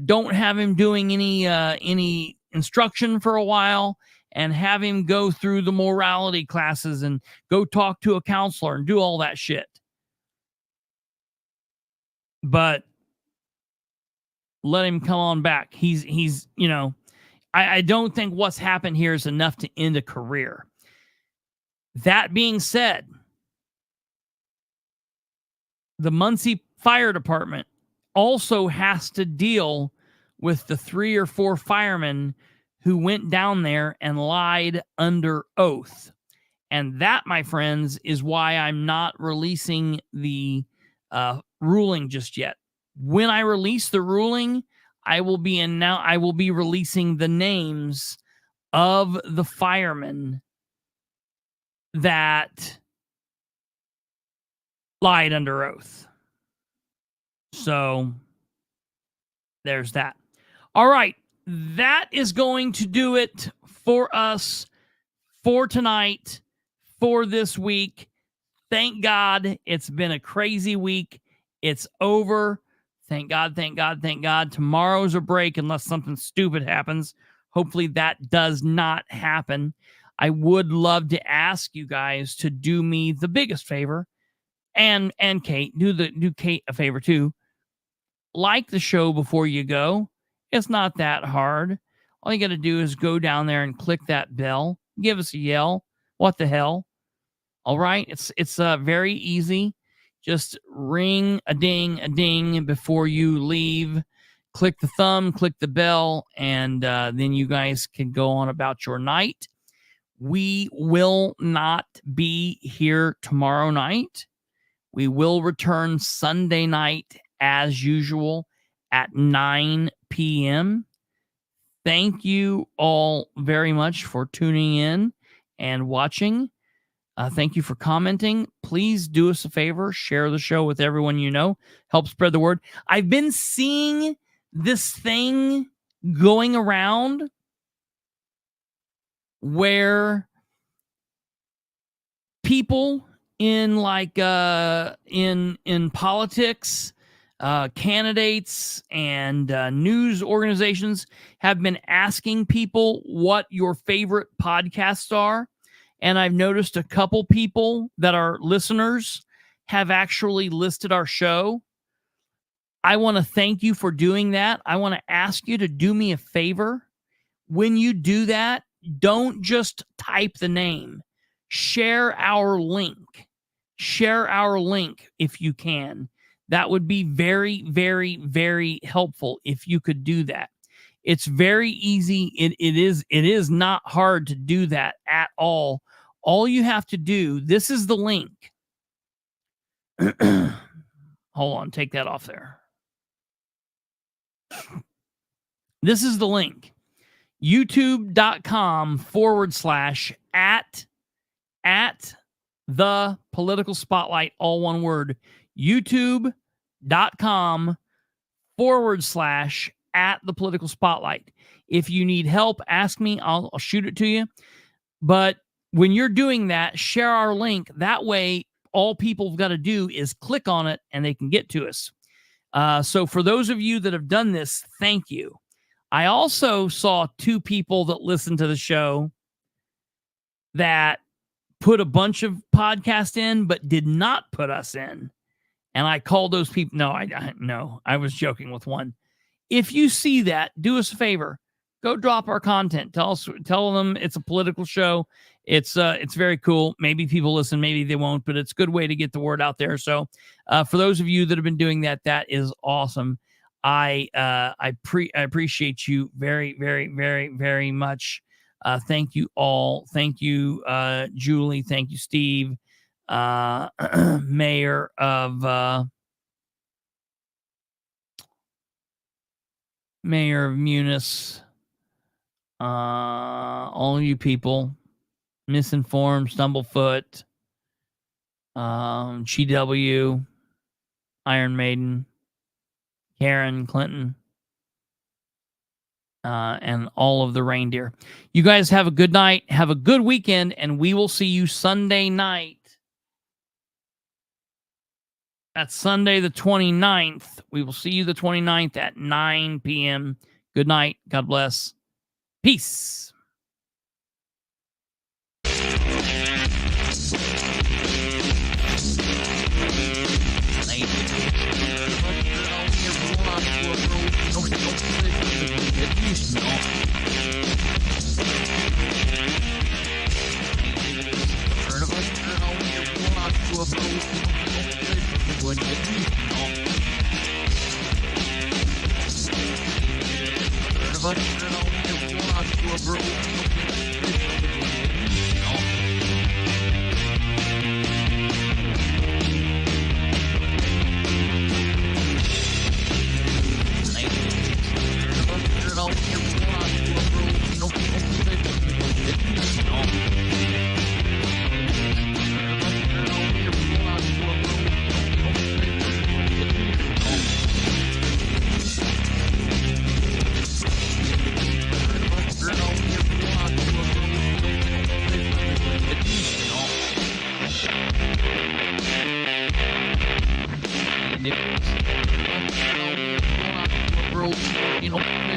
Don't have him doing any instruction for a while. And have him go through the morality classes and go talk to a counselor and do all that shit. But let him come on back. He's I don't think what's happened here is enough to end a career. That being said, the Muncie Fire Department also has to deal with the 3 or 4 firemen who went down there and lied under oath. And that, my friends, is why I'm not releasing the ruling just yet. When I release the ruling, I will be releasing the names of the firemen that lied under oath. So there's that. All right. That is going to do it for us for tonight, for this week. Thank God it's been a crazy week. It's over. Thank God, thank God, thank God. Tomorrow's a break unless something stupid happens. Hopefully that does not happen. I would love to ask you guys to do me the biggest favor, and Kate, do Kate a favor too. Like the show before you go. It's not that hard. All you got to do is go down there and click that bell. Give us a yell. What the hell? All right. It's very easy. Just ring a ding before you leave. Click the thumb, click the bell, and then you guys can go on about your night. We will not be here tomorrow night. We will return Sunday night as usual at 9 p.m. Thank you all very much for tuning in and watching. Thank you for commenting. Please do us a favor. Share the show with everyone you know. Help spread the word. I've been seeing this thing going around where people in in politics, candidates and news organizations have been asking people what your favorite podcasts are. And I've noticed a couple people that are listeners have actually listed our show. I want to thank you for doing that. I want to ask you to do me a favor. When you do that, don't just type the name. Share our link. Share our link if you can. That would be very, very, very helpful if you could do that. It's very easy. It is not hard to do that at all. All you have to do, this is the link. Hold on, take that off there. This is the link. YouTube.com/at the political spotlight, all one word. YouTube.com/at the political spotlight. If you need help, ask me. I'll shoot it to you. But when you're doing that, share our link. That way, all people have got to do is click on it and they can get to us. So for those of you that have done this, thank you. I also saw 2 people that listened to the show that put a bunch of podcasts in, but did not put us in. And I called those people. No, I was joking with one. If you see that, do us a favor. Go drop our content. Tell them it's a political show. It's very cool. Maybe people listen, maybe they won't, but it's a good way to get the word out there. So for those of you that have been doing that, that is awesome. I appreciate you very, very, very, very much. Thank you all. Thank you, Julie. Thank you, Steve, Mayor of Muncie. All you people, Misinformed, Stumblefoot, GW, Iron Maiden, Karen, Clinton, and all of the reindeer. You guys have a good night. Have a good weekend, and we will see you Sunday night. That's Sunday the 29th. We will see you the 29th at 9 p.m. Good night. God bless. Peace. You know,